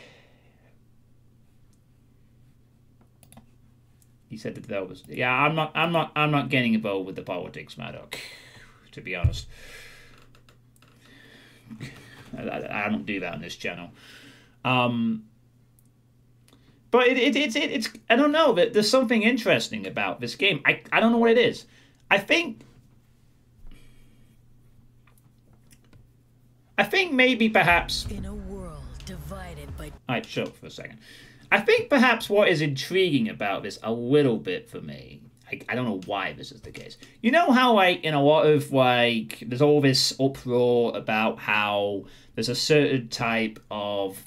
he said that that was. Yeah, I'm not getting involved with the politics, Maddock. To be honest, I don't do that on this channel. But it's I don't know. There's something interesting about this game. I don't know what it is. I think maybe perhaps in a world divided by. Alright, shut up for a second. I think perhaps what is intriguing about this a little bit for me, I don't know why this is the case. You know how like in a lot of like there's all this uproar about how there's a certain type of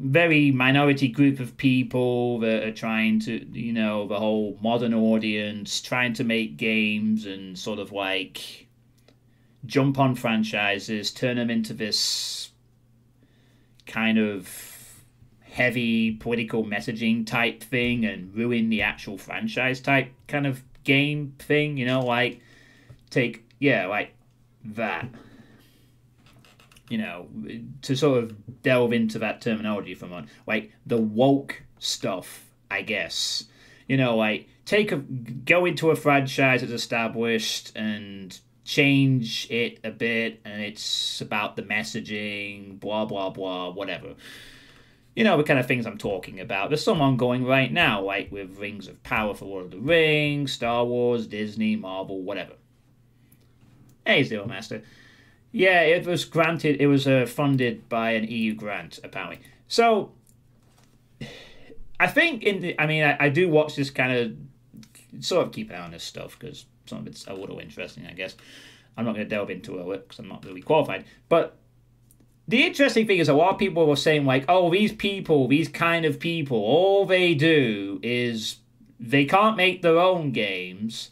very minority group of people that are trying to, you know, the whole modern audience, trying to make games and sort of like jump on franchises, turn them into this kind of heavy political messaging type thing and ruin the actual franchise type kind of game thing, you know, like like that. You know, to sort of delve into that terminology for a moment, like the woke stuff, I guess. You know, like go into a franchise that's established and change it a bit, and it's about the messaging, blah blah blah, whatever. You know the kind of things I'm talking about. There's some ongoing right now, like with Rings of Power for Lord of the Rings, Star Wars, Disney, Marvel, whatever. Hey, Zero Master. Yeah, it was granted. It was funded by an EU grant, apparently. So, I think I do watch this kind of sort of keep an eye on this stuff because some of it's a little interesting, I guess. I'm not going to delve into it because I'm not really qualified. But the interesting thing is a lot of people were saying like, oh, these kind of people, all they do is they can't make their own games.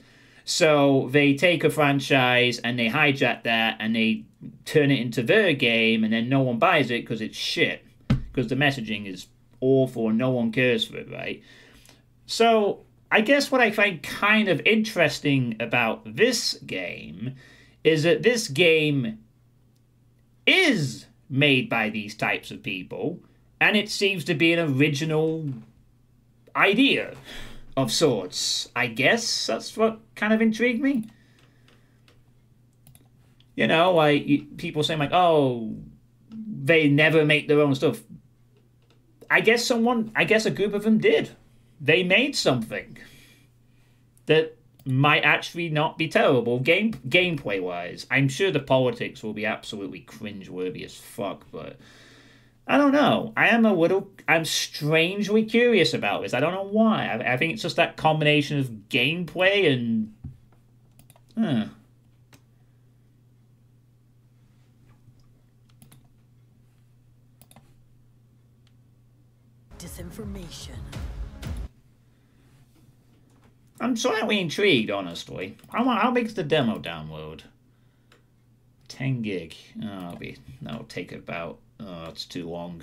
So they take a franchise and they hijack that and they turn it into their game and then no one buys it because it's shit. Because the messaging is awful and no one cares for it, right? So I guess what I find kind of interesting about this game is that this game is made by these types of people and it seems to be an original idea of sorts. I guess that's what kind of intrigued me. You know, like people saying like, oh, they never make their own stuff. I guess a group of them did. They made something that might actually not be terrible gameplay wise. I'm sure the politics will be absolutely cringeworthy as fuck, but I don't know. I'm strangely curious about this. I don't know why. I think it's just that combination of gameplay and... Disinformation. I'm slightly intrigued, honestly. How big's the demo download? 10 gig. Oh, that'll take about... Oh, it's too long.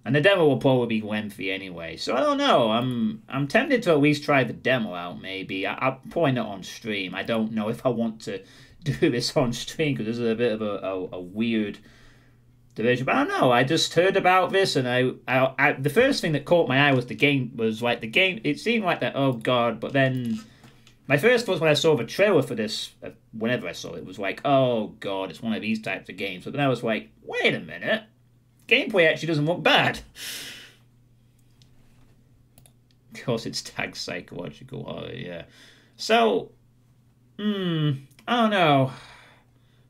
And the demo will probably be lengthy anyway. So I don't know. I'm tempted to at least try the demo out, maybe. I'll point it on stream. I don't know if I want to do this on stream, because this is a bit of a weird division. But I don't know. I just heard about this, and I the first thing that caught my eye was the game. It seemed like that, oh god, but then... My first thought when I saw the trailer for this, whenever I saw it, was like, oh god, it's one of these types of games. But then I was like, wait a minute. Gameplay actually doesn't look bad. Of course, it's tagged psychological. Oh, yeah. So, I don't know.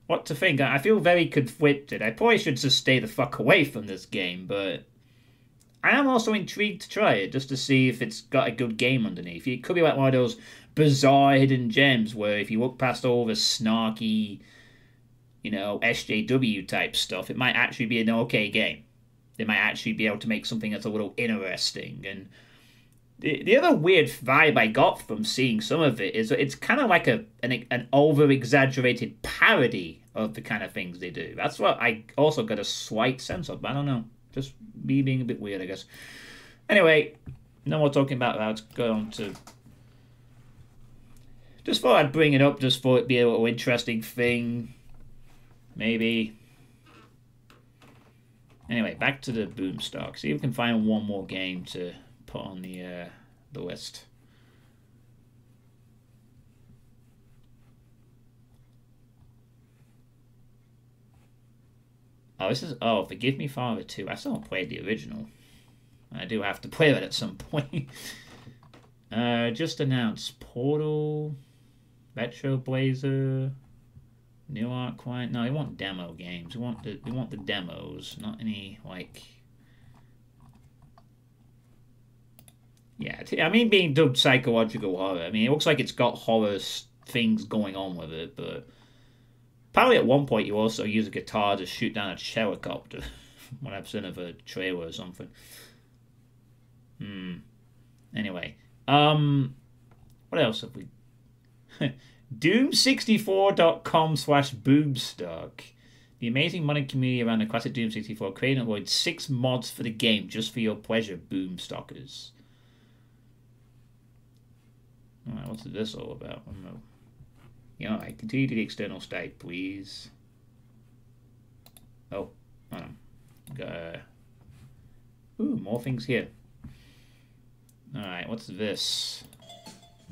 what to think. I feel very conflicted. I probably should just stay the fuck away from this game, but I am also intrigued to try it, just to see if it's got a good game underneath. It could be like one of those bizarre hidden gems where if you look past all the snarky, you know, SJW type stuff, it might actually be an okay game. They might actually be able to make something that's a little interesting. And the other weird vibe I got from seeing some of it is it's kind of like an over-exaggerated parody of the kind of things they do. That's what I also got a slight sense of, but I don't know. Just me being a bit weird, I guess. Anyway, no more talking about that. Let's go on to... Just thought I'd bring it up, just for it to be a little interesting thing. Maybe. Anyway, back to the Boomstock. See if we can find one more game to put on the list. Oh, this is... Oh, Forgive Me Father 2. I still haven't played the original. I do have to play that at some point. Just announced Portal, Retro Blazer, New Art Quiet. No, we want demo games. We want the demos, not any like. Yeah, I mean, being dubbed psychological horror. I mean, it looks like it's got horror things going on with it, but apparently at one point you also use a guitar to shoot down a helicopter. What I've seen of a trailer or something. Anyway, what else have we? Doom64.com/Boomstock. The amazing modding community around the classic Doom 64 created and uploaded 6 mods for the game just for your pleasure, Boomstockers. Alright, what's this all about? I don't know. Yeah, I continue to the external state, please. Oh, hold on. Ooh, more things here. Alright, what's this?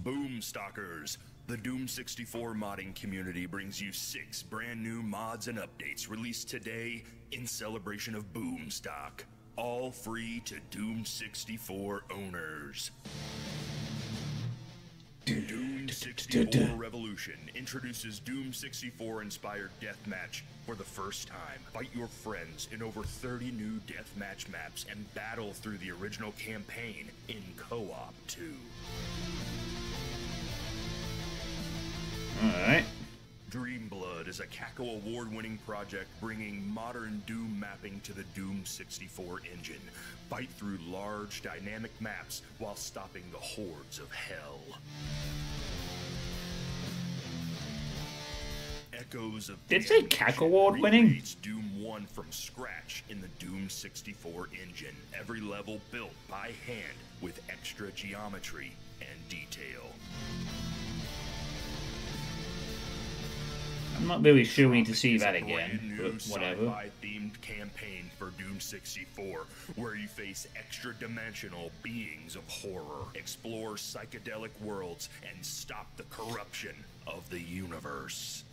Boomstockers. The Doom 64 modding community brings you 6 brand new mods and updates released today in celebration of Boomstock. All free to Doom 64 owners. Doom 64 Revolution introduces Doom 64 inspired deathmatch for the first time. Fight your friends in over 30 new deathmatch maps and battle through the original campaign in co-op too. Alright. Dreamblood is a Caco award-winning project bringing modern Doom mapping to the Doom 64 engine. Fight through large, dynamic maps while stopping the hordes of hell. Echoes of Did it say Caco award-winning? Doom 1 from scratch in the Doom 64 engine. Every level built by hand with extra geometry and detail. I'm not really sure we need to see that again, but whatever. Sci-fi-themed campaign for Doom 64, where you face extra-dimensional beings of horror, explore psychedelic worlds, and stop the corruption of the universe.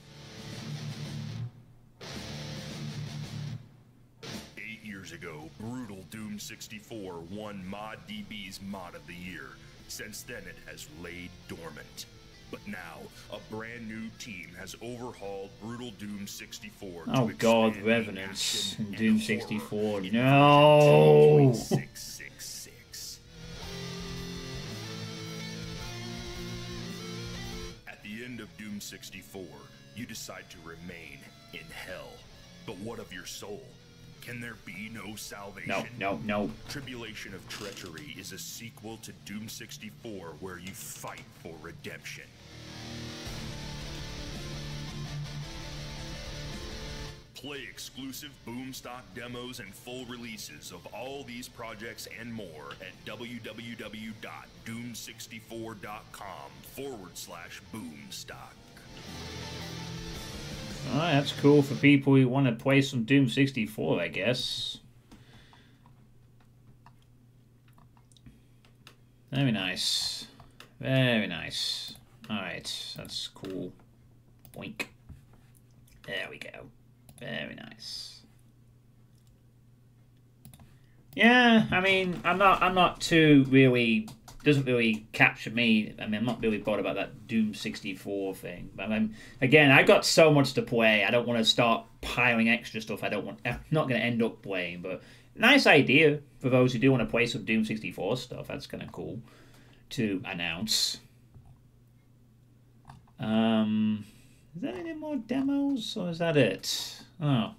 8 years ago, brutal Doom 64 won ModDB's Mod of the Year. Since then, it has laid dormant. But now, a brand new team has overhauled brutal Doom 64. Oh God, Revenants in Doom 64. No! 666. At the end of Doom 64, you decide to remain in hell. But what of your soul? Can there be no salvation? No. Tribulation of Treachery is a sequel to Doom 64 where you fight for redemption. Play exclusive Boomstock demos and full releases of all these projects and more at www.doom64.com/Boomstock. Alright, that's cool for people who want to play some Doom 64, I guess. Very nice. Very nice. Alright, that's cool. Boink. There we go. Very nice. Yeah, I mean, I'm not too really doesn't really capture me. I mean, I'm not really bothered about that Doom 64 thing. But again, I got so much to play. I don't want to start piling extra stuff. I'm not going to end up playing. But nice idea for those who do want to play some Doom 64 stuff. That's kind of cool to announce. Is there any more demos, or is that it? Oh.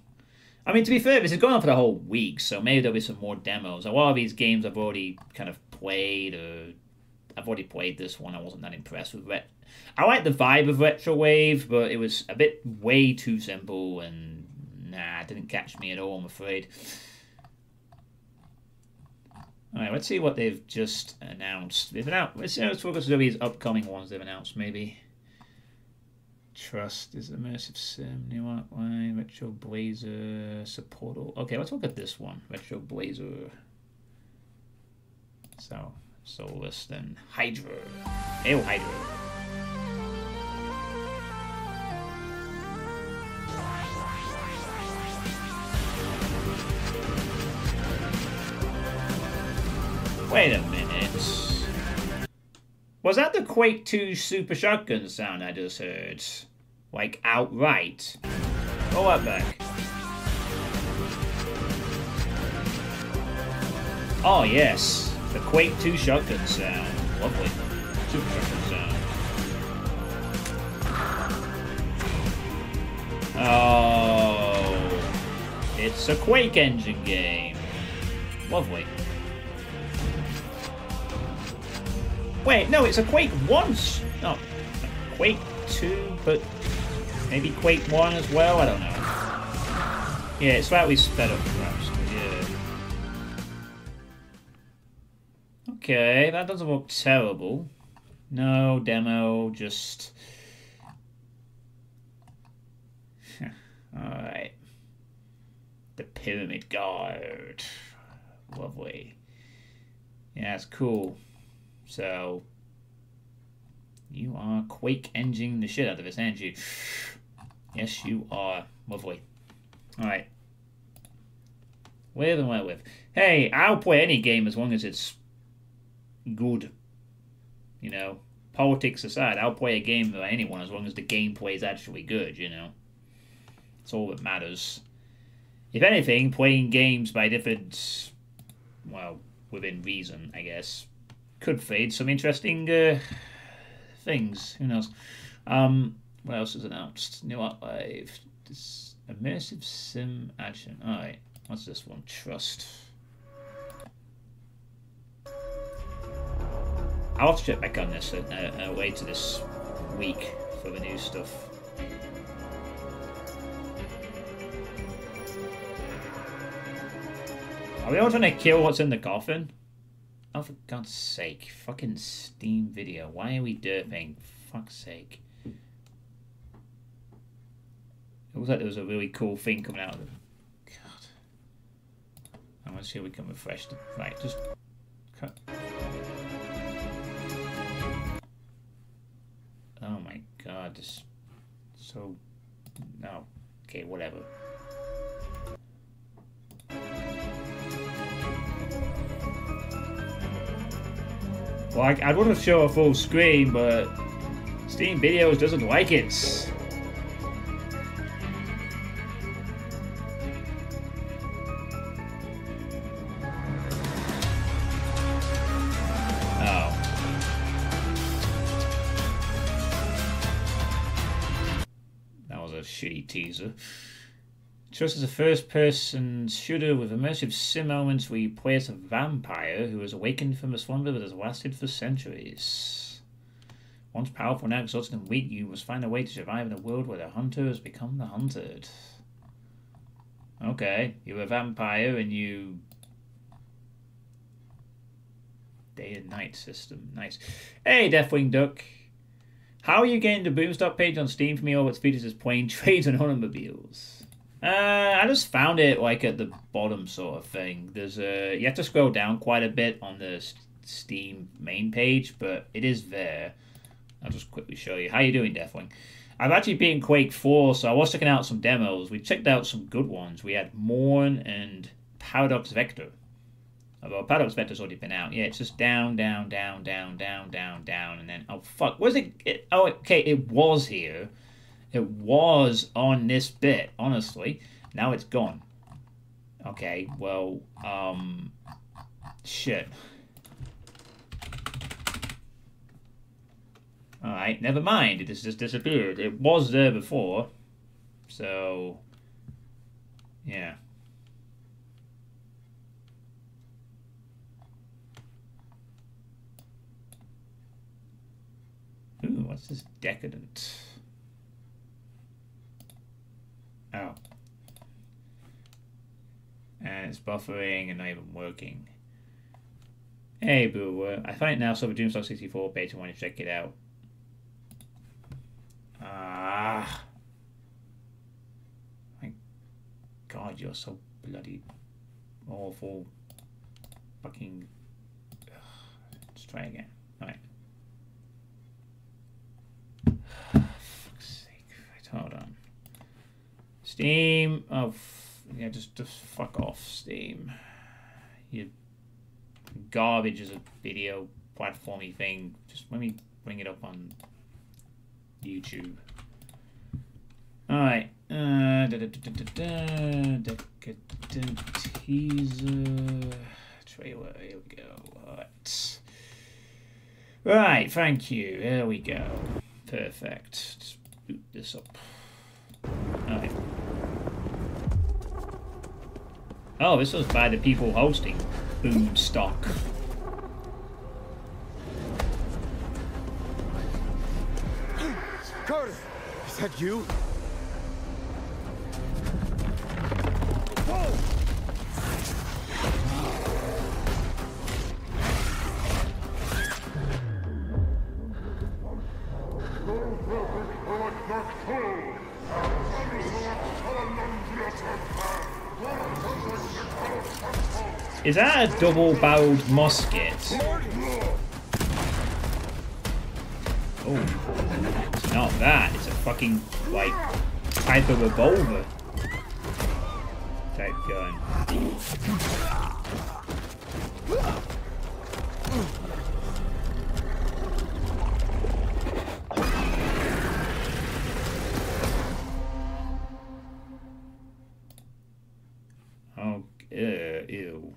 I mean, to be fair, this is going on for the whole week, so maybe there'll be some more demos. A lot of these games I've already kind of played, or I've already played this one. I wasn't that impressed with it. I like the vibe of Retrowave, but it was a bit way too simple, and nah, it didn't catch me at all, I'm afraid. Alright, let's see what they've just announced. Let's focus on these upcoming ones they've announced, maybe. Trust is immersive sim, new outline, Retro Blazer, support. Okay, let's look at this one. Retro Blazer. So, Solus, then Hydra. Hail Hydra. Wait a minute. Was that the Quake 2 Super Shotgun sound I just heard? Like, outright? Roll that back. Oh, yes. The Quake 2 Shotgun sound. Lovely. Super Shotgun sound. Oh. It's a Quake engine game. Lovely. Wait, no, it's a Quake 1. No, Quake 2, but maybe Quake 1 as well? I don't know. Yeah, it's slightly sped up, perhaps. Yeah. Okay, that doesn't look terrible. No demo, just... Alright. The Pyramid Guard. Lovely. Yeah, it's cool. So, you are Quake engine the shit out of this, aren't you? Yes, you are. Lovely. Alright. Live and let live. Hey, I'll play any game as long as it's good. You know, politics aside, I'll play a game with anyone as long as the gameplay is actually good, you know. That's all that matters. If anything, playing games by different, well, within reason, I guess, could fade some interesting things. Who knows? What else is announced? New Art Live. This immersive sim action. Alright. What's this one? Trust. I'll have to check back on this later this week for the new stuff. Are we all trying to kill what's in the coffin? Oh, for God's sake. Fucking Steam video. Why are we derping? Fuck's sake. It looks like there was a really cool thing coming out of it. God. I want to see if we can refresh the... Right, just... cut. Oh my God. This... So... No. Okay, whatever. Well, I'd want to show a full screen, but Steam Videos doesn't like it. Oh. That was a shitty teaser. Trust is a first-person shooter with immersive sim elements where you play as a vampire who has awakened from a slumber that has lasted for centuries. Once powerful, now exhausted and weak, you must find a way to survive in a world where the hunter has become the hunted. Okay, you're a vampire and you... Day and night system, nice. Hey, Deathwing Duck. How are you getting the Boomstock page on Steam for me all its features as plain trades and automobiles? I just found it like at the bottom sort of thing. There's a you have to scroll down quite a bit on the Steam main page, but it is there. I'll just quickly show you. How you doing, Deathwing? I've actually beaten Quake 4, so I was checking out some demos. We checked out some good ones. We had Morn and Paradox Vector. Although Paddock Spectre's already been out. Yeah, it's just down, down, down, down, down, down, down, and then... Oh, fuck. Was it... Oh, okay, it was here. It was on this bit, honestly. Now it's gone. Okay, well, shit. Alright, never mind. It has just disappeared. It was there before. So, yeah. Ooh, what's this? Decadent. Oh. And it's buffering and not even working. Hey, boo. I find it now, so Doomstock 64 beta. Want to check it out. Ah. My God, you're so bloody awful. Fucking. Ugh. Let's try again. Alright. Fuck's sake. Right, hold on. Steam. Oh, yeah, just fuck off, Steam. You garbage as a video platformy thing. Just let me bring it up on YouTube. Alright. Decadent teaser trailer. Here we go. Alright. Right, thank you. There we go. Perfect. Let's boot this up. Alright. Oh, this was by the people hosting Boomstock. Carter, is that you? Whoa! Is that a double-barreled musket? Oh, it's not that. It's a fucking, like, type of revolver type gun. Oh, ew.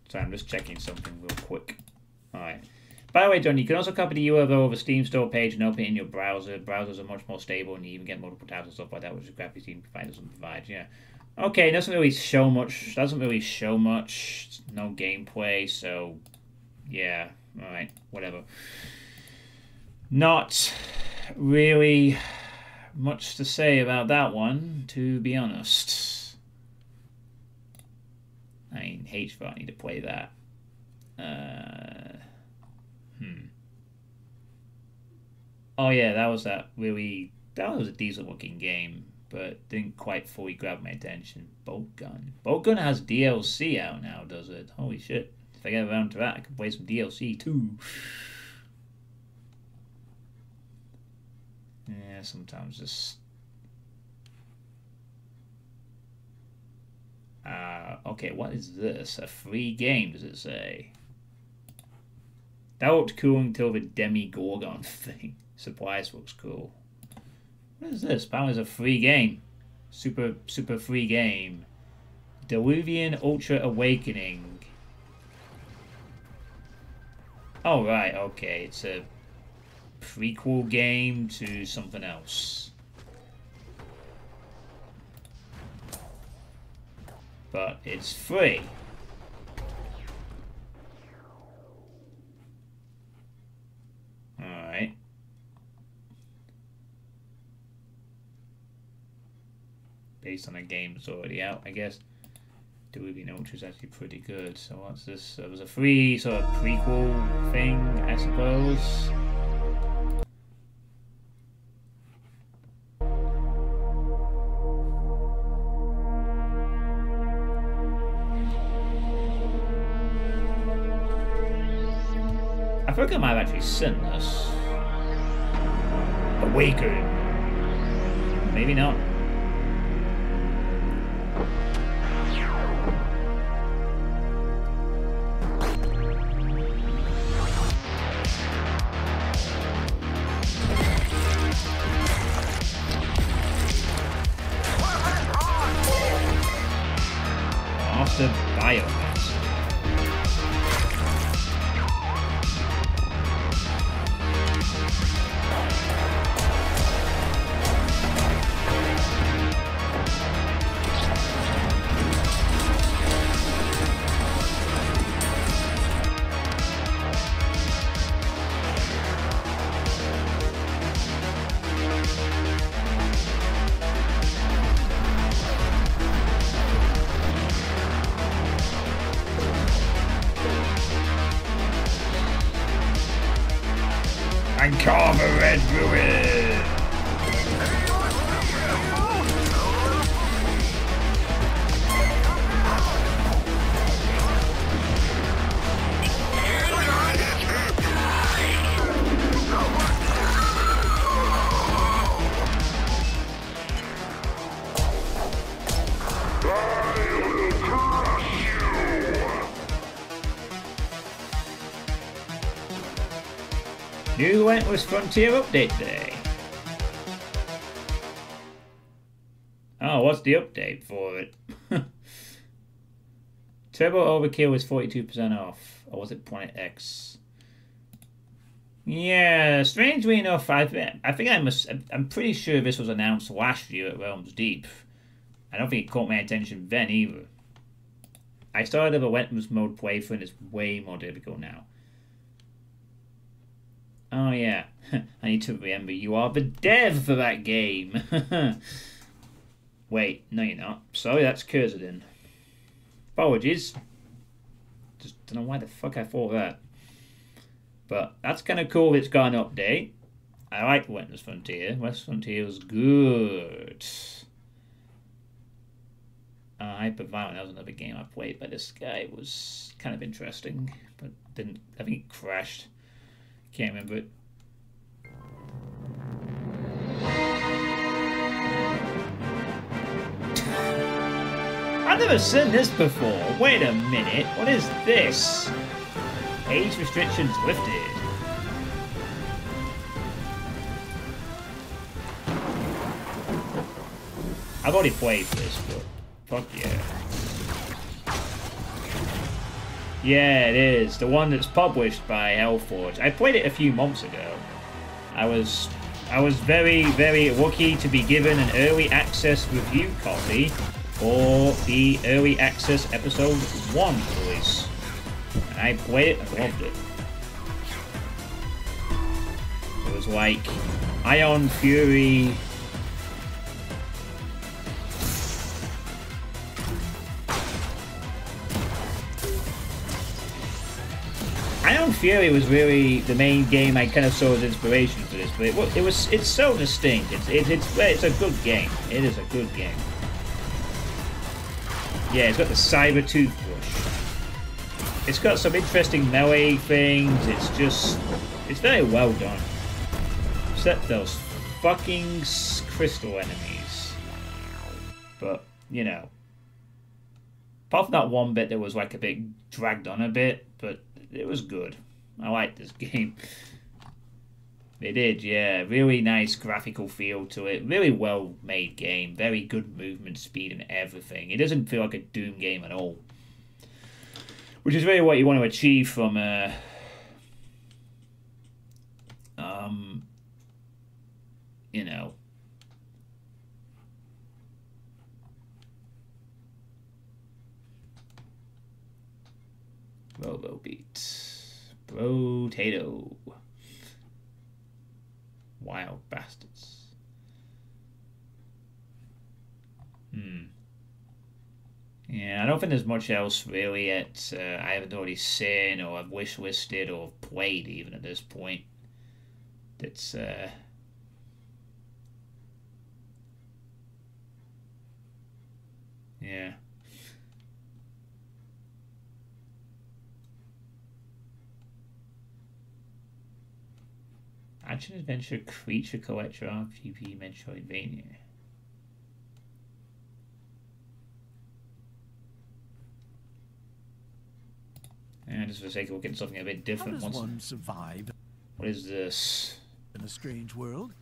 So I'm just checking something real quick. Alright. By the way, John, you can also copy the URL of a Steam store page and open it in your browser. Browsers are much more stable, and you even get multiple tabs and stuff like that, which is crappy Steam provider doesn't provide. Yeah. Okay, doesn't really show much. Doesn't really show much. No gameplay, so yeah. All right, whatever. Not really much to say about that one, to be honest. I mean, HVAC need to play that. Oh yeah, that was a decent looking game, but didn't quite fully grab my attention. Bolt Gun. Bolt Gun has DLC out now, does it? Holy shit. If I get around to that, I can play some DLC too. Yeah, sometimes just... okay, what is this? A free game, does it say? That looked cool until the Demigorgon thing. Supplies looks cool. What is this? Apparently it's a free game. Super free game. Diluvian Ultra Awakening. Oh, right, okay. It's a prequel game to something else. But it's free. Alright. Based on a game that's already out, I guess. Diluvian Ultra is actually pretty good. So what's this? It was a free sort of prequel thing, I suppose. I think I might have actually seen this. Awaken. Maybe not. monster biomass. Karma Red Ruin! New Wentworth Frontier update day. Oh, what's the update for it? Turbo Overkill is 42% off. Or was it Planet X? Yeah, strangely enough, I'm pretty sure this was announced last year at Realms Deep. I don't think it caught my attention then either. I started a Wentworth mode playthrough and it's way more difficult now. Oh yeah, I need to remember you are the dev for that game. Wait, no you're not. Sorry, that's Curzodin. Apologies. Just don't know why the fuck I thought that. But that's kind of cool. It's got an update. I like Wentworth Frontier. West Frontier was good. Hyperviolent, that was another game I played by this guy. It was kind of interesting, but didn't. I think it crashed. Can't remember it. I've never seen this before. Wait a minute. What is this? Age restrictions lifted. I've already played this, but fuck yeah. Yeah, it is. The one that's published by Hellforge. I played it a few months ago. I was very, very lucky to be given an early access review copy for the early access episode 1 release. And I played it and loved it. So it was like Ion Fury. Ion Fury was really the main game I kind of saw as inspiration for this, but it's so distinct. It's a good game. It is a good game. Yeah, it's got the cyber toothbrush. It's got some interesting melee things. It's very well done. Except those fucking crystal enemies. But you know, apart from that one bit that was like a bit dragged on a bit, but it was good. I liked this game. It did, yeah. Really nice graphical feel to it. Really well made game. Very good movement speed and everything. It doesn't feel like a Doom game at all. Which is really what you want to achieve from you know, Robobeat. Potato. Wild bastards. Yeah, I don't think there's much else really that I haven't already seen or I've wish listed or played even at this point. That's yeah. Action Adventure Creature Collector RPG Metroidvania. And just for the sake of looking at something a bit different. How does one survive? What is this? In a strange world?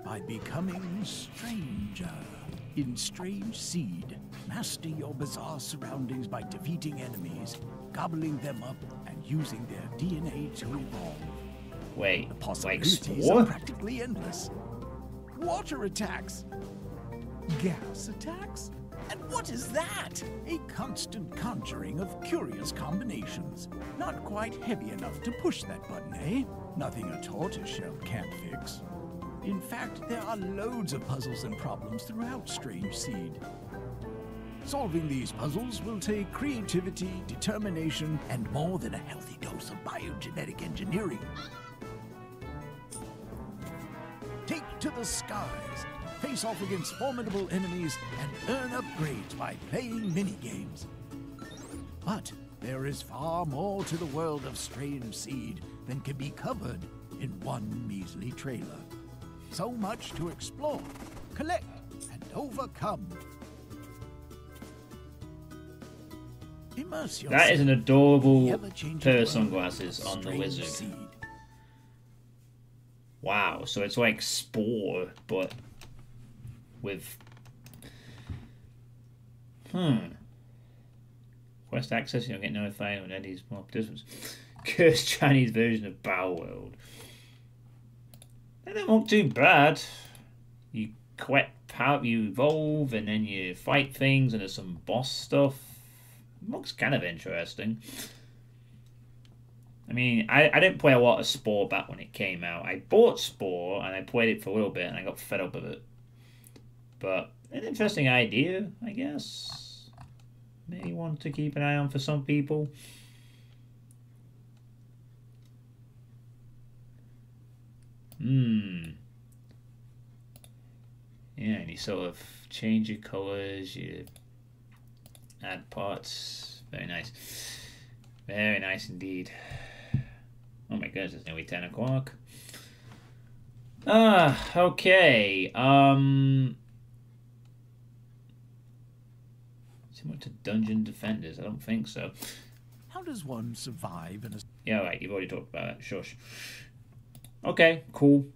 By becoming stranger. In Strange Seed, master your bizarre surroundings by defeating enemies, gobbling them up, and using their DNA to evolve. Wait, the like possibilities Spore? are practically endless. Water attacks, gas attacks, and what is that? A constant conjuring of curious combinations. Not quite heavy enough to push that button, eh? Nothing a tortoiseshell can't fix. In fact, there are loads of puzzles and problems throughout Strange Seed. Solving these puzzles will take creativity, determination, and more than a healthy dose of biogenetic engineering. Take to the skies, face off against formidable enemies, and earn upgrades by playing mini-games. But there is far more to the world of Strange Seed than can be covered in one measly trailer. So much to explore, collect, and overcome. Immerse yourself. That is an adorable pair of sunglasses on the wizard. Seed. Wow, so it's like Spore, but with... Quest access, you don't get notified when Eddie's more participants. Cursed Chinese version of Bow World. They don't look too bad. You collect power, you evolve, and then you fight things, and there's some boss stuff. It looks kind of interesting. I mean, I didn't play a lot of Spore back when it came out. I bought Spore, and I played it for a little bit, and I got fed up with it. But an interesting idea, I guess. Maybe one to keep an eye on for some people. Yeah, and you sort of change your colours, you add parts. Very nice. Very nice indeed. Oh my goodness, it's nearly 10 o'clock. Okay. Similar to Dungeon Defenders? I don't think so. How does one survive in a... Yeah, right, you've already talked about it. Shush. Okay, cool.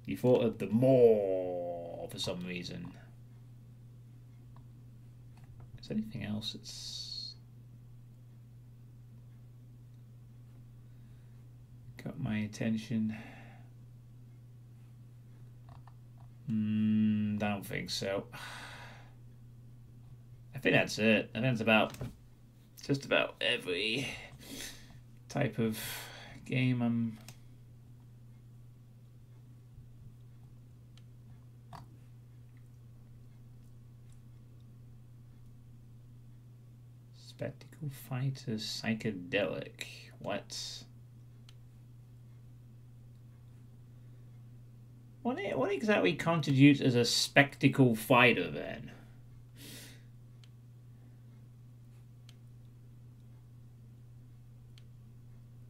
You thought of the more for some reason. Is there anything else that's got my attention? Don't think so. I think that's it. I think that's about just about every type of game I'm Spectacle Fighter Psychedelic. What exactly constitutes as a spectacle fighter then?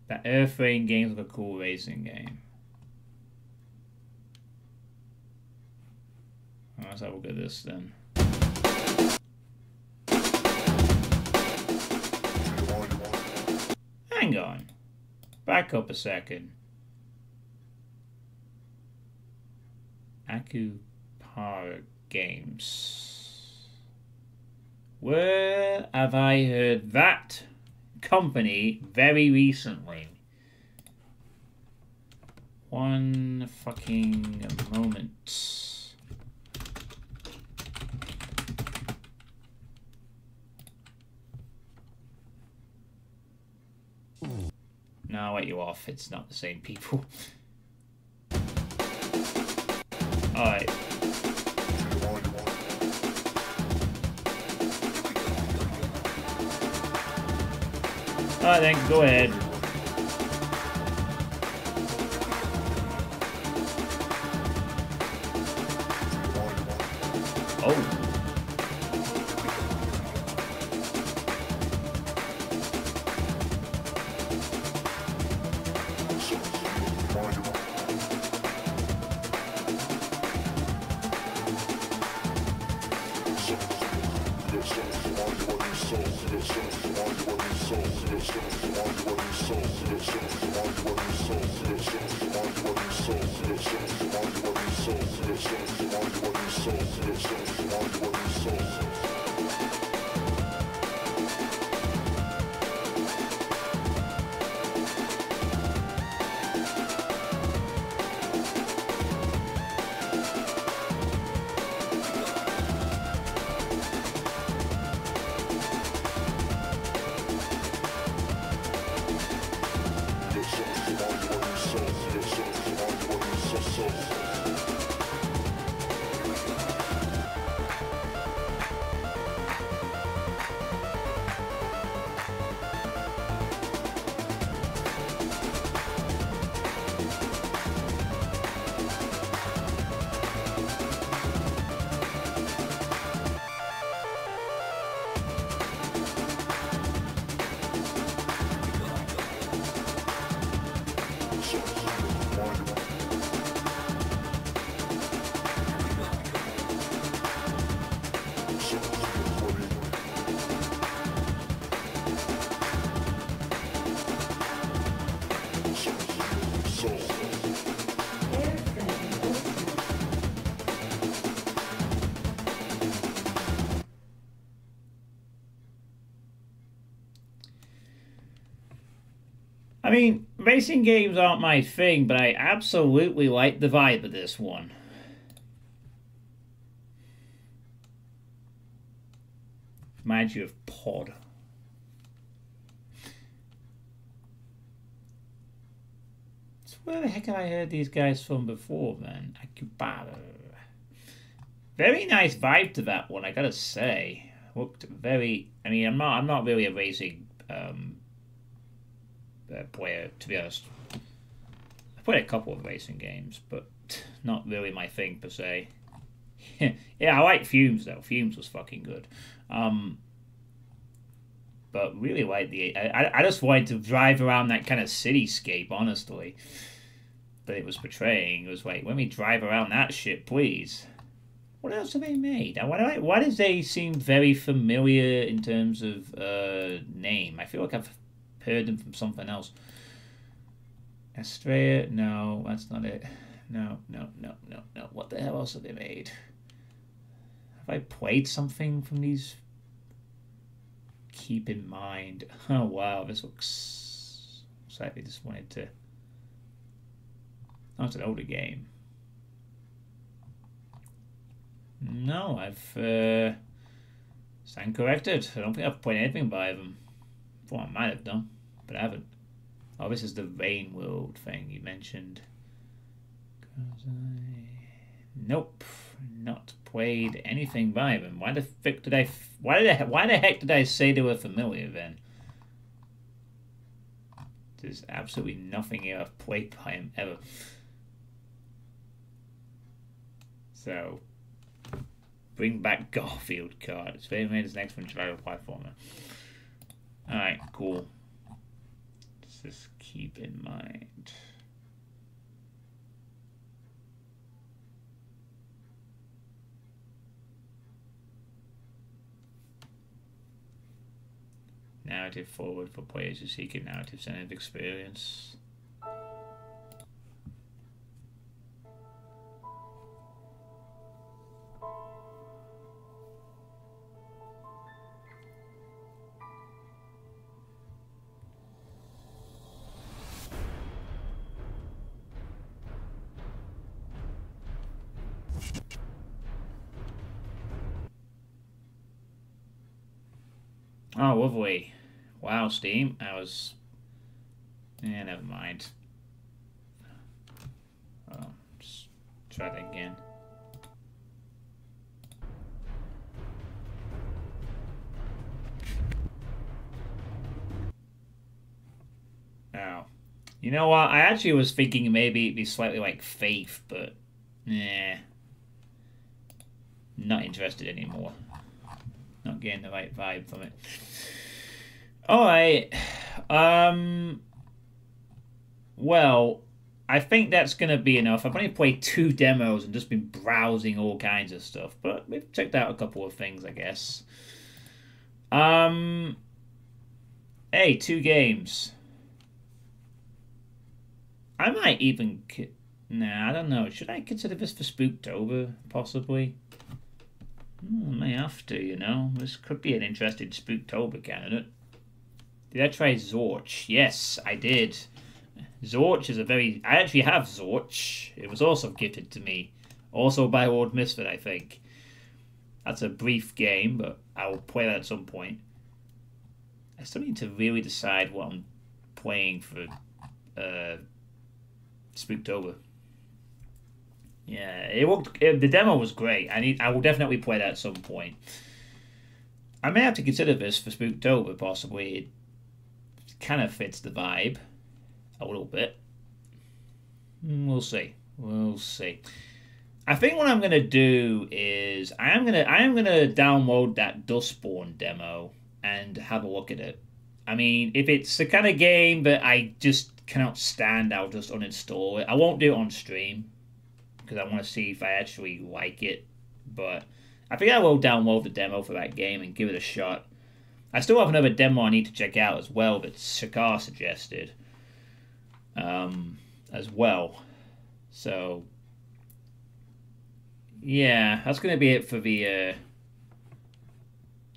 That airframe game's like a cool racing game. Let's have a look at this then. Hang on. Back up a second. Akupara Games. Where have I heard that company very recently? One fucking moment. No, I'll let you off. It's not the same people. Alright. Alright then, go ahead. Oh. Soul, I mean, racing games aren't my thing, but I absolutely like the vibe of this one. Reminds you of Pod. So where the heck have I heard these guys from before, man? Very nice vibe to that one, I gotta say. Looked very. I mean, I'm not really a racing player, to be honest. I played a couple of racing games, but not really my thing per se. Yeah, I like Fumes though. Fumes was fucking good. But really like I just wanted to drive around that kind of cityscape, honestly. But it was portraying. It was like, let me drive around that shit, please. What else have they made? Why does they seem very familiar in terms of name? I feel like I've heard them from something else. Estrella? No, that's not it. No. What the hell else have they made? Have I played something from these? Keep in mind. Oh wow, this looks like they just wanted to. Oh, it's an older game. No, I've stand corrected. I don't think I've played anything by them. I thought I might have done, but I haven't. Oh, this is the Rain World thing you mentioned. Nope, not played anything by them. Why the fuck did I? Why the heck did I say they were familiar then? There's absolutely nothing here I've played by him ever. So, bring back Garfield card. It's very made his next one survival platformer. Alright, cool. Just keep in mind. Narrative forward for players who seek a narrative-centered experience. Oh, lovely. Wow, Steam. I was... Yeah, never mind. Oh, just try that again. Oh. You know what? I actually was thinking maybe it'd be slightly like Faith, but... Nah. Not interested anymore. Not getting the right vibe from it. Alright. Well, I think that's going to be enough. I've only played 2 demos and just been browsing all kinds of stuff. But we've checked out a couple of things, I guess. Hey, 2 games. I might even... Nah, I don't know. Should I consider this for Spooktober, possibly? I may have to, you know. This could be an interesting Spooktober candidate. Did I try Zorch? Yes, I did. Zorch is a very... I actually have Zorch. It was also gifted to me. Also by Lord Misfit, I think. That's a brief game, but I will play that at some point. I still need to really decide what I'm playing for Spooktober. Yeah, the demo was great. I will definitely play that at some point. I may have to consider this for Spooktober, possibly. It kind of fits the vibe a little bit. We'll see. We'll see. I think what I'm gonna do is I am gonna download that Dustborn demo and have a look at it. I mean, if it's the kind of game that I just cannot stand, I'll just uninstall it. I won't do it on stream because I want to see if I actually like it. But I think I will download the demo for that game and give it a shot. I still have another demo I need to check out as well that Shakar suggested as well. So, yeah, that's going to be it for the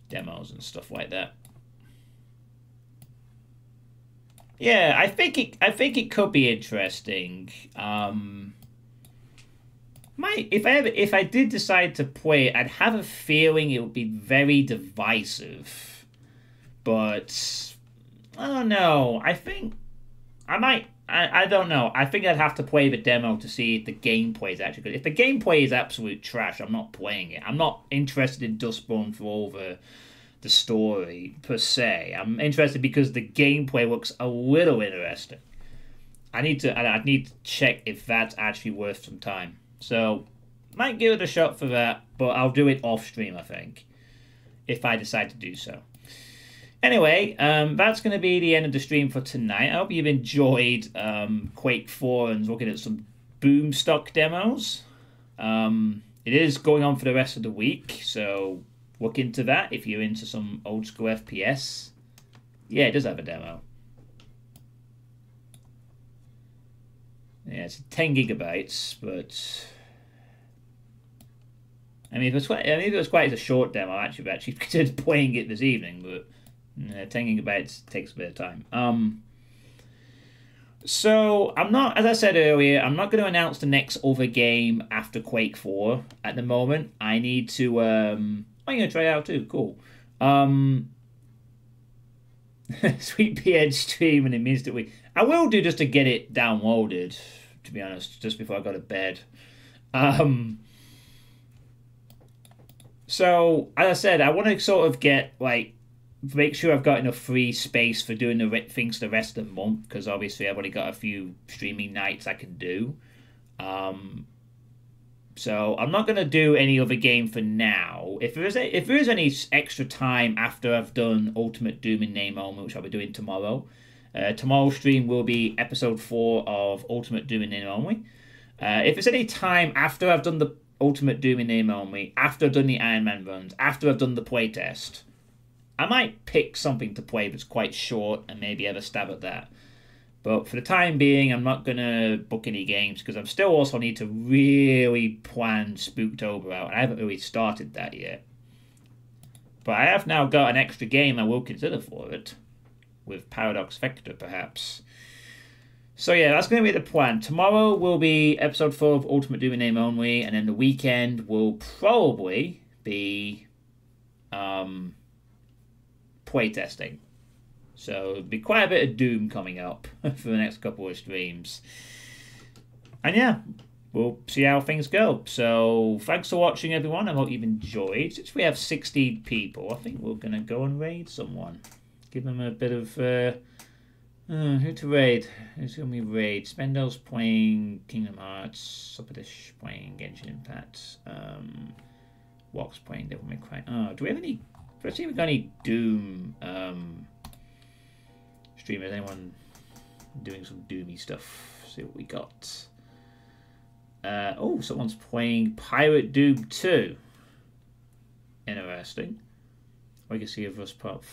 demos and stuff like that. Yeah, I think it could be interesting. If I did decide to play it, I'd have a feeling it would be very divisive. But I don't know. I think I might. I don't know. I think I'd have to play the demo to see if the gameplay is actually good. If the gameplay is absolute trash, I'm not playing it. I'm not interested in Dustborn for all the story per se. I'm interested because the gameplay looks a little interesting. I'd need to check if that's actually worth some time. So might give it a shot for that, but I'll do it off stream, I think, if I decide to do so. Anyway, that's going to be the end of the stream for tonight. I hope you've enjoyed Quake 4 and looking at some Boomstock demos. It is going on for the rest of the week, so look into that if you're into some old school FPS. Yeah, it does have a demo. Yeah, it's 10 gigabytes, but I mean, if it was quite a short demo, I actually considered playing it this evening, but 10 gigabytes takes a bit of time. So I'm not, as I said earlier, I'm not going to announce the next other game after Quake 4 at the moment. I need to. I'm going to try it out too. Cool. Suitepee Edge stream and immediately. I will do just to get it downloaded, to be honest, just before I go to bed. So, as I said, I want to sort of get, like, make sure I've got enough free space for doing the things the rest of the month, because obviously I've only got a few streaming nights I can do. So I'm not going to do any other game for now. If there is any extra time after I've done Ultimate Doom in name only, which I'll be doing tomorrow. Tomorrow's stream will be episode 4 of Ultimate Doom in name only. If there's any time after I've done the Ultimate Doom in name only, after I've done the Iron Man runs, after I've done the playtest, I might pick something to play that's quite short and maybe have a stab at that. But for the time being, I'm not going to book any games because I'm still also need to really plan Spooktober out. I haven't really started that yet. But I have now got an extra game I will consider for it. With Paradox Vector, perhaps. So yeah, that's going to be the plan. Tomorrow will be episode 4 of Ultimate Doom in name only. And then the weekend will probably be playtesting. So there'll be quite a bit of Doom coming up for the next couple of streams. And yeah, we'll see how things go. So thanks for watching, everyone. I hope you've enjoyed. Since we have 60 people, I think we're going to go and raid someone. Give them a bit of... who to raid? Who's going to be raid? Spendo's playing Kingdom Hearts. Supadish playing Genshin Impact. Wok's playing Devil May Cry. Oh, do we have any... Let's see if we've got any Doom... streamers, anyone doing some doomy stuff. See what we got. Oh, someone's playing Pirate Doom 2. Interesting. Legacy of Rust Part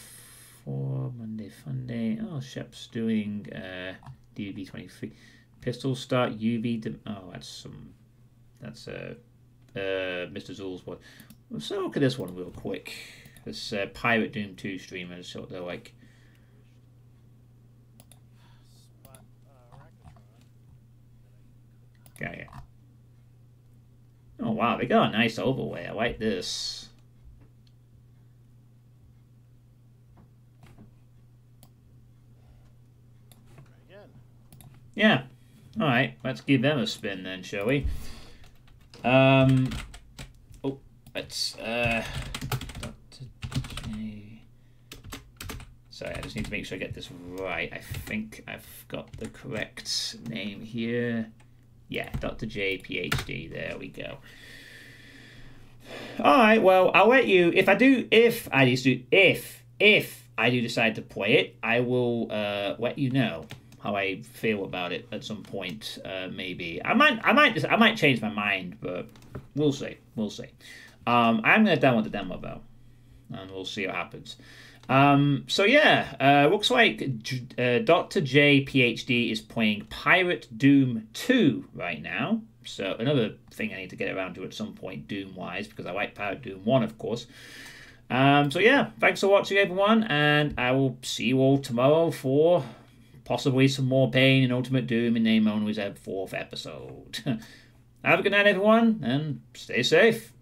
4, Monday Funday. Oh, Shep's doing DB23. Pistol start UV. Oh, that's some. That's Mr. Zool's one. Let's look at this one real quick. This Pirate Doom 2 streamers, so they're like. Okay. Oh wow, they got a nice overlay. I like this. Yeah. All right. Let's give them a spin then, shall we? Oh, let's. Dr. J. Sorry, I just need to make sure I get this right. I think I've got the correct name here. Yeah, Dr. J, PhD. There we go. All right. Well, I'll let you. If I do decide to play it, I will let you know how I feel about it at some point. Maybe I might change my mind, but we'll see. We'll see. I'm gonna download the demo though, and we'll see what happens. So yeah, looks like Dr. J PhD is playing Pirate Doom 2 right now. So another thing I need to get around to at some point, Doom-wise, because I like Pirate Doom 1, of course. So yeah, thanks for watching, everyone, and I will see you all tomorrow for possibly some more pain in Ultimate Doom in Name Only's 4th episode. Have a good night, everyone, and stay safe.